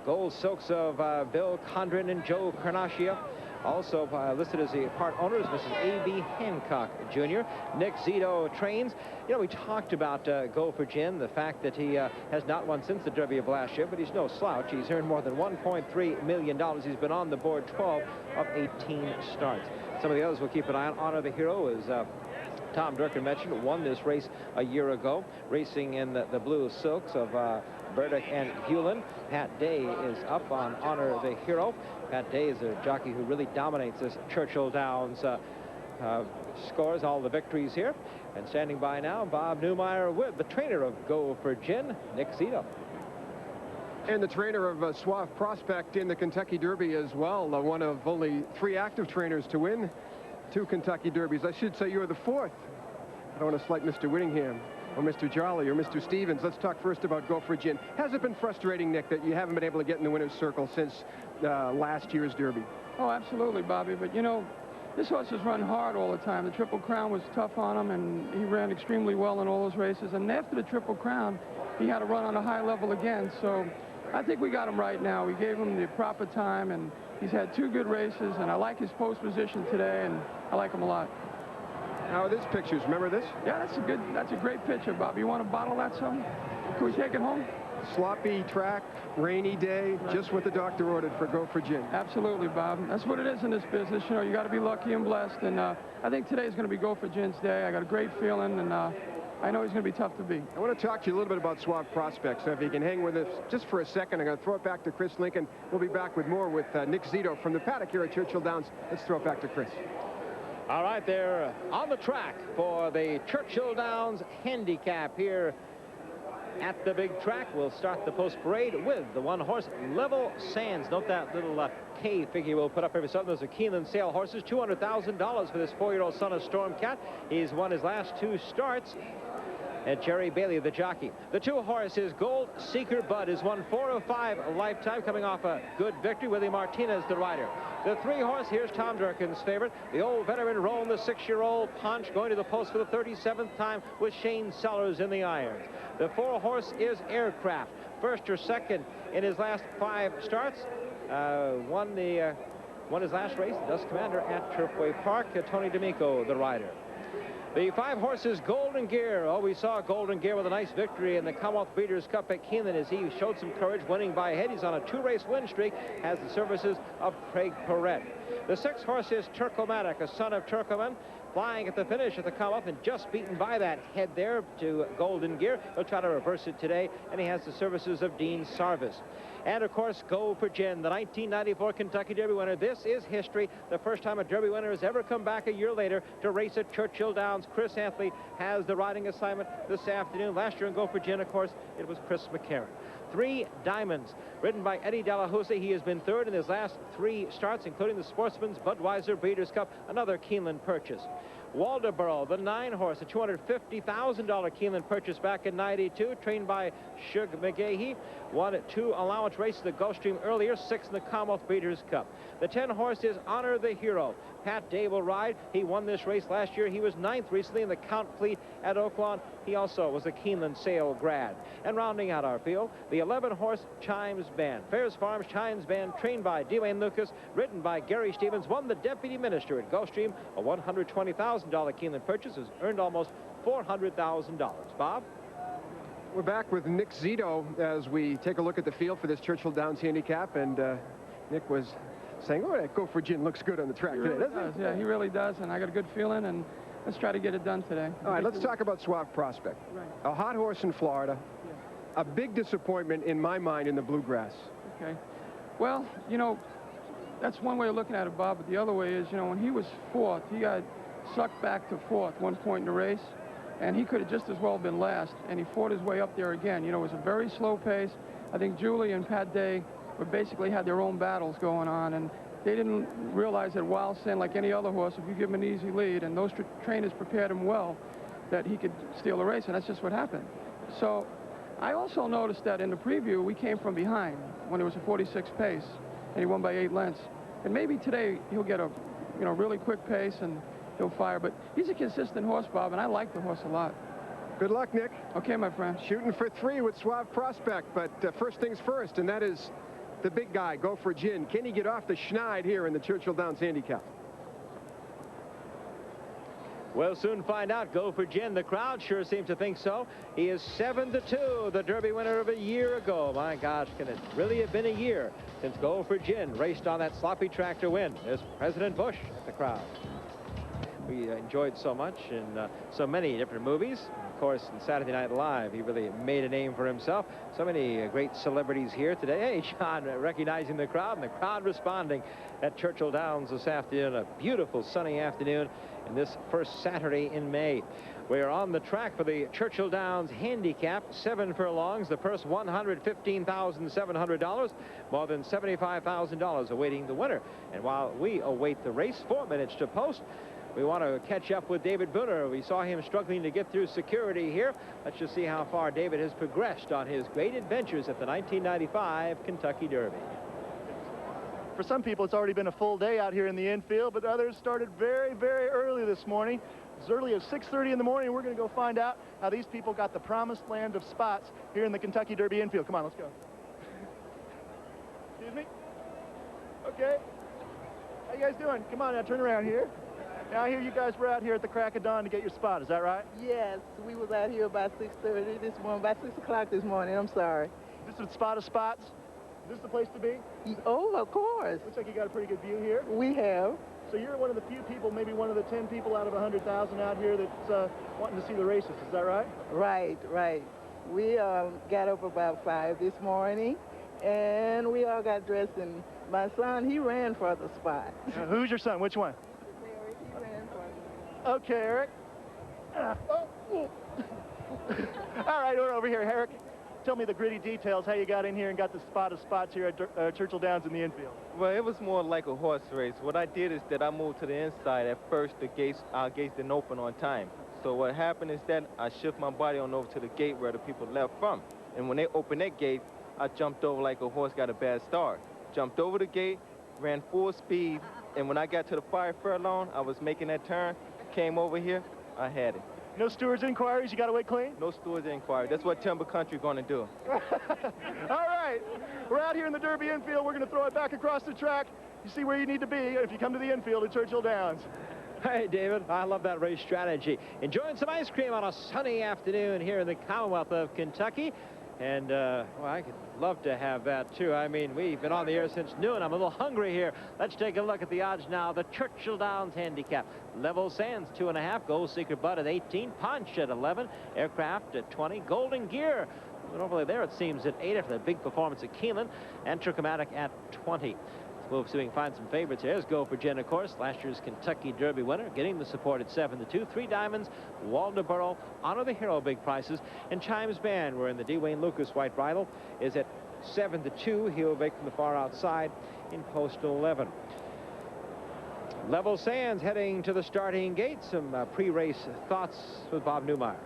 gold silks of Bill Condren and Joe Carnaccia. Also listed as the part owners, Mrs. A.B. Hancock Jr. Nick Zito trains. You know, we talked about Gopher Gin, the fact that he has not won since the Derby of last year, but he's no slouch. He's earned more than $1.3 million. He's been on the board 12 of 18 starts. Some of the others we'll keep an eye on. Honor the Hero is Tom Durkin mentioned, won this race a year ago, racing in the blue silks of Burdick and Hewlin. Pat Day is up on Honor the Hero. Pat Day is a jockey who really dominates this Churchill Downs, scores all the victories here. And standing by now, Bob Newmeyer with the trainer of Gopher Gin, Nick Zito. And the trainer of Suave Prospect in the Kentucky Derby as well, one of only 3 active trainers to win 2 Kentucky Derbies. I should say you're the 4th. I don't want to slight Mr. Whittingham or Mr. Jolly or Mr. Stevens. Let's talk first about Gopher Gin. Has it been frustrating, Nick, that you haven't been able to get in the winner's circle since last year's Derby? Oh, absolutely, Bobby. But, you know, this horse has run hard all the time. The Triple Crown was tough on him, and he ran extremely well in all those races. And after the Triple Crown, he had to run on a high level again. So I think we got him right now. We gave him the proper time, and he's had 2 good races, and I like his post position today, and I like him a lot. How are these pictures? Remember this? Yeah, that's a great picture, Bob. You want to bottle that some? Can we take it home? Sloppy track, rainy day, just what the doctor ordered for Gopher Gin. Absolutely, Bob. That's what it is in this business. You know, you got to be lucky and blessed, and I think today's going to be Gopher Gin's day. I got a great feeling, and I know he's going to be tough to beat. I want to talk to you a little bit about Suave Prospect, so if you can hang with us just for a second. I'm going to throw it back to Chris Lincoln. We'll be back with more with Nick Zito from the paddock here at Churchill Downs. Let's throw it back to Chris. All right, they're on the track for the Churchill Downs Handicap here at the big track. We'll start the post parade with the 1-horse Level Sands. Note that little K figure we'll put up every Sunday. Those are Keeneland sale horses. $200,000 for this 4-year-old son of Stormcat. He's won his last 2 starts. And Jerry Bailey, the jockey. The 2-horse is Gold Seeker Bud, has won 4 of 5 lifetime, coming off a good victory. Willie Martinez, the rider. The 3-horse, here's Tom Durkin's favorite. The old veteran Roan, the 6-year-old Punch, going to the post for the 37th time with Shane Sellers in the irons. The 4-horse is Aircraft. First or second in his last 5 starts. Won his last race, the Dust Commander at Turfway Park. Tony D'Amico, the rider. The 5 horses Golden Gear. Oh, we saw Golden Gear with a nice victory in the Commonwealth Breeders' Cup at Keeneland as he showed some courage, winning by a head. He's on a 2-race win streak, has the services of Craig Perrette. The 6 horse is Turcomatic, a son of Turcoman, flying at the finish at the Commonwealth and just beaten by that head there to Golden Gear. He'll try to reverse it today, and he has the services of Dean Sarvis. And, of course, Gopher Gin, the 1994 Kentucky Derby winner. This is history. The first time a Derby winner has ever come back a year later to race at Churchill Downs Downs. Chris Anthony has the riding assignment this afternoon. Last year in Go for Gin, of course, it was Chris McCarron. 3 Diamonds, ridden by Eddie Delahoussaye. He has been third in his last 3 starts, including the Sportsman's Budweiser Breeders' Cup, another Keeneland purchase. Waldoboro, the 9-horse, a $250,000 Keeneland purchase back in '92, trained by Shug McGahee. Won 2 allowance races at Gulfstream earlier, 6 in the Commonwealth Breeders' Cup. The 10-horse is Honor the Hero. Pat Day will ride. He won this race last year. He was 9th recently in the Count Fleet at Oaklawn. He also was a Keeneland Sale grad. And rounding out our field, the 11-horse Chimes Band. Fairs Farms Chimes Band, trained by Dwayne Lukas, ridden by Gary Stevens, won the Deputy Minister at Gulfstream. A $120,000 Keeneland purchase, has earned almost $400,000. Bob? We're back with Nick Zito as we take a look at the field for this Churchill Downs Handicap. And Nick was saying, oh, that Go for Gin looks good on the track today, doesn't it? Yeah, he really does, and I got a good feeling, and let's try to get it done today. All right, let's talk about Suave Prospect. Right. A hot horse in Florida. Yeah. A big disappointment in my mind in the Bluegrass. Okay. Well, you know, that's one way of looking at it, Bob, but the other way is, you know, when he was 4th, he got sucked back to 4th one point in the race, and he could have just as well been last, and he fought his way up there again. You know, it was a very slow pace. I think Julie and Pat Day basically had their own battles going on, and they didn't realize that Wild Sin, like any other horse, if you give him an easy lead, and those trainers prepared him well, that he could steal the race, and that's just what happened. So I also noticed that in the preview, we came from behind when it was a 46 pace, and he won by 8 lengths. And maybe today he'll get a, you know, really quick pace, and he'll fire. But he's a consistent horse, Bob, and I like the horse a lot. Good luck, Nick. Okay, my friend. Shooting for 3 with Suave Prospect, but first things first, and that is the big guy, Go for Gin. Can he get off the schneid here in the Churchill Downs Handicap? We'll soon find out. Go for Gin. The crowd sure seems to think so. He is 7-2, the Derby winner of a year ago. My gosh, can it really have been a year since Go for Gin raced on that sloppy track to win? There's President Bush at the crowd. We enjoyed so much in so many different movies. Of course, in Saturday Night Live, he really made a name for himself. So many great celebrities here today. Hey, John, recognizing the crowd, and the crowd responding at Churchill Downs this afternoon. A beautiful sunny afternoon in this first Saturday in May. We are on the track for the Churchill Downs Handicap, 7 furlongs. The purse, $115,700. More than $75,000 awaiting the winner. And while we await the race, 4 minutes to post, we want to catch up with David Booner. We saw him struggling to get through security here. Let's just see how far David has progressed on his great adventures at the 1995 Kentucky Derby. For some people, it's already been a full day out here in the infield, but others started very, very early this morning. As early as 6:30 in the morning, we're going to go find out how these people got the promised land of spots here in the Kentucky Derby infield. Come on, let's go. Excuse me? Okay. How you guys doing? Come on now, turn around here. Now, I hear you guys were out here at the crack of dawn to get your spot. Is that right? Yes, we was out here about 6:30 this morning, about 6 o'clock this morning. I'm sorry. This is the spot of spots? Is this the place to be? Oh, of course. Looks like you got a pretty good view here. We have. So you're one of the few people, maybe one of the 10 people out of 100,000 out here that's wanting to see the races. Is that right? Right, right. We got up about 5 this morning, and we all got dressed, and my son, he ran for the spot. Who's your son? Which one? Okay, Eric. All right, we're over here. Eric, tell me the gritty details, how you got in here and got the spot of spots here at Churchill Downs in the infield. Well, it was more like a horse race. What I did is that I moved to the inside. At first, our gates didn't open on time. So what happened is that I shift my body on over to the gate where the people left from. And when they opened that gate, I jumped over like a horse got a bad start. Jumped over the gate, ran full speed, and when I got to the 5 furlong, I was making that turn. Came over here, I had it. No stewards inquiries, you got away clean? No stewards inquiry. That's what Timber Country going to do. All right, we're out here in the Derby infield. We're going to throw it back across the track. You see where you need to be if you come to the infield at Churchill Downs. Hey, David, I love that race strategy. Enjoying some ice cream on a sunny afternoon here in the Commonwealth of Kentucky. And, well, I could love to have that, too. I mean, we've been on the air since noon. I'm a little hungry here. Let's take a look at the odds now. The Churchill Downs Handicap. Level Sands, 2.5. Gold Seeker Bud at 18. Punch at 11. Aircraft at 20. Golden Gear, over there, it seems, at 8 after the big performance at Keeneland. And Trichomatic at 20. We'll see if we can find some favorites here. There's Go for Gin, of course, last year's Kentucky Derby winner, getting the support at 7-2. 3 Diamonds, Waldoboro, Honor the Hero, big prices, and Chimes Band, where in the Dwayne Lukas white bridle, is at 7-2. He'll make from the far outside in post 11. Level Sands heading to the starting gate. Some pre-race thoughts with Bob Newmeyer.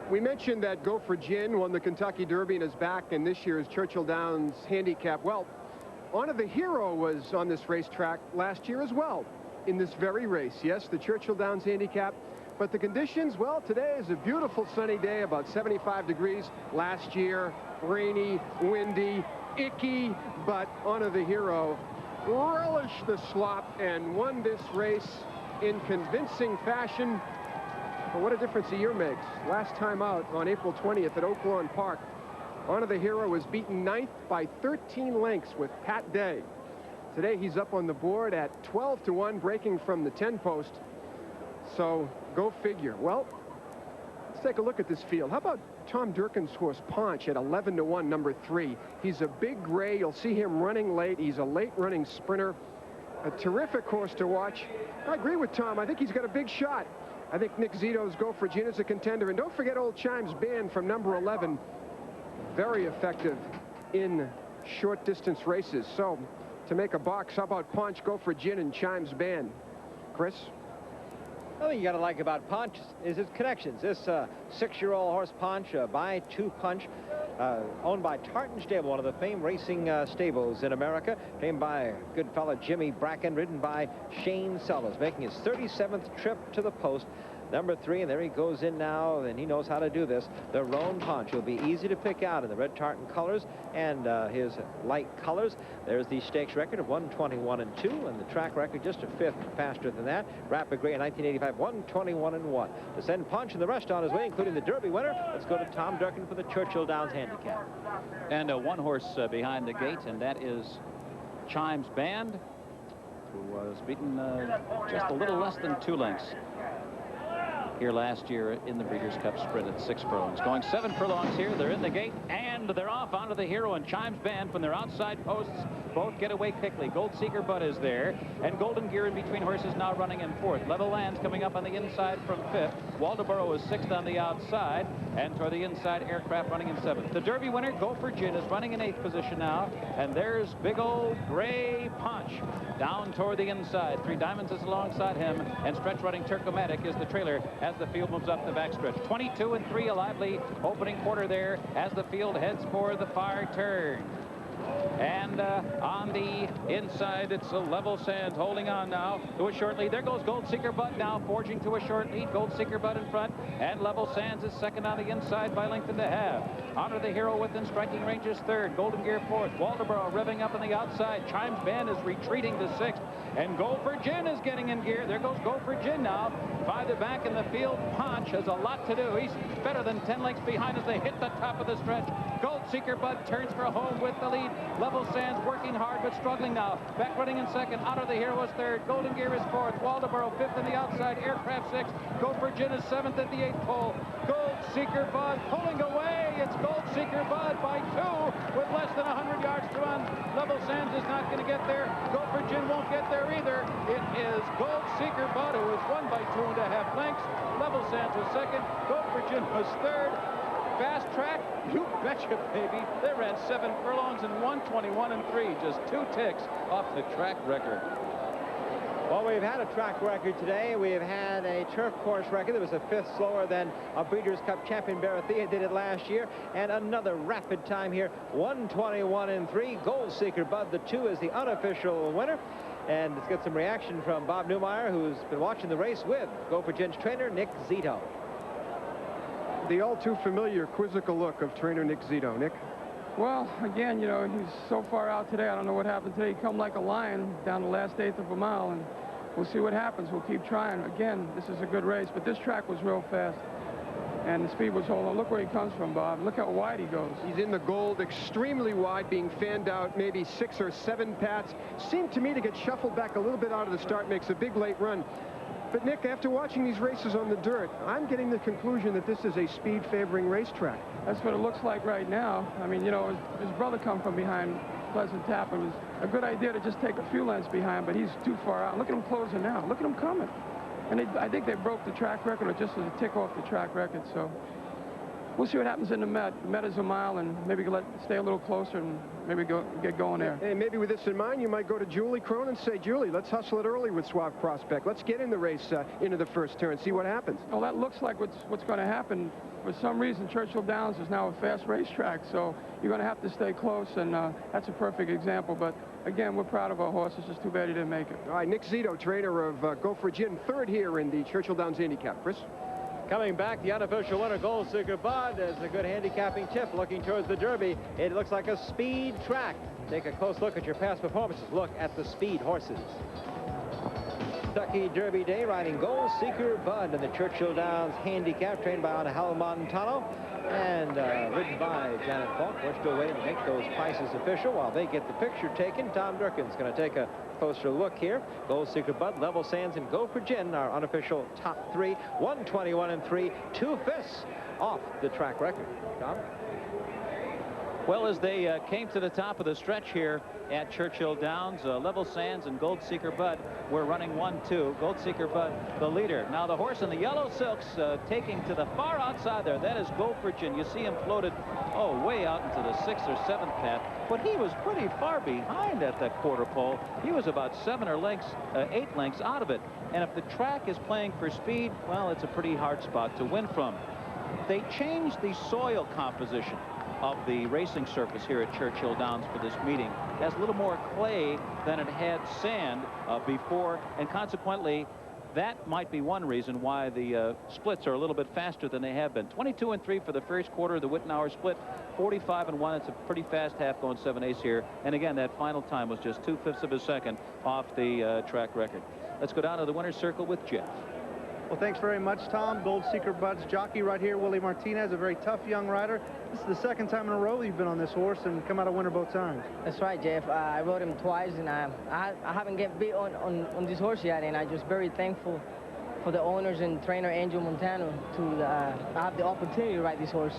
We mentioned that Go for Gin won the Kentucky Derby and is back in this year's Churchill Downs Handicap. Well, Honor the Hero was on this racetrack last year as well in this very race. Yes, the Churchill Downs Handicap, but the conditions, well, today is a beautiful sunny day, about 75 degrees. Last year, rainy, windy, icky, but Honor the Hero relished the slop and won this race in convincing fashion. But what a difference a year makes. Last time out on April 20th at Oaklawn Park, Honor the Hero was beaten 9th by 13 lengths with Pat Day. Today he's up on the board at 12-1, breaking from the 10 post. So go figure. Well, let's take a look at this field. How about Tom Durkin's horse Paunch at 11-1, number 3. He's a big gray. You'll see him running late. He's a late running sprinter. A terrific horse to watch. I agree with Tom. I think he's got a big shot. I think Nick Zito's Go for Gin is a contender. And don't forget old Chimes Band from number 11. Very effective in short distance races. So to make a box, how about Paunch, Go for Gin, and Chimes Band? Chris? The thing you got to like about Paunch is his connections. This 6-year-old horse Paunch, by 2 Punch, owned by Tartan Stable, one of the famed racing stables in America, named by good fellow Jimmy Bracken, ridden by Shane Sellers, making his 37th trip to the post. Number 3, and there he goes in now, and he knows how to do this. The Roan Paunch will be easy to pick out in the red tartan colors and his light colors. There's the stakes record of 121-2, and the track record just a 5th faster than that. Rapid Gray in 1985, 121-1. To send Paunch and the rest on his way, including the Derby winner, let's go to Tom Durkin for the Churchill Downs Handicap. And one horse behind the gate, and that is Chimes Band, who was beaten just a little less than 2 lengths here last year in the Breeders' Cup Sprint at 6 furlongs. Going 7 furlongs here. They're in the gate, and they're off onto the Hero and Chimes Band from their outside posts. Both get away quickly. Gold Seeker Bud is there, and Golden Gear in between horses now running in 4th. Level Lands coming up on the inside from 5th. Waldoboro is 6th on the outside, and toward the inside, Aircraft running in 7th. The Derby winner, Go for Gin, is running in 8th position now, and there's big old Gray Paunch down toward the inside. 3 Diamonds is alongside him, and stretch running Turcomatic is the trailer as the field moves up the backstretch. 22-3, a lively opening quarter there as the field heads for the far turn. And on the inside, it's a Level Sands holding on now to a short lead. There goes Gold Seeker Bud now forging to a short lead. Gold Seeker Bud in front, and Level Sands is 2nd on the inside by 1.5. Honor the Hero within striking range is 3rd. Golden Gear 4th. Waldoboro revving up on the outside. Chimes Band is retreating to 6th. And Go for Gin is getting in gear. There goes Go for Gin now. Farther back in the field, Paunch has a lot to do. He's better than 10 lengths behind as they hit the top of the stretch. Gold Seeker Bud turns for home with the lead. Level Sands working hard but struggling now. Back running in 2nd. Honor the Hero is 3rd. Golden Gear is 4th. Waldoboro 5th on the outside. Aircraft 6th. Go for Gin is 7th at the 8th pole. Gold Seeker Bud pulling away. It's Gold Seeker Bud by 2 with less than 100 yards to run. Level Sands is not going to get there. Go for Gin won't get there either. It is Gold Seeker Bud who has won by 2.5 lengths. Level Sands was 2nd. Go for Gin was 3rd. Fast track, you betcha, baby. They ran 7 furlongs in 121-3, just 2 ticks off the track record. Well, we've had a track record today. We've had a turf course record that was a 5th slower than a Breeders' Cup champion Barathea did it last year, and another rapid time here, 121-3. Gold Seeker Bud, the 2, is the unofficial winner. And let's get some reaction from Bob Newmeyer, who's been watching the race with Go for Gin's trainer, Nick Zito. The all too familiar quizzical look of trainer Nick Zito. Nick? Well, again, you know, he's so far out today. I don't know what happened today. He come like a lion down the last 1/8 of a mile, and we'll see what happens. We'll keep trying. Again, this is a good race, but this track was real fast, and the speed was holding on. Look where he comes from, Bob. Look how wide he goes. He's in the gold, extremely wide, being fanned out maybe 6 or 7 pats. Seemed to me to get shuffled back a little bit out of the start, makes a big late run. But, Nick, after watching these races on the dirt, I'm getting the conclusion that this is a speed-favoring racetrack. That's what it looks like right now. I mean, you know, his brother come from behind pleasant tap. It was a good idea to just take a few lengths behind, but he's too far out. Look at him closing now. Look at him coming. And I think they broke the track record, or just as a tick off the track record. So we'll see what happens in the Met. The Met is a mile, and maybe stay a little closer and maybe get going there. And maybe with this in mind, you might go to Julie Crone and say, Julie, let's hustle it early with Suave Prospect. Let's get in the race into the first turn, see what happens. Well, that looks like what's going to happen. For some reason, Churchill Downs is now a fast racetrack, so you're going to have to stay close, and that's a perfect example. But again, we're proud of our horse. It's just too bad he didn't make it. All right, Nick Zito, trainer of Go for Gin, third here in the Churchill Downs Handicap. Chris? Coming back, the unofficial winner, Gold Seeker Bud, is a good handicapping tip looking towards the Derby. It looks like a speed track. Take a close look at your past performances. Look at the speed horses. Kentucky Derby Day, riding Gold Seeker Bud in the Churchill Downs Handicap, trained by Angel Montano and ridden by Janet Falk. We're still waiting to make those prices official. While they get the picture taken, Tom Durkin's going to take a closer look here. Gold Seeker Bud, Level Sands, and Go for Gin, our unofficial top three. 121 and 3, 2/5 off the track record. Tom? Well, as they came to the top of the stretch here at Churchill Downs, Level Sands and Gold Seeker Bud were running 1-2. Gold Seeker Bud, the leader. Now the horse in the yellow silks taking to the far outside there. That is Go for Gin. You see him floated, way out into the 6th or 7th path. But he was pretty far behind at that quarter pole. He was about 7 or 8 lengths out of it. And if the track is playing for speed, well, it's a pretty hard spot to win from. They changed the soil composition of the racing surface here at Churchill Downs for this meeting. It has a little more clay than it had sand before, and consequently that might be one reason why the splits are a little bit faster than they have been. 22 and 3 for the first quarter of the Wittenauer split, 45 and 1. It's a pretty fast half, going 7/8 here, and again that final time was just 2/5 of a second off the track record. Let's go down to the winner's circle with Jeff. Well, thanks very much, Tom. Gold Seeker Bud's jockey right here, Willie Martinez, a very tough young rider. This is the second time in a row you've been on this horse and come out a winner both times. That's right, Jeff. I rode him twice, and I haven't get beat on this horse yet, and I'm just very thankful for the owners and trainer Angel Montano to have the opportunity to ride this horse.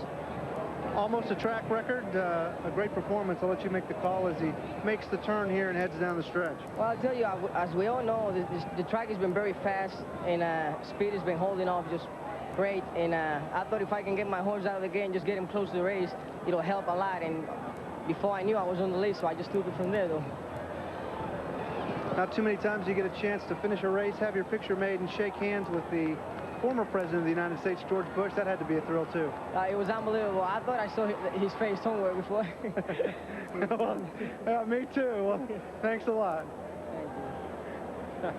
Almost a track record, a great performance. I'll let you make the call as he makes the turn here and heads down the stretch. Well, I'll tell you, as we all know, the track has been very fast, and speed has been holding off just great. And I thought if I can get my horse out of the gate and just get him close to the race, it'll help a lot. And before I knew, I was on the lead, so I just took it from there, though. Not too many times you get a chance to finish a race, have your picture made, and shake hands with the former president of the United States, George Bush. That had to be a thrill, too. It was unbelievable. I thought I saw his face somewhere before. Well, me too. Well, thanks a lot.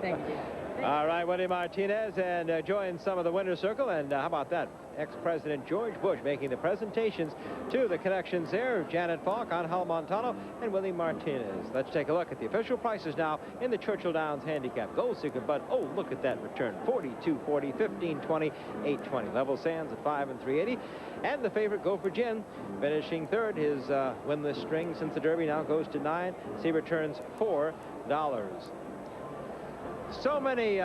Thank you. All right, Willie Martinez, and join some of the winner's circle. And how about that? Ex-President George Bush making the presentations to the connections there. Janet Falk, Angel Montano, and Willie Martinez. Let's take a look at the official prices now in the Churchill Downs Handicap. Gold Seeker Bud, look at that return. 42.40, 15.20, 8.20. Level Sands at 5 and 3.80. And the favorite, Go for Gin, finishing third. His winless string since the Derby now goes to 9. He returns $4. So many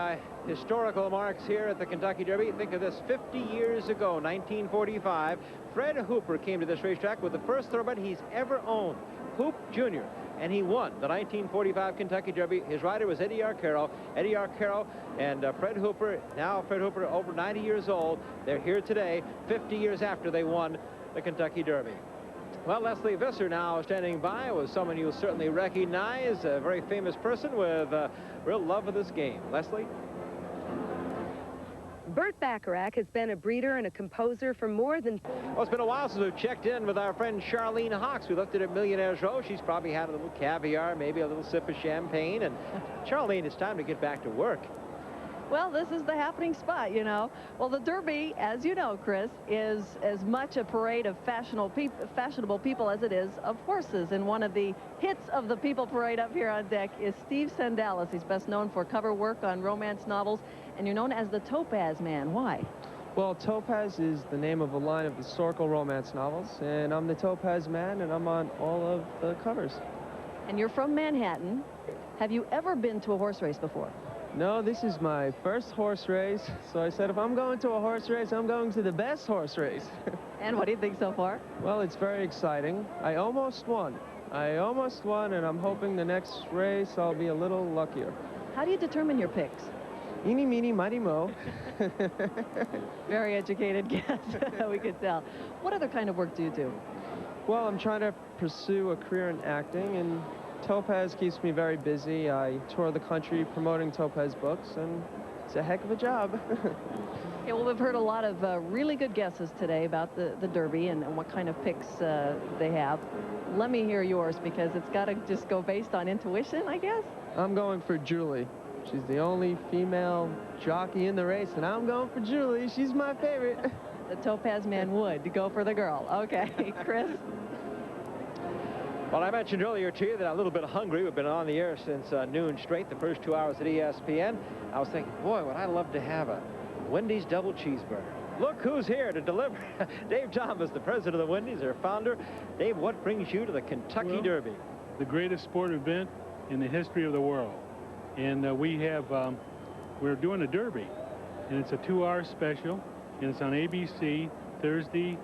historical marks here at the Kentucky Derby. Think of this, 50 years ago, 1945, Fred Hooper came to this racetrack with the first thoroughbred he's ever owned, Hoop Jr., and he won the 1945 Kentucky Derby. His rider was Eddie Arcaro. Eddie Arcaro and Fred Hooper, now Fred Hooper over 90 years old. They're here today, 50 years after they won the Kentucky Derby. Well, Leslie Visser now standing by was someone you'll certainly recognize, a very famous person with a real love of this game. Leslie? Burt Bacharach has been a breeder and a composer for more than... Well, it's been a while since we've checked in with our friend Charlene Hawks. We looked at Millionaire's Row. She's probably had a little caviar, maybe a little sip of champagne. And Charlene, it's time to get back to work. Well, this is the happening spot, you know. Well, the Derby, as you know, Chris, is as much a parade of fashionable people as it is of horses. And one of the hits of the People Parade up here on deck is Steve Sandalis. He's best known for cover work on romance novels, and you're known as the Topaz Man. Why? Well, Topaz is the name of a line of historical romance novels, and I'm the Topaz Man, and I'm on all of the covers. And you're from Manhattan. Have you ever been to a horse race before? No, this is my first horse race, so I said if I'm going to a horse race, I'm going to the best horse race. And what do you think so far? Well, it's very exciting. I almost won. I almost won, and I'm hoping the next race I'll be a little luckier. How do you determine your picks? Eeny, meeny, mighty, mo. Very educated guess, we could tell. What other kind of work do you do? Well, I'm trying to pursue a career in acting, and Topaz keeps me very busy. I tour the country promoting Topaz books, and it's a heck of a job. Yeah, well, we've heard a lot of really good guesses today about the Derby and what kind of picks they have. Let me hear yours, because it's got to just go based on intuition, I guess. I'm going for Julie. She's the only female jockey in the race, and I'm going for Julie. She's my favorite. The Topaz man would go for the girl. Okay, Chris? Well, I mentioned earlier to you that I'm a little bit hungry. We've been on the air since noon straight, the first 2 hours at ESPN. I was thinking, boy, would I love to have a Wendy's double cheeseburger. Look who's here to deliver. Dave Thomas, the president of the Wendy's, their founder. Dave, what brings you to the Kentucky Derby? The greatest sport event in the history of the world. And we're doing a Derby. And it's a 2-hour special. And it's on ABC Thursday,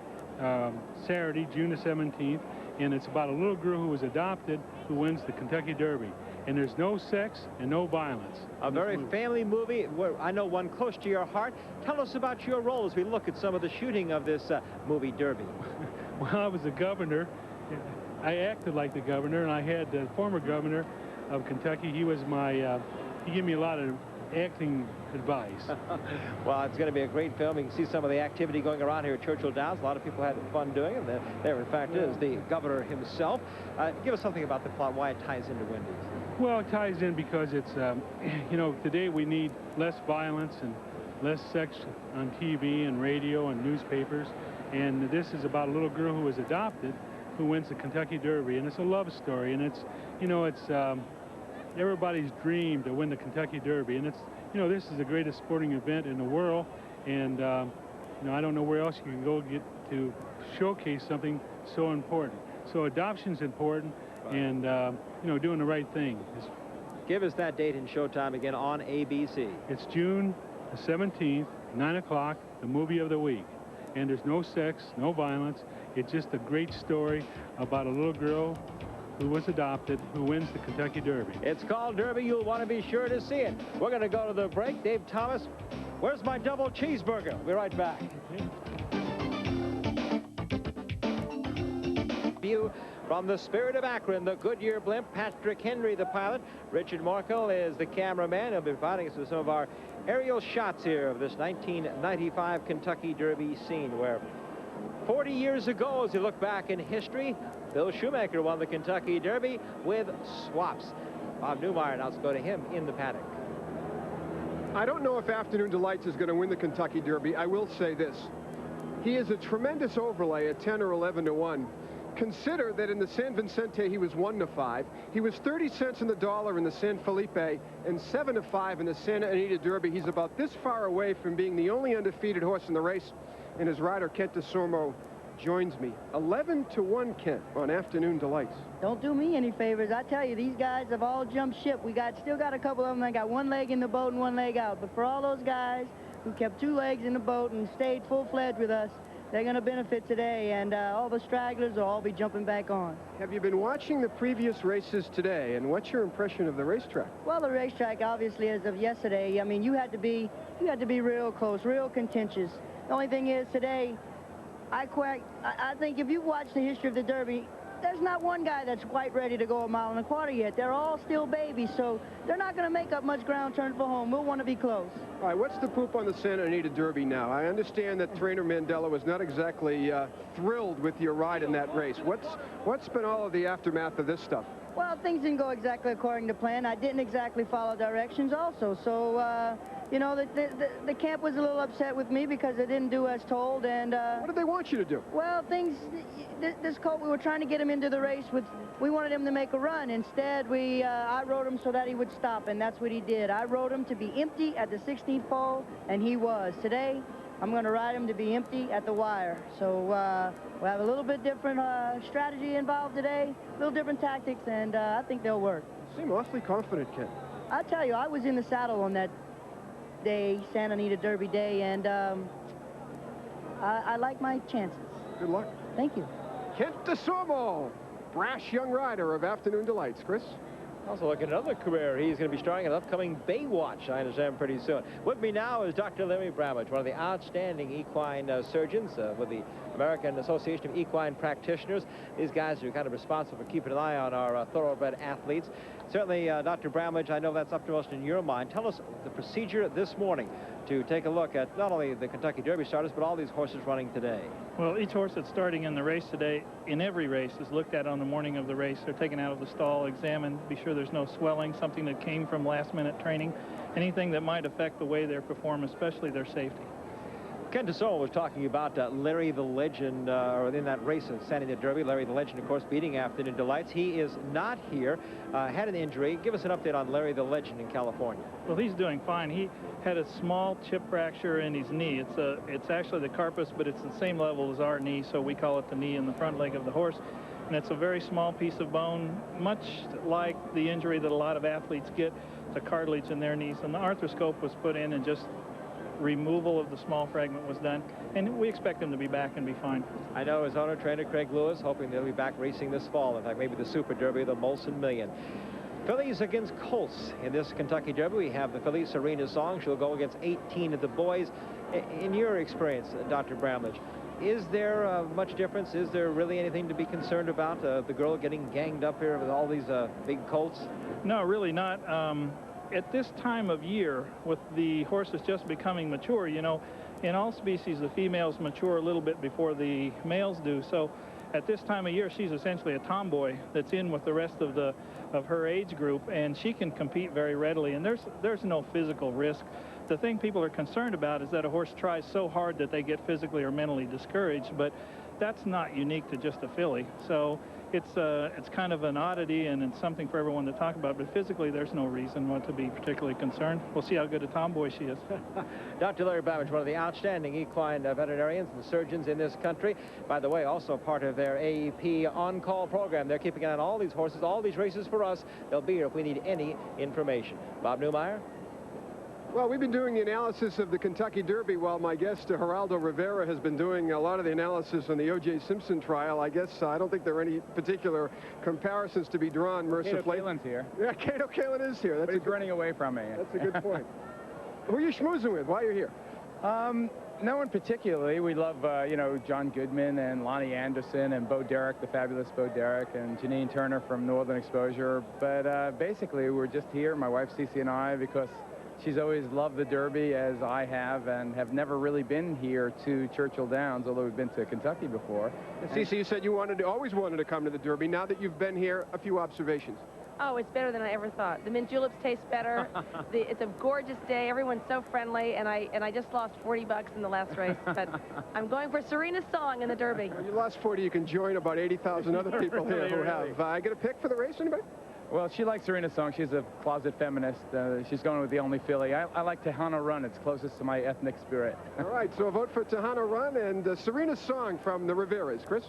Saturday, June the 17th. And it's about a little girl who was adopted who wins the Kentucky Derby. And there's no sex and no violence. A very family movie. I know one close to your heart. Tell us about your role as we look at some of the shooting of this movie Derby. Well, I was the governor. I acted like the governor, and I had the former governor of Kentucky. He was my, he gave me a lot of acting advice. Well, it's going to be a great film. You can see some of the activity going around here at Churchill Downs. A lot of people had fun doing it. There, in fact, is the governor himself. Give us something about the plot, why it ties into Wendy's. Well, it ties in because it's, you know, today we need less violence and less sex on TV and radio and newspapers. And this is about a little girl who was adopted who wins the Kentucky Derby. And it's a love story. And it's, you know, it's everybody's dream to win the Kentucky Derby. And it's, you know, this is the greatest sporting event in the world. And, you know, I don't know where else you can go get to showcase something so important. So adoption's important. Right. And, you know, doing the right thing. Give us that date and showtime again on ABC. It's June the 17th, 9 o'clock, the movie of the week. And there's no sex, no violence. It's just a great story about a little girl who was adopted, who wins the Kentucky Derby. It's called Derby. You'll want to be sure to see it. We're going to go to the break. Dave Thomas, where's my double cheeseburger? We'll be right back. View from the Spirit of Akron, the Goodyear blimp. Patrick Henry, the pilot. Richard Markle is the cameraman. He'll be providing us with some of our aerial shots here of this 1995 Kentucky Derby scene, where 40 years ago, as you look back in history, Bill Shoemaker won the Kentucky Derby with swaps. Bob Newmeyer, now let's go to him in the paddock. I don't know if Afternoon Delights is going to win the Kentucky Derby. I will say this. He is a tremendous overlay at 10 or 11 to 1. Consider that in the San Vicente he was 1 to 5. He was 30 cents in the dollar in the San Felipe and 7 to 5 in the Santa Anita Derby. He's about this far away from being the only undefeated horse in the race, and his rider Kent DeSormo joins me. 11 to 1, Kent, on Afternoon Delights. Don't do me any favors. I tell you, these guys have all jumped ship. We still got a couple of them that got one leg in the boat and one leg out. But for all those guys who kept 2 legs in the boat and stayed full-fledged with us, they're going to benefit today, and all the stragglers will all be jumping back on. Have you been watching the previous races today, and what's your impression of the racetrack? Well, the racetrack, obviously, as of yesterday, I mean, you had to be real close, real contentious. The only thing is, today, I think if you watch the history of the Derby, there's not one guy that's quite ready to go 1.25 miles yet. They're all still babies, so they're not going to make up much ground turn for home. We'll want to be close. All right, what's the poop on the Santa Anita Derby now? I understand that trainer Mandela was not exactly thrilled with your ride in that race. What's been all of the aftermath of this stuff? Well, things didn't go exactly according to plan. I didn't exactly follow directions also, so you know, the camp was a little upset with me because they didn't do as told, and what did they want you to do? Well, this colt, we were trying to get him into the race we wanted him to make a run. Instead, I rode him so that he would stop, and that's what he did. I rode him to be empty at the 16th pole, and he was. Today, I'm going to ride him to be empty at the wire. So we'll have a little bit different strategy involved today, a little different tactics, and I think they'll work. You seem awfully confident, Ken. I tell you, I was in the saddle on that day, Santa Anita Derby day, and I like my chances. Good luck. Thank you. Kent DeSormo. brash young rider of Afternoon Delights. Chris? Also look at another career. He's going to be starring an upcoming Baywatch, I understand, pretty soon. With me now is Dr. Larry Bramage, one of the outstanding equine surgeons with the American Association of Equine Practitioners. These guys are kind of responsible for keeping an eye on our thoroughbred athletes. Certainly, Dr. Bramage, I know that's uppermost in your mind. Tell us the procedure this morning to take a look at not only the Kentucky Derby starters, but all these horses running today. Well, each horse that's starting in the race today, in every race, is looked at on the morning of the race. They're taken out of the stall, examined, be sure there's no swelling, something that came from last-minute training, anything that might affect the way they perform, especially their safety. Ken Tesoro was talking about Larry the Legend, or in that race of Sandy the Derby. Larry the Legend, of course, beating Afternoon Delights. He is not here, had an injury. Give us an update on Larry the Legend in California. Well, he's doing fine. He had a small chip fracture in his knee. It's actually the carpus, but it's the same level as our knee, so we call it the knee in the front leg of the horse. And it's a very small piece of bone, much like the injury that a lot of athletes get, the cartilage in their knees. And the arthroscope was put in and just removal of the small fragment was done, and we expect him to be back and be fine. I know his owner, trainer Craig Lewis, hoping they'll be back racing this fall. In fact, maybe the Super Derby, the Molson Million. Fillies against Colts in this Kentucky Derby. We have the filly Serena Song. She'll go against 18 of the boys. In your experience, Dr. Bramage, is there much difference? Is there really anything to be concerned about? The girl getting ganged up here with all these big colts? No, really not. At this time of year, with the horses just becoming mature, you know, in all species, the females mature a little bit before the males do. So at this time of year, she's essentially a tomboy that's in with the rest of her age group, and she can compete very readily, and there's no physical risk. The thing people are concerned about is that a horse tries so hard that they get physically or mentally discouraged, but that's not unique to just a filly. So it's kind of an oddity, and it's something for everyone to talk about, but physically there's no reason what to be particularly concerned. We'll see how good a tomboy she is. Dr. Larry Bramage, one of the outstanding equine veterinarians and surgeons in this country. By the way, also part of their AEP on-call program. They're keeping an eye on all these horses, all these races for us. They'll be here if we need any information. Bob Newmeyer? Well, we've been doing the analysis of the Kentucky Derby while my guest, Geraldo Rivera, has been doing a lot of the analysis on the O.J. Simpson trial. I guess I don't think there are any particular comparisons to be drawn, mercifully. Cato Kaelin's here. Yeah, Cato Kaelin is here. But he's running away from me. That's a good point. Who are you schmoozing with? Why are you here? No one particularly. We love, you know, John Goodman and Lonnie Anderson and Bo Derek, the fabulous Bo Derek, and Janine Turner from Northern Exposure. But basically, we're just here, my wife Cece and I, because she's always loved the Derby, as I have, and have never really been here to Churchill Downs, although we've been to Kentucky before. Cece, you said you always wanted to come to the Derby. Now that you've been here, a few observations. Oh, it's better than I ever thought. The mint juleps taste better. It's a gorgeous day. Everyone's so friendly, and I just lost 40 bucks in the last race, but I'm going for Serena's Song in the Derby. Well, you lost 40. You can join about 80,000 other people here who have. I get a pick for the race, anybody? Well, she likes Serena's Song. She's a closet feminist. She's going with the only filly. I like Tehana Run. It's closest to my ethnic spirit. All right, so a vote for Tehana Run and Serena's Song from the Riveras. Chris?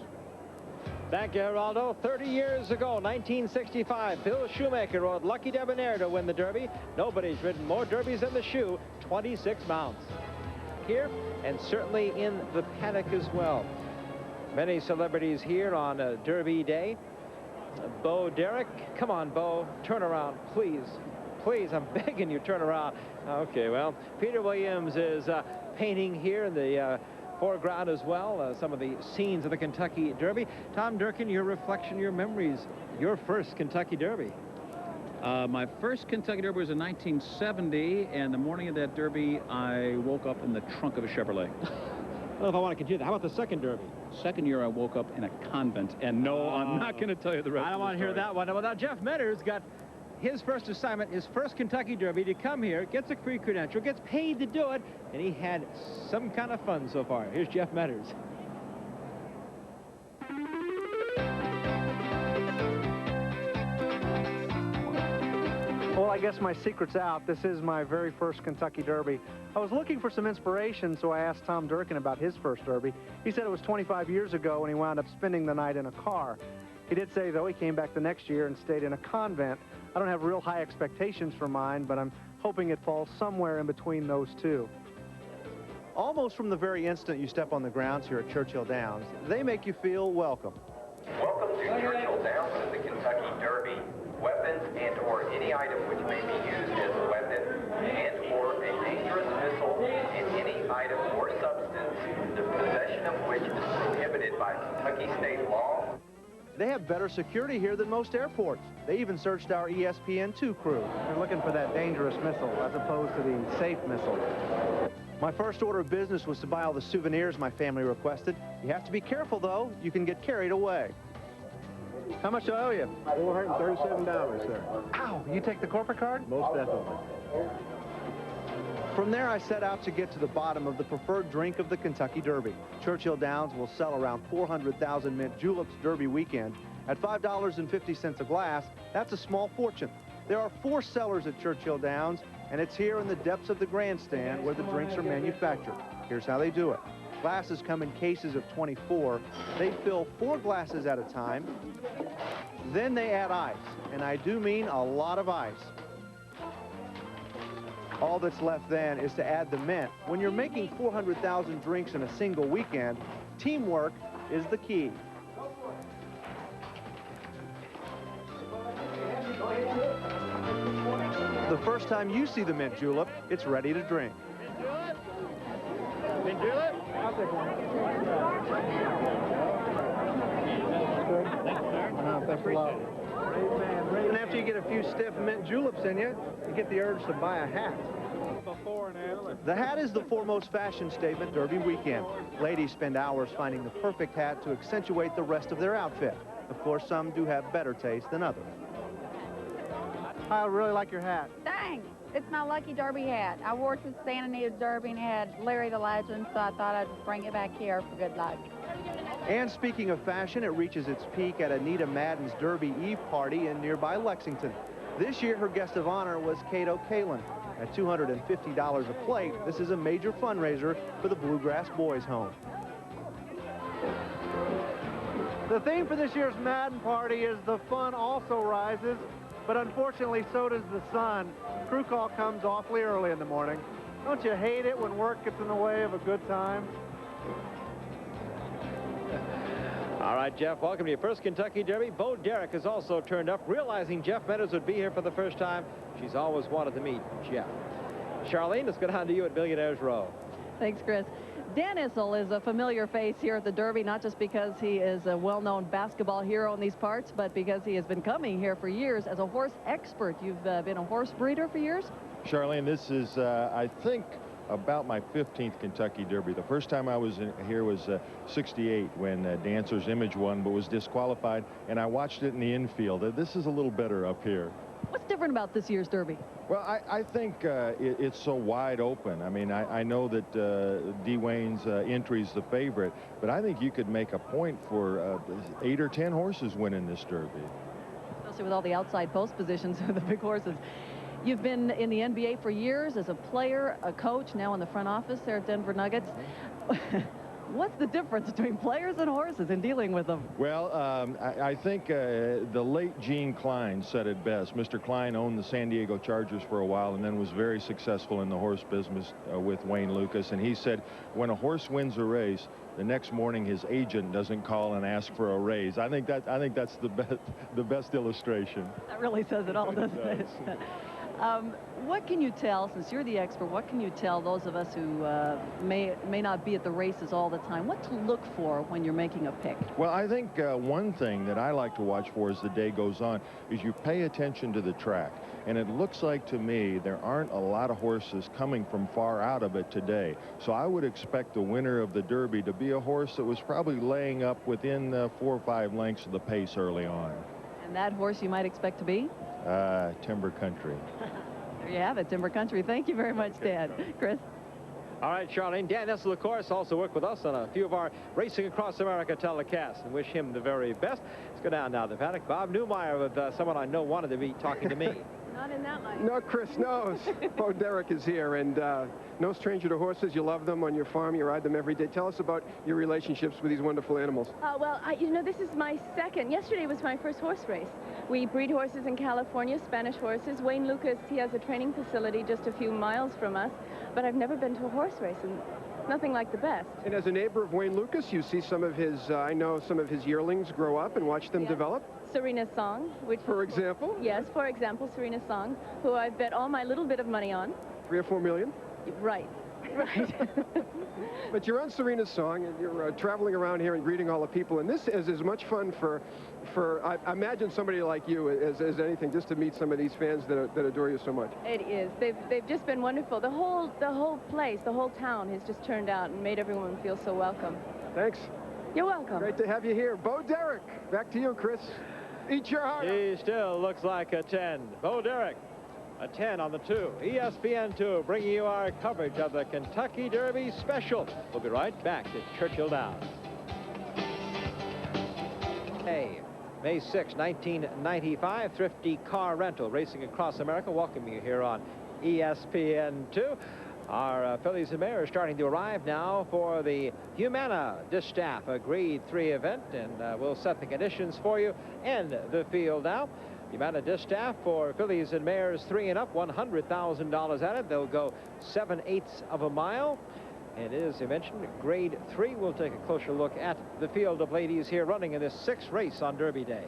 Thank you, Geraldo. 30 years ago, 1965, Bill Shoemaker rode Lucky Debonair to win the Derby. Nobody's ridden more Derbies than the Shoe, 26 mounts. Here, and certainly in the paddock as well. Many celebrities here on Derby Day. Bo Derek, come on, Bo, turn around, please. Please, I'm begging you, turn around. Okay, well, Peter Williams is painting here in the foreground as well, some of the scenes of the Kentucky Derby. Tom Durkin, your reflection, your memories, your first Kentucky Derby. My first Kentucky Derby was in 1970, and the morning of that Derby, I woke up in the trunk of a Chevrolet. I don't know if I want to continue that. How about the second Derby? Second year, I woke up in a convent, and no, I'm not going to tell you the rest. I don't want to hear that one. Well, now Jeff Metters got his first assignment, his first Kentucky Derby, to come here, gets a free credential, gets paid to do it, and he had some kind of fun so far. Here's Jeff Metters. Well, I guess my secret's out. This is my very first Kentucky Derby. I was looking for some inspiration, so I asked Tom Durkin about his first Derby. He said it was 25 years ago when he wound up spending the night in a car. He did say, though, he came back the next year and stayed in a convent. I don't have real high expectations for mine, but I'm hoping it falls somewhere in between those two. Almost from the very instant you step on the grounds here at Churchill Downs, they make you feel welcome. Welcome to Churchill Downs and the Kentucky Derby. Weapons and or any item which may be used as a weapon and or a dangerous missile and any item or substance, the possession of which is prohibited by Kentucky state law. They have better security here than most airports. They even searched our ESPN2 crew. They're looking for that dangerous missile as opposed to the safe missile. My first order of business was to buy all the souvenirs my family requested. You have to be careful, though. You can get carried away. How much do I owe you? $437, sir. Ow, you take the corporate card? Most definitely. From there, I set out to get to the bottom of the preferred drink of the Kentucky Derby. Churchill Downs will sell around 400,000 mint juleps Derby weekend. At $5.50 a glass, that's a small fortune. There are 4 cellars at Churchill Downs, and it's here in the depths of the grandstand where the drinks are manufactured. Here's how they do it. Glasses come in cases of 24. They fill 4 glasses at a time. Then they add ice, and I do mean a lot of ice. All that's left then is to add the mint. When you're making 400,000 drinks in a single weekend, teamwork is the key. The first time you see the mint julep, it's ready to drink. Mint julep? I'll take one. Thanks a lot. And after you get a few stiff mint juleps in you, you get the urge to buy a hat. Before and after. The hat is the foremost fashion statement Derby weekend. Ladies spend hours finding the perfect hat to accentuate the rest of their outfit. Of course, some do have better taste than others. I really like your hat. Thanks. It's my lucky Derby hat. I wore it to the Santa Anita Derby and had Larry the Legend, so I thought I'd bring it back here for good luck. And speaking of fashion, it reaches its peak at Anita Madden's Derby Eve party in nearby Lexington. This year, her guest of honor was Cato Kalin. At $250 a plate, this is a major fundraiser for the Bluegrass Boys Home. The theme for this year's Madden party is "The Fun Also Rises," but unfortunately, so does the sun. Crew call comes awfully early in the morning. Don't you hate it when work gets in the way of a good time? All right, Jeff, welcome to your first Kentucky Derby. Bo Derek has also turned up, realizing Jeff Meadows would be here for the first time. She's always wanted to meet Jeff. Charlene, let's go down to you at Millionaires Row. Thanks, Chris. Dan Issel is a familiar face here at the Derby, not just because he is a well-known basketball hero in these parts, but because he has been coming here for years as a horse expert. You've been a horse breeder for years? Charlene, this is, I think, about my 15th Kentucky Derby. The first time I was here was 68 when Dancer's Image won, but was disqualified, and I watched it in the infield. This is a little better up here. What's different about this year's Derby? Well, I think it's so wide open. I mean, I know that D. Wayne's entry's the favorite, but I think you could make a point for 8 or 10 horses winning this Derby. Especially with all the outside post positions of the big horses. You've been in the NBA for years as a player, a coach, now in the front office there at Denver Nuggets. What's the difference between players and horses in dealing with them? Well, I think the late Gene Klein said it best. Mr. Klein owned the San Diego Chargers for a while and then was very successful in the horse business with Wayne Lukas. And he said, when a horse wins a race, the next morning his agent doesn't call and ask for a raise. I think that's the best illustration. That really says it all, doesn't it? What can you tell, since you're the expert, what can you tell those of us who may not be at the races all the time, what to look for when you're making a pick? Well, I think one thing that I like to watch for as the day goes on is you pay attention to the track. And it looks like to me there aren't a lot of horses coming from far out of it today. So I would expect the winner of the Derby to be a horse that was probably laying up within 4 or 5 lengths of the pace early on. And that horse you might expect to be? Timber Country. There you have it, Timber Country. Thank you very much, Dan. Chris? All right, Charlene. Dan Issel, of course, also worked with us on a few of our Racing Across America telecasts, and wish him the very best. Let's go down now the paddock. Bob Newmeyer with someone I know wanted to be talking to me. Not in that line. No, Chris knows. Bo Derek is here, and no stranger to horses. You love them on your farm. You ride them every day. Tell us about your relationships with these wonderful animals. Well, you know, this is my second. Yesterday was my first horse race. We breed horses in California, Spanish horses. Wayne Lukas, he has a training facility just a few miles from us, but I've never been to a horse race. And nothing like the best. And as a neighbor of Wayne Lukas, you see some of his, I know some of his yearlings grow up and watch them develop. Serena's Song, which... For example? Yes, for example, Serena's Song, who I've bet all my little bit of money on. 3 or 4 million? Right. Right. But you're on Serena's Song, and you're traveling around here and greeting all the people, and this is as much fun for I imagine somebody like you as anything, just to meet some of these fans that adore you so much. It is. They've just been wonderful. The whole place, the whole town has just turned out and made everyone feel so welcome. Thanks. You're welcome. Great to have you here. Bo Derek, back to you, Chris. Eat your heart. He still looks like a 10. Bo Derek, a 10 on the 2. ESPN 2, bringing you our coverage of the Kentucky Derby Special. We'll be right back to Churchill Downs. Hey, May 6, 1995, Thrifty Car Rental, racing across America, welcoming you here on ESPN 2. Our fillies and mares starting to arrive now for the Humana Distaff Grade 3 event, and we'll set the conditions for you and the field now. Humana Distaff for fillies and mares 3 and up, $100,000 at it. They'll go 7/8 of a mile. And as I mentioned, Grade 3. We'll take a closer look at the field of ladies here running in this 6th race on Derby Day.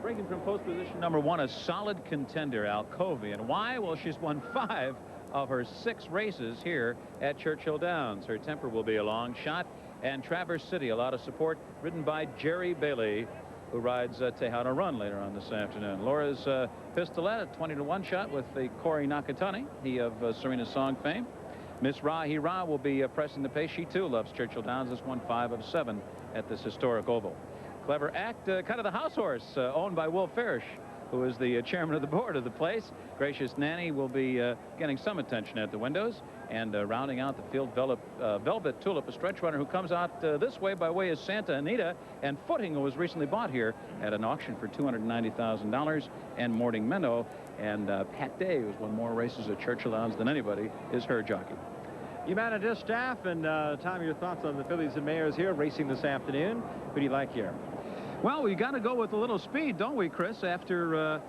Breaking from post position number 1, a solid contender, Alcovy. And why? Well, she's won 5 of her 6 races here at Churchill Downs. Her temper will be a long shot. And Traverse City, a lot of support, ridden by Jerry Bailey, who rides Tejano Run later on this afternoon. Laura's Pistolet, a 20-to-1 shot with the Corey Nakatani, he of Serena's Song fame. Miss Rahi Ra will be pressing the pace. She too loves Churchill Downs. Has won 5 of 7 at this historic oval. Clever Act, kind of the house horse, owned by Will Farish, who is the chairman of the board of the place. Gracious Nanny will be getting some attention at the windows. And rounding out the field, Velvet Tulip, a stretch runner who comes out this way by way of Santa Anita, and Footing, who was recently bought here at an auction for $290,000, and Morning Minnow. And Pat Day, who's won more races at Churchill Downs than anybody, is her jockey. Humana Distaff, and Tom, your thoughts on the fillies and mares here racing this afternoon. Who do you like here? Well, we got to go with a little speed, don't we, Chris, after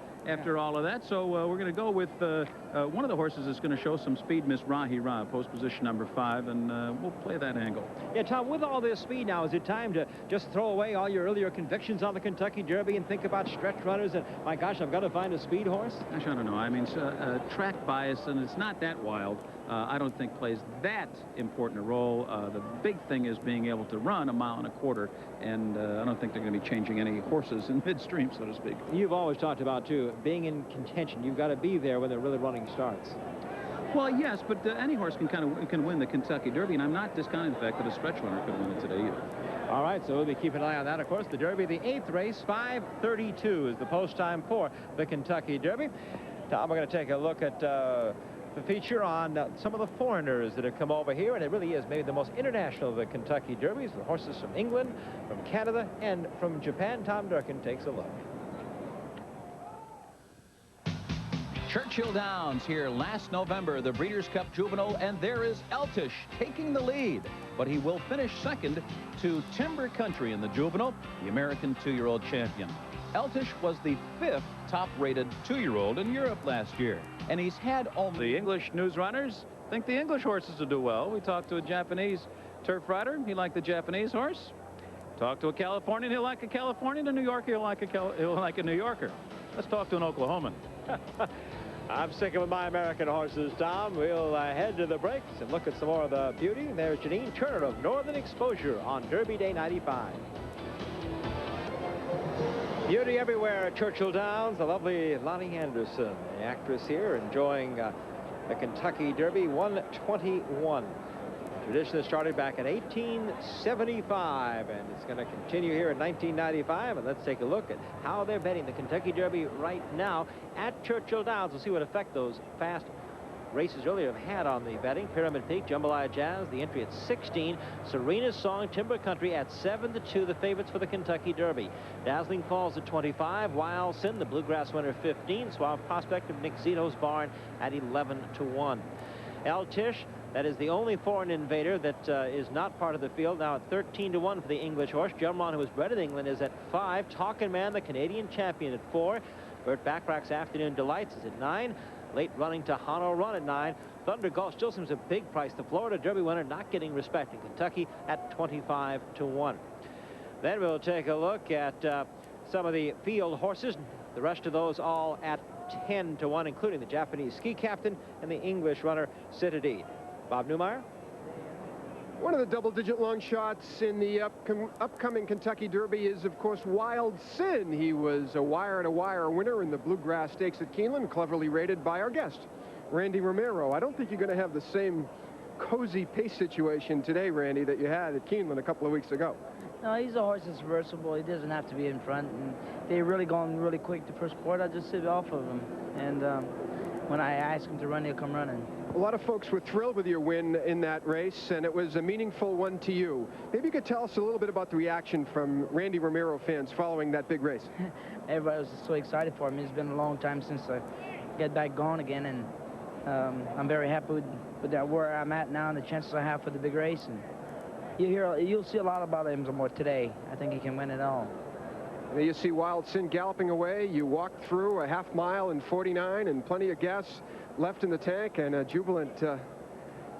all of that? So we're going to go with one of the horses that's going to show some speed, Miss Rahi Ra, post position number 5, and we'll play that angle. Yeah, Tom, with all this speed now, is it time to just throw away all your earlier convictions on the Kentucky Derby and think about stretch runners and, my gosh, I've got to find a speed horse? Gosh, I don't know. I mean, track bias, and it's not that wild. I don't think plays that important a role. The big thing is being able to run 1.25 miles, and I don't think they're going to be changing any horses in midstream, so to speak. You've always talked about, too, being in contention. You've got to be there when they're really running starts. Well, yes, but any horse can win the Kentucky Derby, and I'm not discounting the fact that a stretch runner could win it today either. All right, so we'll be keeping an eye on that. Of course, the Derby, the 8th race, 5:32 is the post time for the Kentucky Derby. Tom, we're going to take a look at the feature on some of the foreigners that have come over here, and it really is maybe the most international of the Kentucky Derbies. The horses from England, from Canada, and from Japan. Tom Durkin takes a look. Churchill Downs here last November, the Breeders' Cup Juvenile, and there is Eltish taking the lead. But he will finish second to Timber Country in the Juvenile, the American 2-year-old champion. Eltish was the 5th top-rated 2-year-old in Europe last year, and he's had only... The English news runners think the English horses will do well. We talked to a Japanese turf rider. He liked the Japanese horse. Talk to a Californian, he'll like a Californian. A New Yorker, he'll like a New Yorker. Let's talk to an Oklahoman. I'm sticking with my American horses, Tom. We'll head to the breaks and look at some more of the beauty. There's Janine Turner of Northern Exposure on Derby Day 95. Beauty everywhere at Churchill Downs. The lovely Lonnie Anderson, the actress here, enjoying the Kentucky Derby 121. Tradition that started back in 1875, and it's going to continue here in 1995. And let's take a look at how they're betting the Kentucky Derby right now at Churchill Downs. We'll see what effect those fast races earlier have had on the betting. Pyramid Peak, Jambalaya Jazz, the entry at 16. Serena's Song, Timber Country at 7-2, the favorites for the Kentucky Derby. Dazzling Falls at 25. Wild Sin, the Bluegrass winner, 15. Suave Prospect of Nick Zito's barn at 11-1. El Tish, that is the only foreign invader that is not part of the field, now at 13-1 for the English horse. Jumron, who was bred in England, is at 5. Talkin' Man, the Canadian champion, at 4. Burt Bacharach's Afternoon Delights is at 9. Late running to Hano Run at 9. Thunder Golf still seems a big price. The Florida Derby winner not getting respect in Kentucky at 25 to 1. Then we'll take a look at some of the field horses. The rest of those all at 10 to 1, including the Japanese ski captain and the English runner Citadine. Bob Newmeyer. One of the double-digit long shots in the upcoming Kentucky Derby is, of course, Wild Sin. He was a wire-to-wire winner in the Bluegrass Stakes at Keeneland, cleverly rated by our guest, Randy Romero. I don't think you're going to have the same cozy pace situation today, Randy, that you had at Keeneland a couple of weeks ago. No, he's a horse that's versatile. He doesn't have to be in front. And they're really going really quick the first quarter. I just sit off of him. And when I ask him to run, he'll come running. A lot of folks were thrilled with your win in that race, and it was a meaningful one to you. Maybe you could tell us a little bit about the reaction from Randy Romero fans following that big race. Everybody was so excited for me. It's been a long time since I get back going again, and I'm very happy with that, where I'm at now and the chances I have for the big race. And you'll see a lot about him more today. I think he can win it all. There you see Wild Sin galloping away. You walked through a half mile in 49 and plenty of gas left in the tank, and a jubilant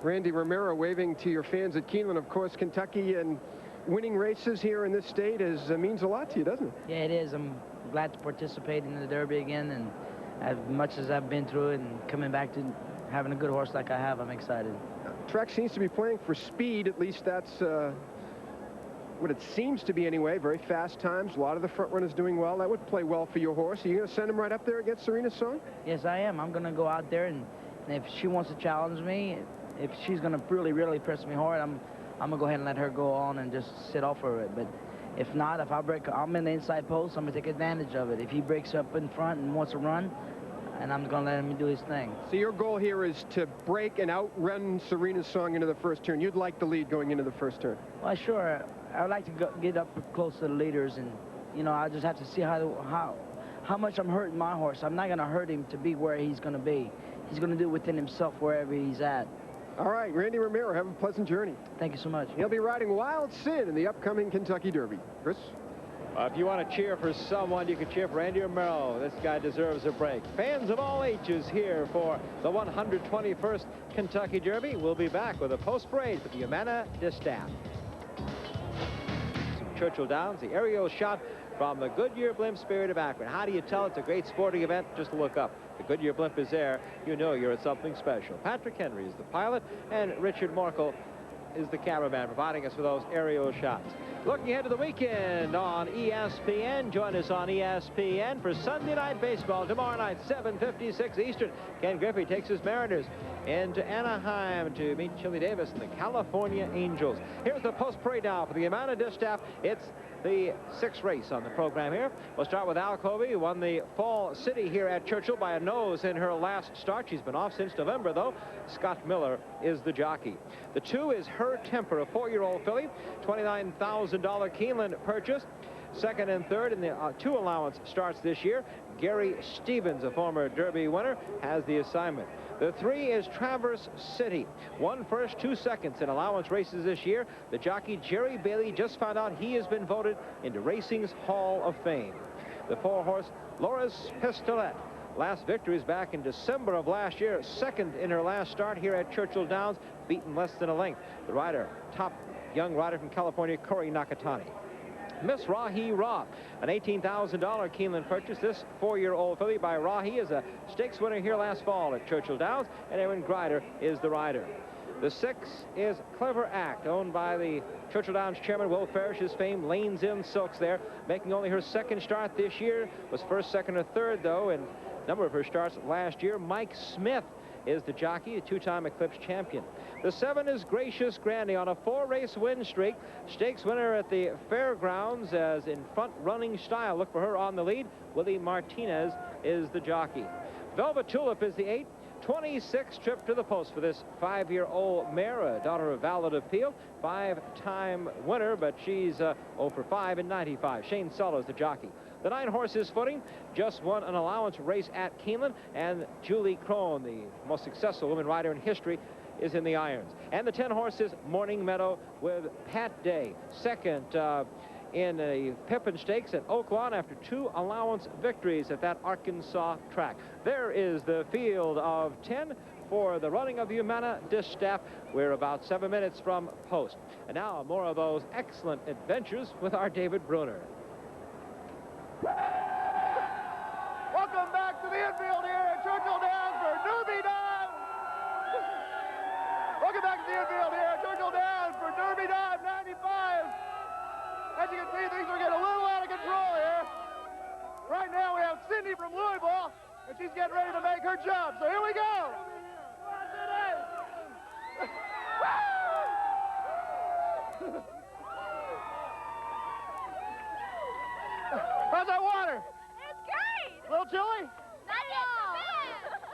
Randy Romero waving to your fans at Keeneland. Of course, Kentucky and winning races here in this state means a lot to you, doesn't it? Yeah, it is. I'm glad to participate in the Derby again, and as much as I've been through it and coming back to having a good horse like I have, I'm excited. Track seems to be playing for speed. At least that's what it seems to be anyway. Very fast times. A lot of the front runners doing well. That would play well for your horse. Are you going to send him right up there against Serena's Song? Yes, I am. I'm going to go out there, and if she wants to challenge me, if she's going to really press me hard, I'm going to go ahead and let her go on and just sit off for it. But if not, if I'm in the inside post, I'm going to take advantage of it. If he breaks up in front and wants to run, and I'm going to let him do his thing. So your goal here is to break and outrun Serena's Song into the first turn. You'd like the lead going into the first turn. Well, sure. I would like to get up close to the leaders, and, you know, I just have to see how much I'm hurting my horse. I'm not going to hurt him to be where he's going to be. He's going to do it within himself wherever he's at. All right, Randy Romero, have a pleasant journey. Thank you so much. He'll be riding Wild Sin in the upcoming Kentucky Derby. Chris? If you want to cheer for someone, you can cheer for Randy Romero. This guy deserves a break. Fans of all ages here for the 121st Kentucky Derby. We'll be back with a post-parade for the Humana Distaff. Churchill Downs, the aerial shot from the Goodyear blimp Spirit of Akron. How do you tell it's a great sporting event? Just look up. The Goodyear blimp is there. You know you're at something special. Patrick Henry is the pilot, and Richard Morkel is the cameraman, providing us with those aerial shots. Looking ahead to the weekend on ESPN. Join us on ESPN for Sunday Night Baseball tomorrow night, 7:56 Eastern. Ken Griffey takes his Mariners into Anaheim to meet Chili Davis and the California Angels. Here's the post-parade now for the Humana Distaff. It's the 6th race on the program here. We'll start with Al Covey, who won the Fall City here at Churchill by a nose in her last start. She's been off since November, though. Scott Miller is the jockey. The 2 is Her Temper, a 4-year-old filly, $29,000 Keeneland purchase. Second and third in the 2 allowance starts this year. Gary Stevens, a former Derby winner, has the assignment. The 3 is Traverse City. 1 first, 2 seconds in allowance races this year. The jockey Jerry Bailey just found out he has been voted into racing's Hall of Fame. The 4-horse Loris Pistolet. Last victory is back in December of last year. 2nd in her last start here at Churchill Downs, beaten less than a length. The rider, top young rider from California, Corey Nakatani. Miss Rahi Ra, an $18,000 Keeneland purchase. This 4-year-old filly by Rahi is a stakes winner here last fall at Churchill Downs, and Aaron Grider is the rider. The 6 is Clever Act, owned by the Churchill Downs chairman, Will Farish's famed Lanes Inn Silks there, making only her 2nd start this year. Was 1st, 2nd, or 3rd, though, in a number of her starts last year. Mike Smith is the jockey, a 2-time Eclipse champion. The 7 is Gracious Grandy on a 4-race win streak. Stakes winner at the fairgrounds as in front running style. Look for her on the lead. Willie Martinez is the jockey. Velvet Tulip is the 8. 26 trip to the post for this 5-year-old mare, a daughter of Valid Appeal, 5-time winner, but she's 0 for 5 in 95. Shane Sulla is the jockey. The 9 horses footing just won an allowance race at Keeneland, and Julie Crone, the most successful woman rider in history, is in the irons. And the 10 horses Morning Meadow with Pat Day, 2nd in a Pippin Stakes at Oaklawn after 2 allowance victories at that Arkansas track. There is the field of 10 for the running of the Humana Distaff. We're about 7 minutes from post. And now more of those excellent adventures with our David Bruner. Welcome back to the infield here at Churchill Downs for Derby Dive. Welcome back to the infield here at Churchill Downs for Derby Dive 95. As you can see, things are getting a little out of control here. Right now we have Cindy from Louisville, and she's getting ready to make her jump. So here we go. How's that water? It's great. A little chilly? Not at all.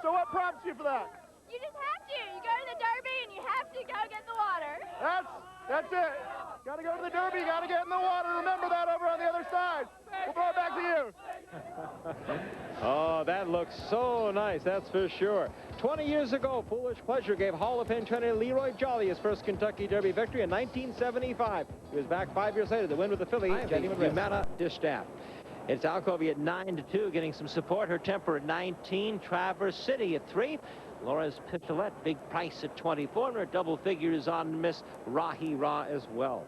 So what prompts you for that? You just have to. You go to the Derby and you have to go get the water. That's it. Got to go to the Derby, got to get in the water. Remember that over on the other side. We'll throw it back to you. Oh, that looks so nice, that's for sure. 20 years ago, Foolish Pleasure gave Hall of Fame trainer Leroy Jolly his first Kentucky Derby victory in 1975. He was back 5 years later to win with the filly, Humana Distaff. It's Alcovey at 9-2, getting some support. Her Temper at 19, Traverse City at 3. Laura's Pistolette, big price at 24, and her double figures on Miss Rahi Ra as well.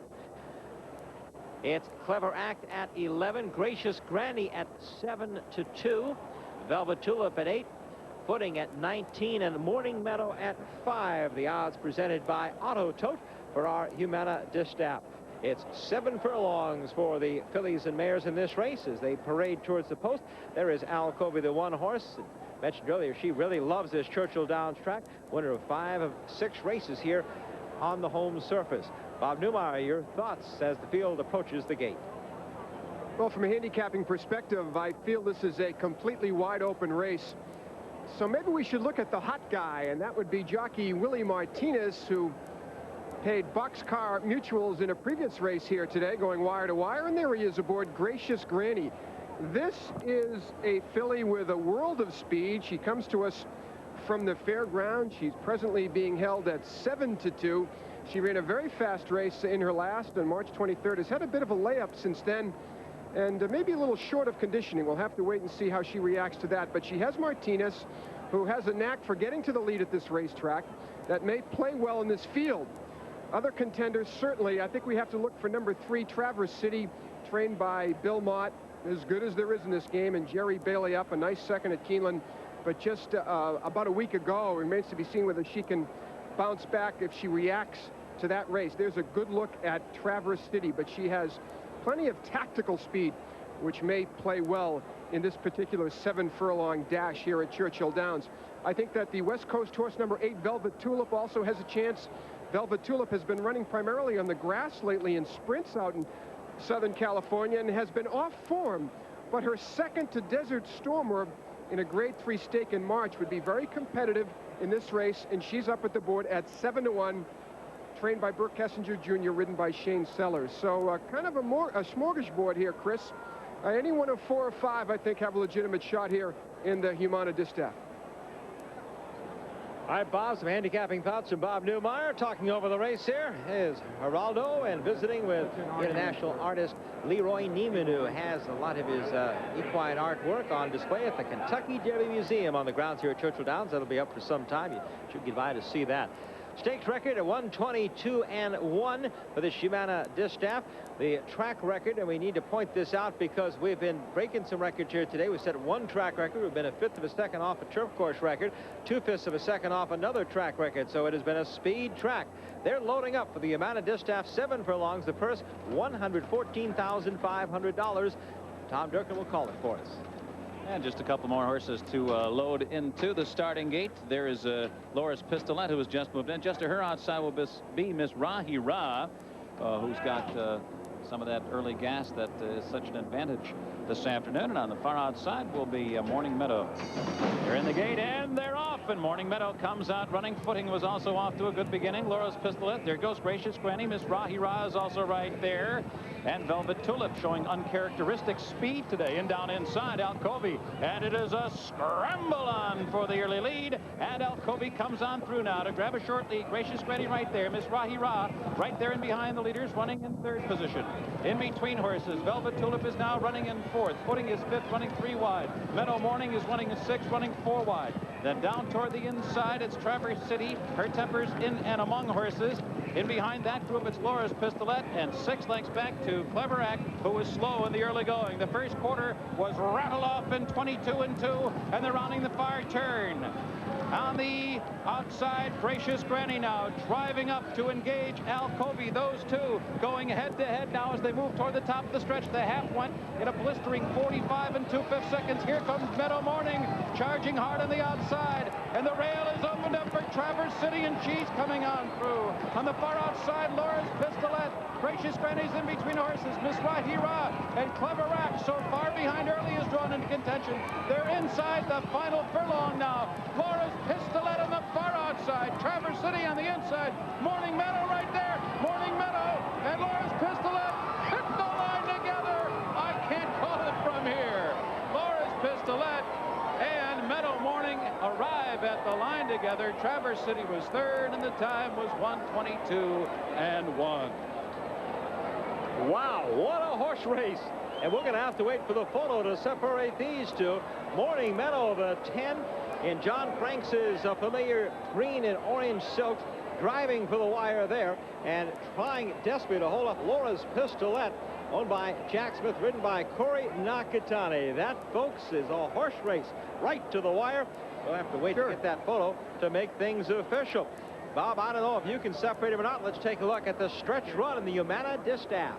It's Clever Act at 11, Gracious Granny at 7-2, Velvet Tulip at 8, Footing at 19, and Morning Meadow at 5. The odds presented by Auto Tote for our Humana Distaff. It's 7 furlongs for the fillies and mares in this race as they parade towards the post. There is Alcovey, the 1 horse. Mentioned earlier, she really loves this Churchill Downs track. Winner of 5 of 6 races here on the home surface. Bob Newmeyer, your thoughts as the field approaches the gate? Well, from a handicapping perspective, I feel this is a completely wide open race. So maybe we should look at the hot guy, and that would be jockey Willie Martinez, who paid Boxcar Mutuals in a previous race here today, going wire to wire, and there he is aboard Gracious Granny. This is a filly with a world of speed. She comes to us from the fairground. She's presently being held at 7-2. She ran a very fast race in her last on March 23rd. Has had a bit of a layup since then, and maybe a little short of conditioning. We'll have to wait and see how she reacts to that. But she has Martinez, who has a knack for getting to the lead at this racetrack, that may play well in this field. Other contenders, certainly, I think we have to look for number 3, Traverse City, trained by Bill Mott, as good as there is in this game, and Jerry Bailey up, a nice second at Keeneland. But just about a week ago, it remains to be seen whether she can bounce back if she reacts to that race. There's a good look at Traverse City, but she has plenty of tactical speed, which may play well in this particular 7 furlong dash here at Churchill Downs. I think that the West Coast horse number 8, Velvet Tulip, also has a chance. Velvet Tulip has been running primarily on the grass lately in sprints out in Southern California and has been off form, but her second to Desert Stormer in a grade 3 stake in March would be very competitive in this race, and she's up at the board at 7-1, trained by Brooke Kessinger Jr., ridden by Shane Sellers. So kind of a smorgasbord here, Chris. Any one of 4 or 5, I think, have a legitimate shot here in the Humana Distaff. All right, Bob, some handicapping thoughts from Bob Newmeyer. Talking over the race here is Geraldo, and visiting with international artist Leroy Neiman, who has a lot of his equine artwork on display at the Kentucky Derby Museum on the grounds here at Churchill Downs. That'll be up for some time. You should get by to see that. Stakes record at 122-1 for the Humana Distaff. The track record, and we need to point this out because we've been breaking some records here today. We set 1 track record. We've been 1/5 of a second off a turf course record, 2/5 of a second off another track record. So it has been a speed track. They're loading up for the Humana Distaff 7 furlongs. The purse, $114,500. Tom Durkin will call it for us. And just a couple more horses to load into the starting gate. There is Laura's Pistolette, who has just moved in. Just to her outside will be Miss Rahi Ra, who's got some of that early gas that is such an advantage this afternoon. And on the far outside will be Morning Meadow. They're in the gate and they're off. And Morning Meadow comes out running. Footing was also off to a good beginning. Laura's Pistolet. There goes Gracious Granny. Miss Rahi Ra is also right there. And Velvet Tulip showing uncharacteristic speed today. And down inside Alcovy. And it is a scramble on for the early lead. And Alcovy comes on through now to grab a short lead. Gracious Granny right there. Miss Rahi Ra right there and behind the leaders, running in third position. In between horses, Velvet Tulip is now running in fourth. Footing is fifth, running 3 wide. Meadow Morning is running in sixth, running 4 wide. Then down toward the inside, it's Traverse City. Her Temper's in and among horses. In behind that group, it's Laura's Pistolet, and 6 lengths back to Clever Act, who was slow in the early going. The first quarter was rattled off in 22-2, and they're rounding the far turn. On the outside, Gracious Granny now driving up to engage Alcovy. Those two going head-to-head now as they move toward the top of the stretch. The half went in a blistering 45 2/5 seconds. Here comes Meadow Morning, charging hard on the outside. And the rail is opened up for Traverse City, and she's coming on through. On the far outside, Laura's Pistolet. Gracious Granny's in between horses. Miss Rahi Ra and Clever Act, so far behind early, is drawn into contention. They're inside the final furlong now. Laura's Pistolet on the far outside. Traverse City on the inside. Morning Meadow right there. Morning Meadow and Laura's Pistolet hit the line together. I can't call it from here. Laura's Pistolet and Meadow Morning arrive at the line together. Traverse City was third, and the time was 1:22.1. Wow, what a horse race. And we're going to have to wait for the photo to separate these two. Morning Meadow, the 10, in John Franks' familiar green and orange silks, driving for the wire there and trying desperately to hold up Laura's Pistolet, owned by Jack Smith, ridden by Corey Nakatani. That, folks, is a horse race right to the wire. We'll have to wait to get that photo to make things official. Bob, I don't know if you can separate them or not. Let's take a look at the stretch run in the Humana Distaff.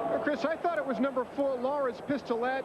Well, Chris, I thought it was number 4, Laura's Pistolet,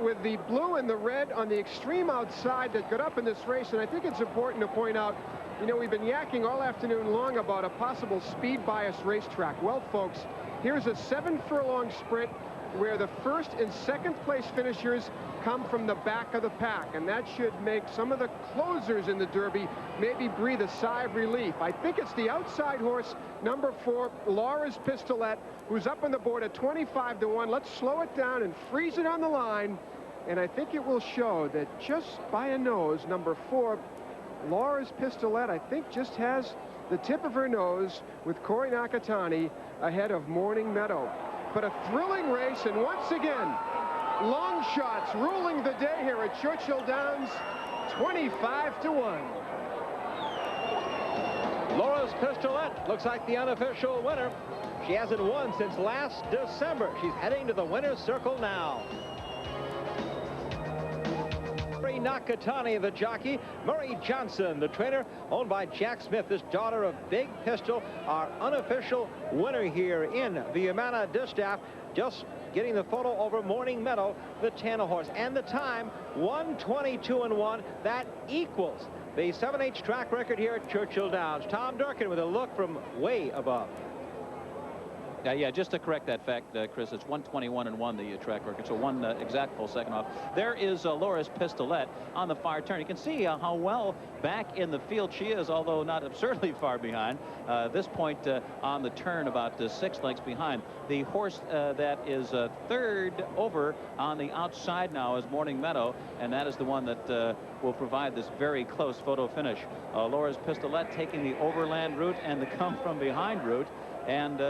with the blue and the red on the extreme outside that got up in this race. And I think it's important to point out, you know, we've been yakking all afternoon long about a possible speed bias racetrack. Well, folks, here's a 7-furlong sprint where the first and second place finishers come from the back of the pack, and that should make some of the closers in the Derby maybe breathe a sigh of relief. I think it's the outside horse, number 4, Laura's Pistolet, who's up on the board at 25-1. Let's slow it down and freeze it on the line, and I think it will show that just by a nose, number 4, Laura's Pistolet, I think just has the tip of her nose with Corey Nakatani ahead of Morning Meadow. But a thrilling race, and once again, Longshots ruling the day here at Churchill Downs, 25-1. Laura's Pistolet looks like the unofficial winner. She hasn't won since last December. She's heading to the winner's circle now. Murray Nakatani, the jockey. Murray Johnson, the trainer, owned by Jack Smith, this daughter of Big Pistol, our unofficial winner here in the Humana Distaff. Just getting the photo over Morning Meadow, the 10 horse. And the time, 1:22.1. That equals the 7H track record here at Churchill Downs. Tom Durkin with a look from way above. Yeah, just to correct that fact, Chris, it's 1:21.1, the track record, so one exact full second off. There is Laura's Pistolet on the far turn. You can see how well back in the field she is, although not absurdly far behind. This point on the turn, about 6 lengths behind. The horse that is third over on the outside now is Morning Meadow, and that is the one that will provide this very close photo finish. Laura's Pistolet taking the overland route and the come from behind route, and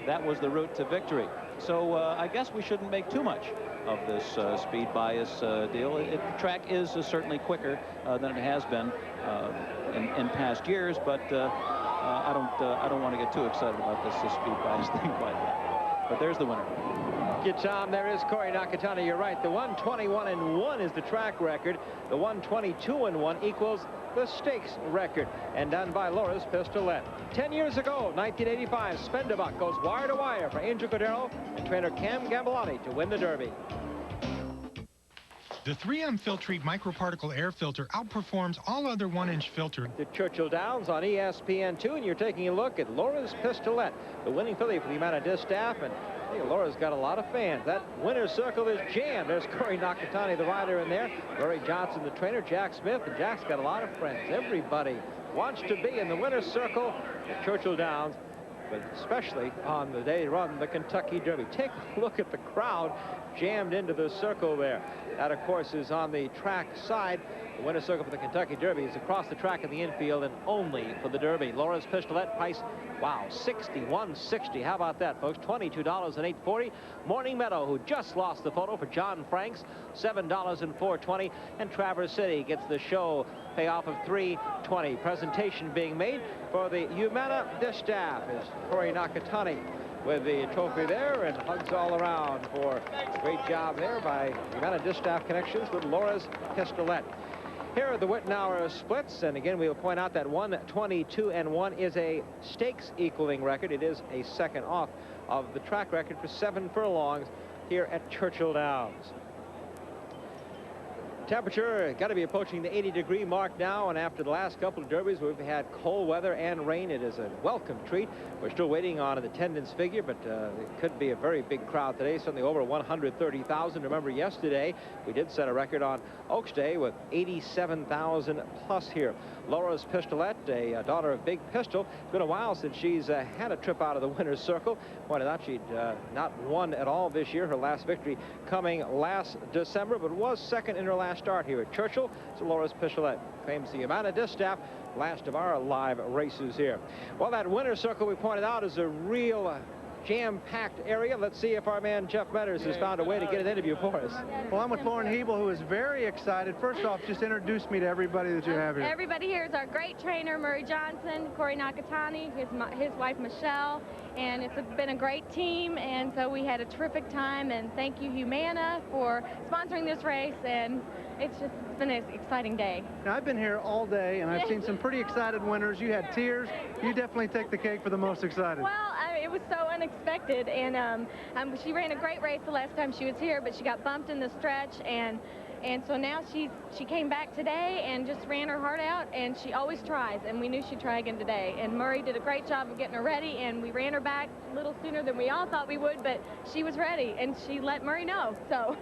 that was the route to victory. So I guess we shouldn't make too much of this speed bias deal. The track is certainly quicker than it has been in past years, but I don't want to get too excited about this speed bias thing quite yet. But there's the winner. Thank you, Tom. There is Corey Nakatani. You're right. The 1:21.1 is the track record. The 1:22.1 equals the stakes record, and done by Laura's Pistolet. 10 years ago, 1985, Spendabuck goes wire to wire for Angel Cordero and trainer Cam Gambolani to win the Derby. The 3M Filtrete microparticle air filter outperforms all other 1-inch filter. To Churchill Downs on ESPN2, and you're taking a look at Laura's Pistolet, the winning filly for the Humana Distaff. And hey, Laura's got a lot of fans. That winner's circle is jammed. There's Corey Nakatani, the rider, in there. Murray Johnson, the trainer. Jack Smith, and Jack's got a lot of friends. Everybody wants to be in the winner's circle at Churchill Downs, but especially on the day they run the Kentucky Derby. Take a look at the crowd jammed into the circle there. That, of course, is on the track side. The winner's circle for the Kentucky Derby is across the track in the infield and only for the Derby. Laura's Pistolet price, wow, $61.60. How about that, folks? $22.0840. Morning Meadow, who just lost the photo for John Franks, $7.0420. And Traverse City gets the show payoff of $3.20. Presentation being made for the Humana Distaff is Corey Nakatani with the trophy there, and hugs all around for a great job there by Humana Distaff Connections with Laura's Pistolet. Here are the Wittenauer splits, and again we'll point out that 1:22-1 is a stakes equaling record. It is a second off of the track record for 7 furlongs here at Churchill Downs. Temperature got to be approaching the 80-degree mark now, and after the last couple of derbies we've had cold weather and rain. It is a welcome treat. We're still waiting on an attendance figure, but it could be a very big crowd today, certainly over 130,000. Remember, yesterday we did set a record on Oaks Day with 87,000 plus here. Laura's Pistolet, a daughter of Big Pistol. It's been a while since she's had a trip out of the winner's circle. Pointed out she'd not won at all this year. Her last victory coming last December, but was second in her last start here at Churchill. So Laura's Pistolet claims the Humana Distaff, last of our live races here. Well, that winner's circle we pointed out is a real jam-packed area. Let's see if our man Jeff Metters has found a way to get an interview for us. Well, I'm with Lauren Hebel, who is very excited. First off, just introduce me to everybody that you have here. Everybody here is our great trainer, Murray Johnson, Corey Nakatani, his wife, Michelle, and it's been a great team, and so we had a terrific time, and thank you, Humana, for sponsoring this race, and it's been an exciting day. Now, I've been here all day, and I've seen some pretty excited winners. You had tears. You definitely take the cake for the most excited. Well, it was so unexpected, and she ran a great race the last time she was here, but she got bumped in the stretch, and so now she came back today and just ran her heart out, and she always tries, and we knew she'd try again today. And Murray did a great job of getting her ready, and we ran her back a little sooner than we all thought we would, but she was ready, and she let Murray know, so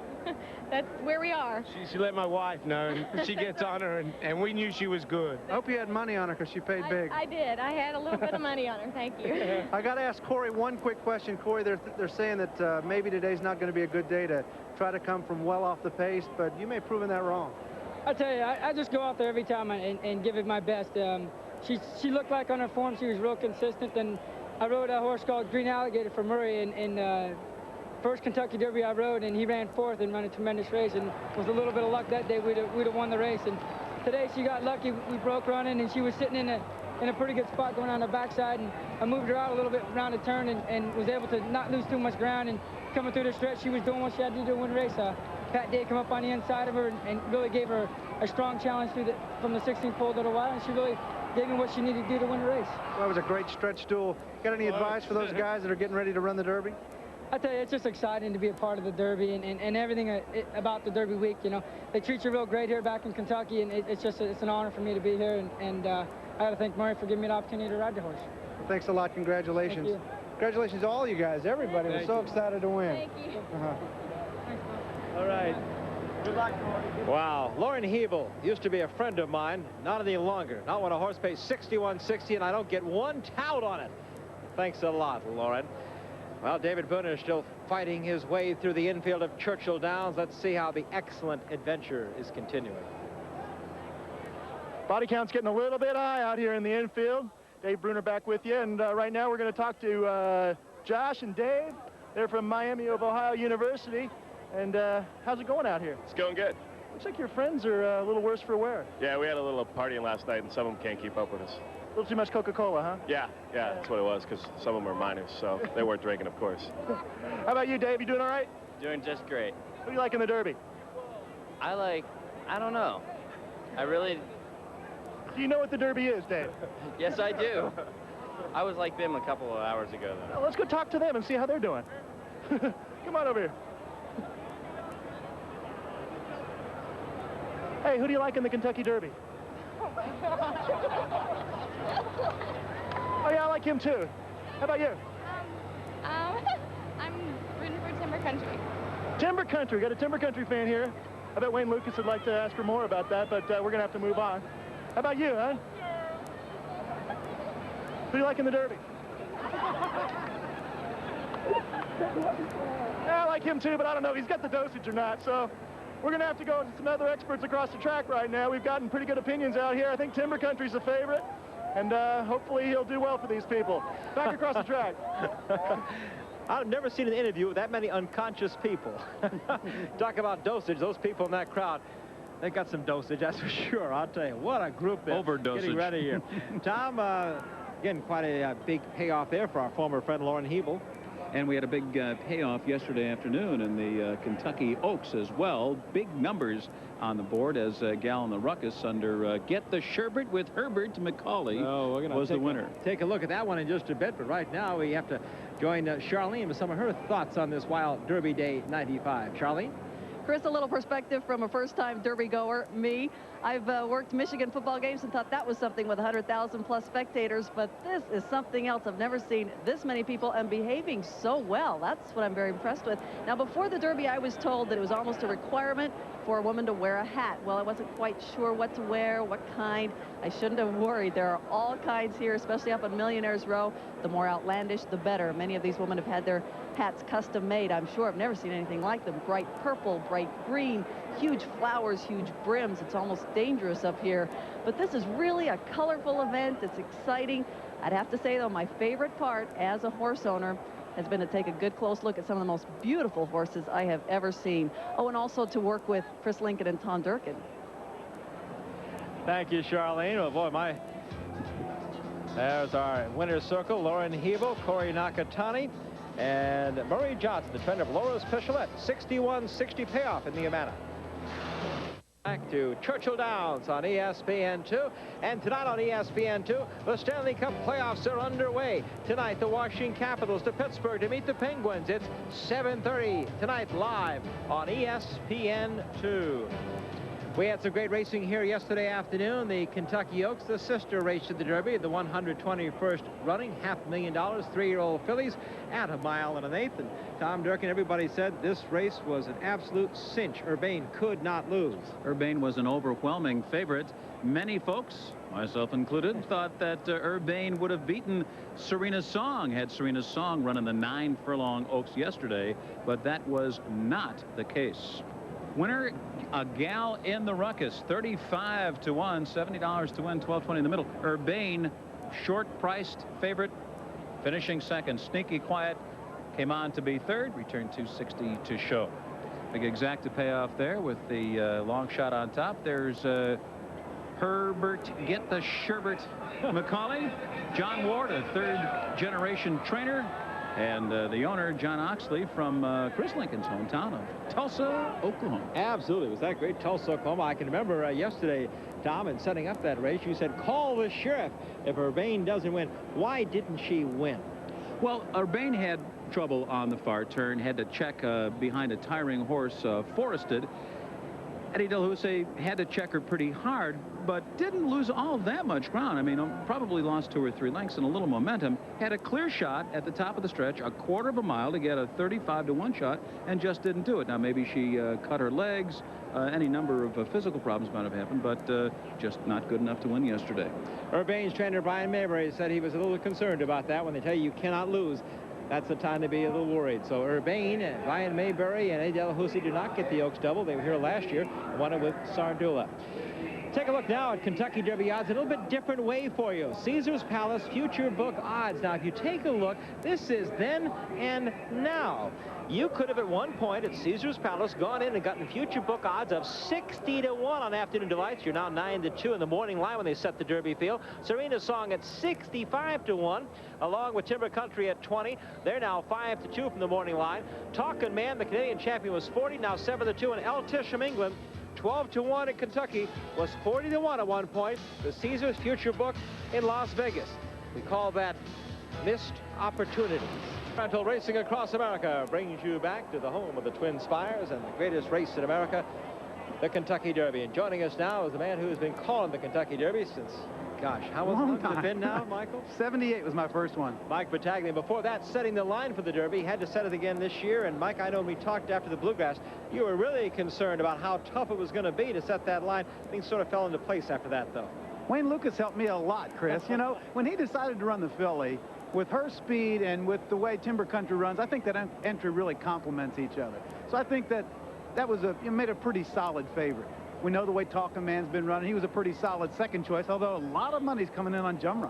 that's where we are. She let my wife know, and she gets on her, and we knew she was good. I hope you had money on her because she paid big. I did. I had a little bit of money on her. Thank you. I got to ask Corey one quick question. Corey, they're saying that maybe today's not going to be a good day to try to come from well off the pace, but you may have proven that wrong. I tell you, I just go out there every time and give it my best. She looked like on her form she was real consistent, and I rode a horse called Green Alligator for Murray in first Kentucky Derby I rode, and he ran 4th and ran a tremendous race, and with a little bit of luck that day we'd have won the race. And today she got lucky. We broke running, and she was sitting in a pretty good spot going on the backside, and I moved her out a little bit around the turn and was able to not lose too much ground. And coming through the stretch, she was doing what she had to do to win the race. Pat Day come up on the inside of her and really gave her a strong challenge from the 16th pole to the wire, and she really gave me what she needed to do to win the race. Well, that was a great stretch duel. Got any advice for those guys that are getting ready to run the Derby? I tell you, it's just exciting to be a part of the Derby and everything about the Derby week. You know, they treat you real great here back in Kentucky, and it's an honor for me to be here. And I got to thank Murray for giving me the opportunity to ride the horse. Well, thanks a lot. Congratulations. Thank you. Congratulations to all you guys. Everybody was so excited to win. Thank you. All right. Good luck, Corey. Wow. Lauren Hebel used to be a friend of mine. Not any longer. Not when a horse pays $61.60 and I don't get one tout on it. Thanks a lot, Lauren. Well, David Boone is still fighting his way through the infield of Churchill Downs. Let's see how the excellent adventure is continuing. Body count's getting a little bit high out here in the infield. Dave Bruner back with you, and right now we're going to talk to Josh and Dave. They're from Miami of Ohio University. And how's it going out here? It's going good. Looks like your friends are a little worse for wear. Yeah, we had a little partying last night, and some of them can't keep up with us. A little too much Coca-Cola, huh? Yeah, that's what it was, because some of them are minors, so they weren't drinking, of course. How about you, Dave? You doing all right? Doing just great. Who do you like in the Derby? I don't know. Do you know what the Derby is, Dave? Yes, I do. I was like them a couple of hours ago, though. Well, let's go talk to them and see how they're doing. Come on over here. Hey, who do you like in the Kentucky Derby? Oh, yeah, I like him too. How about you? I'm rooting for Timber Country. Timber Country. Got a Timber Country fan here. I bet Wayne Lukas would like to ask for more about that, but we're going to have to move on. How about you, huh? Who do you like in the Derby? Yeah, I like him too, but I don't know if he's got the dosage or not, so we're going to have to go to some other experts across the track right now. We've gotten pretty good opinions out here. I think Timber Country's a favorite, and hopefully he'll do well for these people. Back across the track. I've never seen an interview with that many unconscious people. Talk about dosage. Those people in that crowd, they got some dosage, that's for sure. I'll tell you, what a group they're getting ready here. Tom, again, quite a big payoff there for our former friend Lauren Hebel. And we had a big payoff yesterday afternoon in the Kentucky Oaks as well. Big numbers on the board as Gal in the Ruckus under Get the Sherbet with Herbert McCauley was the winner. Take a look at that one in just a bit, but right now we have to join Charlene with some of her thoughts on this wild Derby Day 95. Charlene? Chris, a little perspective from a first-time Derby goer, me. I've worked Michigan football games and thought that was something with 100,000 plus spectators, but this is something else. I've never seen this many people and behaving so well. That's what I'm very impressed with. Now, before the Derby, I was told that it was almost a requirement for a woman to wear a hat. Well, I wasn't quite sure what to wear, what kind. I shouldn't have worried. There are all kinds here, especially up on Millionaires Row. The more outlandish, the better. Many of these women have had their hats custom made, I'm sure. I've never seen anything like them. Bright purple, bright green, huge flowers, huge brims. It's almost dangerous up here. But this is really a colorful event. It's exciting. I'd have to say, though, my favorite part as a horse owner has been to take a good close look at some of the most beautiful horses I have ever seen. Oh, and also to work with Chris Lincoln and Tom Durkin. Thank you, Charlene. Oh, boy, there's our winner's circle. Lauren Hebel, Corey Nakatani, and Murray Johnson, the trainer of Laura's Pichelet. 61-60 payoff in the Humana. Back to Churchill Downs on ESPN2. And tonight on ESPN2, the Stanley Cup playoffs are underway. Tonight, the Washington Capitals to Pittsburgh to meet the Penguins. It's 7:30 tonight live on ESPN2. We had some great racing here yesterday afternoon. The Kentucky Oaks, the sister race to the Derby, the 121st running, $500,000, 3-year-old fillies at 1 mile and 1/8. And Tom Durkin, everybody said this race was an absolute cinch. Urbane could not lose. Urbane was an overwhelming favorite. Many folks, myself included, thought that Urbane would have beaten Serena's Song had Serena's Song run in the 9-furlong Oaks yesterday, but that was not the case. Winner, a Gal in the Ruckus, 35 to 1, $70 to win, 12.20 in the middle. Urbane, short-priced favorite, finishing second. Sneaky Quiet came on to be third, returned 260 to show. Big exact to pay off there with the long shot on top. There's Herbert Get the Sherbet McCauley, John Ward, a third-generation trainer, and the owner, John Oxley, from Chris Lincoln's hometown of Tulsa, Oklahoma. Absolutely. It was that great Tulsa, Oklahoma. I can remember yesterday, Tom, in setting up that race, you said, call the sheriff if Urbane doesn't win. Why didn't she win? Well, Urbane had trouble on the far turn, had to check behind a tiring horse, Forested. Eddie Delhousse had to check her pretty hard, but didn't lose all that much ground. I mean, probably lost 2 or 3 lengths and a little momentum. Had a clear shot at the top of the stretch, a 1/4 mile to get a 35 to 1 shot, and just didn't do it. Now, maybe she cut her legs. Any number of physical problems might have happened, but just not good enough to win yesterday. Urbane's trainer, Brian Maybury, said he was a little concerned about that. When they tell you you cannot lose, that's the time to be a little worried. So Urbane, Brian Maybury, and Eddie Delhousse did not get the Oaks double. They were here last year, won it with Sardula. Take a look now at Kentucky Derby odds. A little bit different way for you. Caesar's Palace Future Book odds. Now, if you take a look, this is then and now. You could have at one point at Caesar's Palace gone in and gotten Future Book odds of 60 to 1 on Afternoon Delights. You're now 9 to 2 in the morning line when they set the Derby field. Serena's Song at 65 to 1, along with Timber Country at 20. They're now 5 to 2 from the morning line. Talkin' Man, the Canadian champion, was 40, now 7 to 2, and El Tish from England, 12 to 1 in Kentucky, was 40 to 1 at one point. The Caesars Future Book in Las Vegas. We call that missed opportunities. Rental Racing Across America brings you back to the home of the Twin Spires and the greatest race in America. the Kentucky Derby. And joining us now is the man who has been calling the Kentucky Derby since, gosh, how long has it been now, Michael? 78 was my first one. Mike Battaglia. Before that, setting the line for the Derby. Had to set it again this year. And Mike, I know when we talked after the Bluegrass, you were really concerned about how tough it was going to be to set that line. Things sort of fell into place after that, though. Wayne Lukas helped me a lot, Chris. You know, when he decided to run the filly, with her speed and with the way Timber Country runs, I think that entry really complements each other. So I think that was it made a pretty solid favorite. We know the way Talking Man's been running. He was a pretty solid second choice, although a lot of money's coming in on Jumron.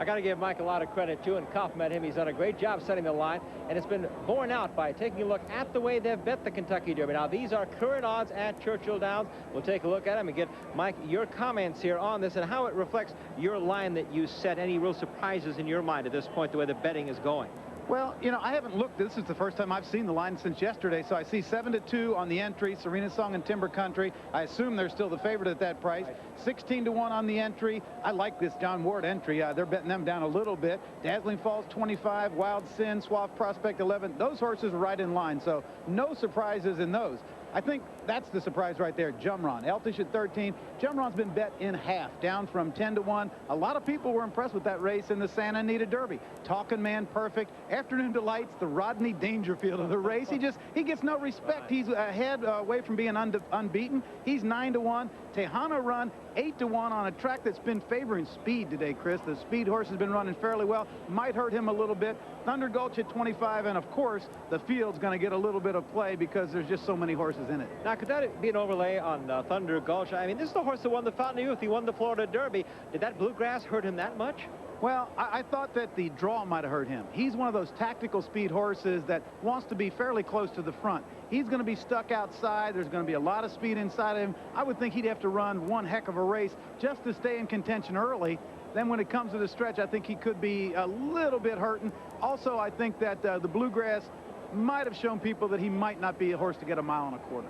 I got to give Mike a lot of credit, too, and compliment him. He's done a great job setting the line, and it's been borne out by taking a look at the way they've bet the Kentucky Derby. Now, these are current odds at Churchill Downs. We'll take a look at them and get, Mike, your comments here on this and how it reflects your line that you set. Any real surprises in your mind at this point, the way the betting is going? Well, you know, I haven't looked. This is the first time I've seen the line since yesterday, so I see 7-2 on the entry, Serena Song and Timber Country. I assume they're still the favorite at that price. 16-1 on the entry. I like this John Ward entry. They're betting them down a little bit. Dazzling Falls 25, Wild Sin, Suave Prospect 11. Those horses are right in line, so no surprises in those. I think that's the surprise right there. Jumron, Eltish at 13. Jumron's been bet in half, down from 10-1. A lot of people were impressed with that race in the Santa Anita Derby. Talking Man, perfect. Afternoon Delights, the Rodney Dangerfield of the race. He gets no respect. He's ahead, away from being unbeaten. He's 9-1. Tejano Run, 8-1 on a track that's been favoring speed today, Chris. The speed horse has been running fairly well. Might hurt him a little bit. Thunder Gulch at 25, and of course, the field's going to get a little bit of play because there's just so many horses in it. Now, could that be an overlay on Thunder Gulch? I mean, this is the horse that won the Fountain of Youth. He won the Florida Derby. Did that Bluegrass hurt him that much? Well, I thought that the draw might have hurt him. He's one of those tactical speed horses that wants to be fairly close to the front. He's going to be stuck outside. There's going to be a lot of speed inside of him. I would think he'd have to run one heck of a race just to stay in contention early. Then when it comes to the stretch, I think he could be a little bit hurting. Also, I think that the Bluegrass might have shown people that he might not be a horse to get a mile and a quarter.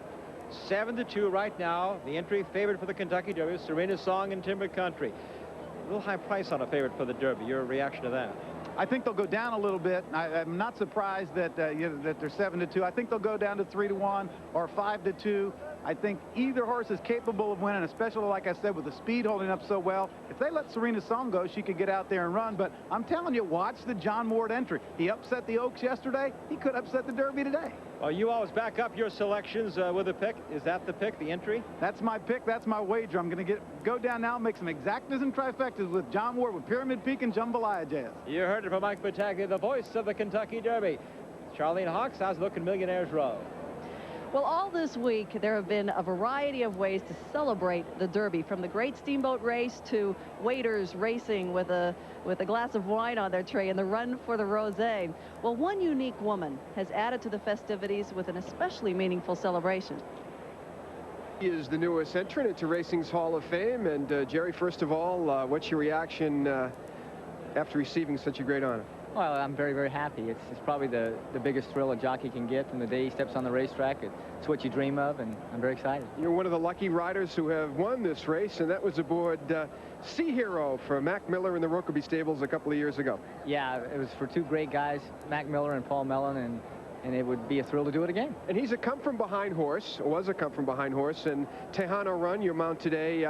7-2 right now. The entry favorite for the Kentucky Derby, Serena Song and Timber Country. A little high price on a favorite for the Derby. Your reaction to that? I think they'll go down a little bit. I'm not surprised that that they're 7-2. I think they'll go down to 3-1 or 5-2. I think either horse is capable of winning, especially, like I said, with the speed holding up so well. If they let Serena Song go, she could get out there and run. But I'm telling you, watch the John Ward entry. He upset the Oaks yesterday. He could upset the Derby today. Well, you always back up your selections with a pick. Is that the pick, the entry? That's my pick. That's my wager. I'm going to go down now and make some exactas and trifectas with John Ward with Pyramid Peak and Jambalaya Jazz. You heard it from Mike Battaglia, the voice of the Kentucky Derby. Charlene Hawks, how's it looking, Millionaires Row? Well, all this week, there have been a variety of ways to celebrate the Derby, from the Great Steamboat Race to waiters racing with a glass of wine on their tray and the Run for the Rosé. Well, one unique woman has added to the festivities with an especially meaningful celebration. He is the newest entrant into Racing's Hall of Fame. And Jerry, first of all, what's your reaction after receiving such a great honor? Well, I'm very, very happy. It's probably the biggest thrill a jockey can get from the day he steps on the racetrack. It's what you dream of, and I'm very excited. You're one of the lucky riders who have won this race, and that was aboard Sea Hero for Mac Miller in the Rokeby stables a couple of years ago. Yeah, it was for two great guys, Mac Miller and Paul Mellon, and it would be a thrill to do it again. And he's a come-from-behind horse, was a come-from-behind horse, and Tejano Run, your mount today,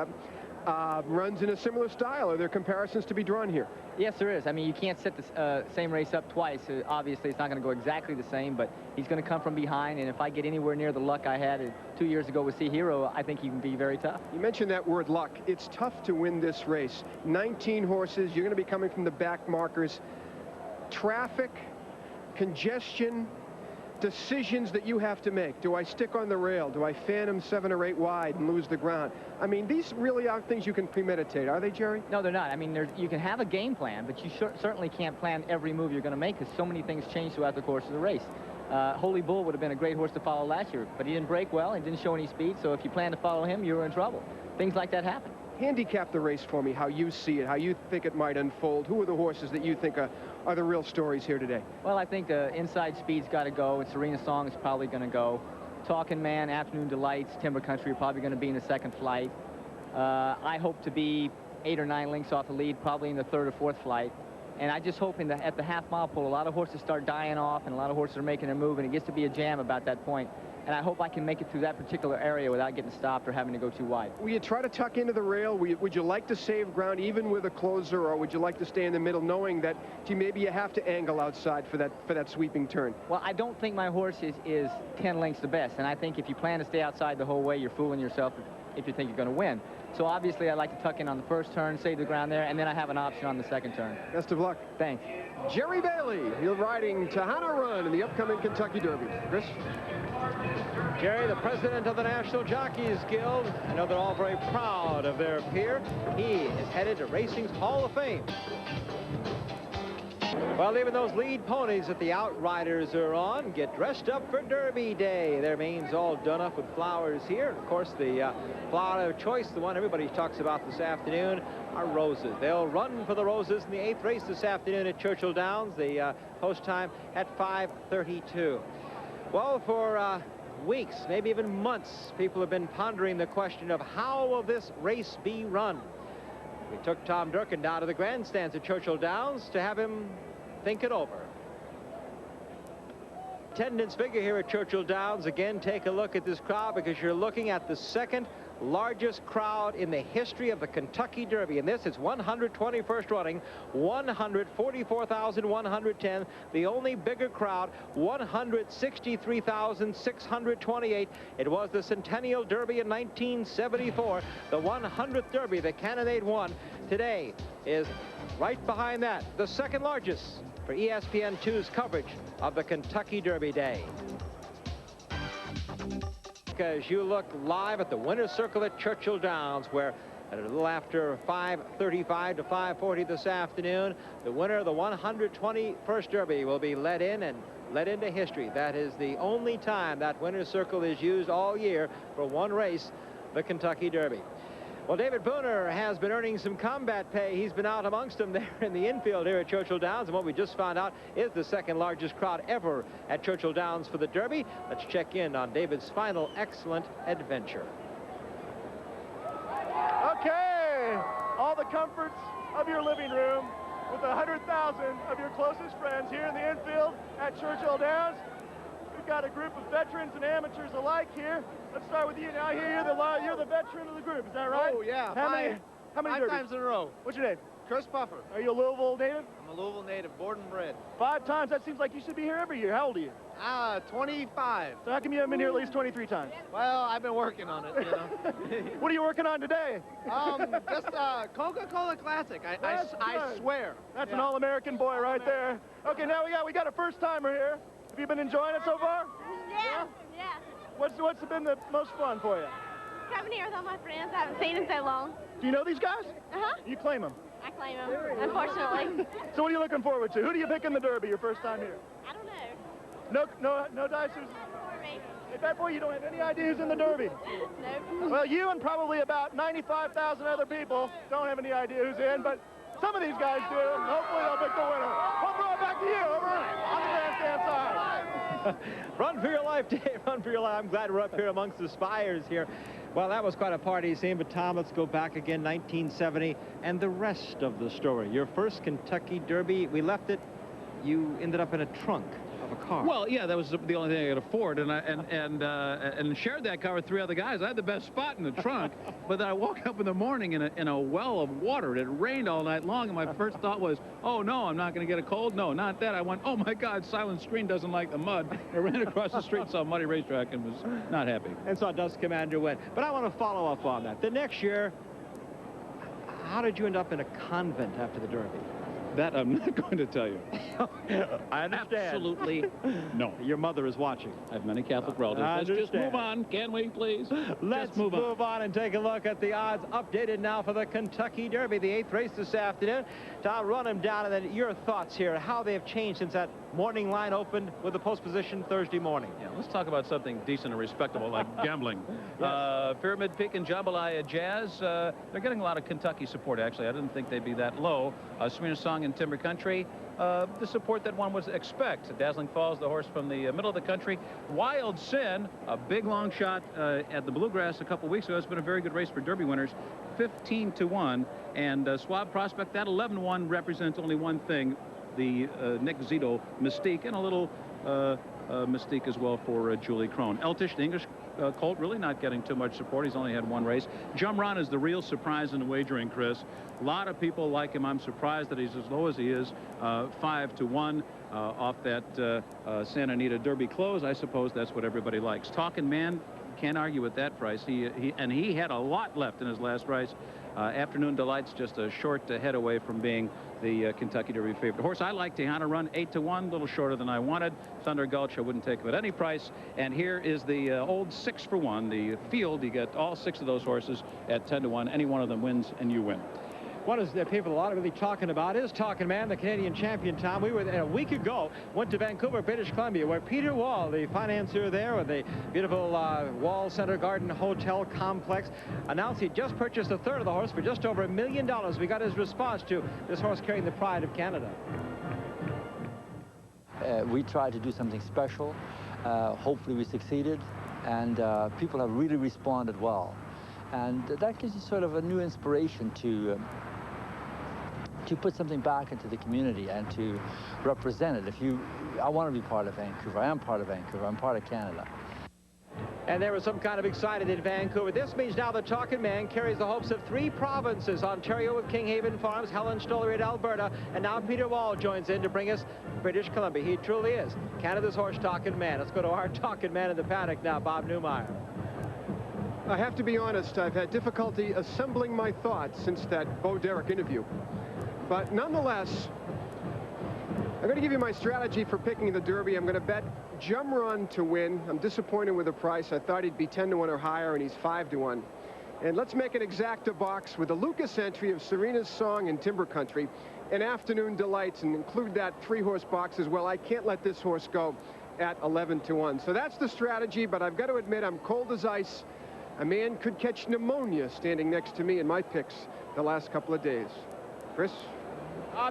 runs in a similar style. Are there comparisons to be drawn here? Yes, there is. I mean, you can't set the same race up twice. Obviously, it's not going to go exactly the same, but he's going to come from behind, and if I get anywhere near the luck I had 2 years ago with Sea Hero, I think he can be very tough. You mentioned that word luck. It's tough to win this race. 19 horses. You're going to be coming from the back markers. Traffic, congestion, decisions that you have to make. Do I stick on the rail? Do I fan him 7 or 8 wide and lose the ground? I mean, these really aren't things you can premeditate, are they, Jerry? No, they're not. I mean, you can have a game plan, but you certainly can't plan every move you're going to make because so many things change throughout the course of the race. Holy Bull would have been a great horse to follow last year, but he didn't break well and didn't show any speed, so if you plan to follow him, you were in trouble. Things like that happen. Handicap the race for me, how you see it, how you think it might unfold. Who are the horses that you think are the real stories here today? Well, I think the inside speed's got to go, and Serena Song is probably going to go. Talking Man, Afternoon Delights, Timber Country are probably going to be in the second flight. I hope to be 8 or 9 lengths off the lead, probably in the third or fourth flight. And I just hope at the half-mile pull, a lot of horses start dying off, and a lot of horses are making their move, and it gets to be a jam about that point. and I hope I can make it through that particular area without getting stopped or having to go too wide. Will you try to tuck into the rail? Would you like to save ground even with a closer, or would you like to stay in the middle knowing that maybe you have to angle outside for that sweeping turn? Well, I don't think my horse is 10 lengths the best, and I think if you plan to stay outside the whole way, you're fooling yourself if you think you're going to win. So obviously I like to tuck in on the first turn, save the ground there, and then I have an option on the second turn. Best of luck. Thanks. Jerry Bailey, he'll riding Tahana Run in the upcoming Kentucky Derby. Chris? Jerry, the president of the National Jockeys Guild. I know they're all very proud of their peer. He is headed to Racing's Hall of Fame. Well, even those lead ponies that the Outriders are on get dressed up for Derby Day. Their manes all done up with flowers here. Of course, the flower of choice, the one everybody talks about this afternoon, are roses. They'll run for the roses in the 8th race this afternoon at Churchill Downs. The post time at 5:32. Well, for weeks, maybe even months, people have been pondering the question of how will this race be run? We took Tom Durkin down to the grandstands at Churchill Downs to have him think it over. Attendance figure here at Churchill Downs. Again, take a look at this crowd because you're looking at the second largest crowd in the history of the Kentucky Derby. And this is 121st running, 144,110. The only bigger crowd, 163,628. It was the Centennial Derby in 1974, the 100th Derby the candidate won. Today is right behind that, the second largest for ESPN2's coverage of the Kentucky Derby Day. As you look live at the winner's circle at Churchill Downs, where at a little after 5:35 to 5:40 this afternoon, the winner of the 121st Derby will be let in and let into history. That is the only time that winner's circle is used all year for one race, the Kentucky Derby. Well, David Booner has been earning some combat pay. He's been out amongst them there in the infield here at Churchill Downs, and what we just found out is the second largest crowd ever at Churchill Downs for the Derby. Let's check in on David's final excellent adventure. Okay, all the comforts of your living room with 100,000 of your closest friends here in the infield at Churchill Downs. We've got a group of veterans and amateurs alike here. Let's start with you now. I hear you're the veteran of the group. Is that right? Oh, yeah. How many Five derbies? times in a row. What's your name? Chris Puffer. Are you a Louisville native? I'm a Louisville native, born and bred. 5 times? That seems like you should be here every year. How old are you? 25. So how come you haven't been here at least 23 times? Well, I've been working on it, you know. What are you working on today? Just Coca-Cola Classic. I swear. That's an all-American boy right there. Okay, now we got a first-timer here. Have you been enjoying it so far? Yeah. What's been the most fun for you? Coming here with all my friends. I haven't seen in so long. Do you know these guys? Uh-huh. You claim them? I claim them, unfortunately. So what are you looking forward to? Who do you pick in the Derby your first time here? I don't know. No dicers? For me. Hey, Fat Boy, you don't have any idea who's in the Derby? No. Well, you and probably about 95,000 other people don't have any idea who's in, but some of these guys do, and hopefully they'll pick the winner. We'll throw it back to you, over on the grandstand side. Run for your life, Dave. Run for your life. I'm glad we're up here amongst the Spires here. Well, that was quite a party scene, but Tom, let's go back again, 1970, and the rest of the story. Your first Kentucky Derby, we left it, you ended up in a trunk of a car. Well, yeah, that was the only thing I could afford, and shared that car with 3 other guys. I had the best spot in the trunk, but then I woke up in the morning in a well of water. It had rained all night long, and my first thought was, oh no, I'm not going to get a cold. No, not that. I went, oh my God, Silent Screen doesn't like the mud. I ran across the street, saw a muddy racetrack, and was not happy. And saw Dust Commander win. But I want to follow up on that. The next year, how did you end up in a convent after the Derby? That I'm not going to tell you. I understand. Absolutely no. Your mother is watching. I have many Catholic relatives. Let's just move on, can we, please? Let's move on and take a look at the odds updated now for the Kentucky Derby, the 8th race this afternoon. Tom, run them down, and then your thoughts here, how they've changed since that morning line opened with the post position Thursday morning. Yeah, let's talk about something decent and respectable like gambling. Yes. Pyramid Peak and Jambalaya Jazz, they're getting a lot of Kentucky support, actually. I didn't think they'd be that low. Serena Song in Timber Country, the support that one would expect. Dazzling Falls, the horse from the middle of the country. Wild Sin, a big long shot at the Bluegrass a couple weeks ago. It's been a very good race for Derby winners, 15-1. And Swab Prospect, that 11-1 represents only one thing, the Nick Zito mystique, and a little mystique as well for Julie Crone. Eltish, the English colt, really not getting too much support. He's only had one race. Jumron is the real surprise in the wagering, Chris. A lot of people like him. I'm surprised that he's as low as he is, 5-1 off that Santa Anita Derby close. I suppose that's what everybody likes. Talking Man, can't argue with that price. He had a lot left in his last race. Afternoon Delight's just a short head away from being the Kentucky Derby favorite. The horse I like, Tejana Run, 8-1, a little shorter than I wanted. Thunder Gulch, I wouldn't take him at any price. And here is the old 6-for-1, the field. You get all 6 of those horses at 10-1. Any one of them wins, and you win. One is the people a lot are really talking about is Talking Man, the Canadian champion, Tom. We were there a week ago, went to Vancouver, British Columbia, where Peter Wall, the financier there with the beautiful Wall Center Garden Hotel complex, announced he just purchased a third of the horse for just over $1 million. We got his response to this horse carrying the pride of Canada. We tried to do something special. Hopefully we succeeded, and people have really responded well. And that gives you sort of a new inspiration to put something back into the community and to represent it. I want to be part of Vancouver. I am part of Vancouver. I'm part of Canada. And there was some kind of excited in Vancouver. This means now the Talking Man carries the hopes of 3 provinces: Ontario with Kinghaven Farms, Helen Stollery at Alberta, and now Peter Wall joins in to bring us British Columbia. He truly is Canada's horse Talking Man. Let's go to our Talking Man in the paddock now, Bob Newmeyer. I have to be honest, I've had difficulty assembling my thoughts since that Bo Derek interview. But nonetheless, I'm going to give you my strategy for picking the Derby. I'm going to bet Jumron to win. I'm disappointed with the price. I thought he'd be 10-1 or higher, and he's 5-1. And let's make an exacta box with the Lukas entry of Serena's Song and Timber Country and Afternoon Delights, and include that 3-horse box as well. I can't let this horse go at 11-1. So that's the strategy, but I've got to admit I'm cold as ice. A man could catch pneumonia standing next to me in my picks the last couple of days. Chris?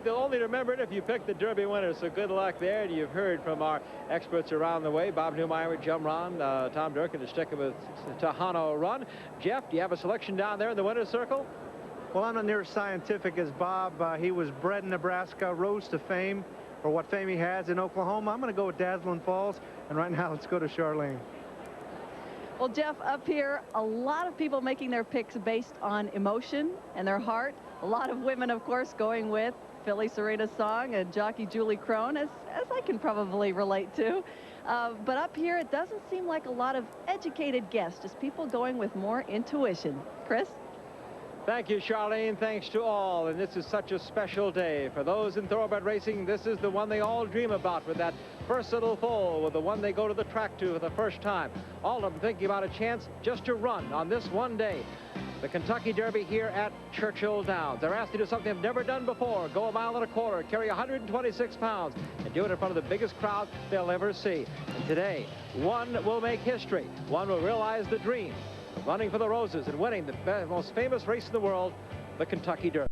They'll only remember it if you pick the Derby winner, so good luck there. And you've heard from our experts around the way. Bob Newmeyer with Jumron, Tom Durkin is sticking with Tejana Run. Jeff, do you have a selection down there in the winner's circle? Well, I'm not near as scientific as Bob. He was bred in Nebraska, rose to fame for what fame he has in Oklahoma. I'm going to go with Dazzling Falls, and right now let's go to Charlene. Well, Jeff, up here, a lot of people making their picks based on emotion and their heart. A lot of women, of course, going with Filly Serena's Song and jockey Julie Crone, as I can probably relate to. But up here, it doesn't seem like a lot of educated guests, just people going with more intuition. Chris? Thank you, Charlene. Thanks to all. And this is such a special day. For those in thoroughbred racing, this is the one they all dream about, with that versatile foal, with the one they go to the track to for the first time. All of them thinking about a chance just to run on this one day. The Kentucky Derby here at Churchill Downs. They're asked to do something they've never done before: go 1.25 miles, carry 126 pounds, and do it in front of the biggest crowd they'll ever see. And today, one will make history. One will realize the dream of running for the roses and winning the most famous race in the world, the Kentucky Derby.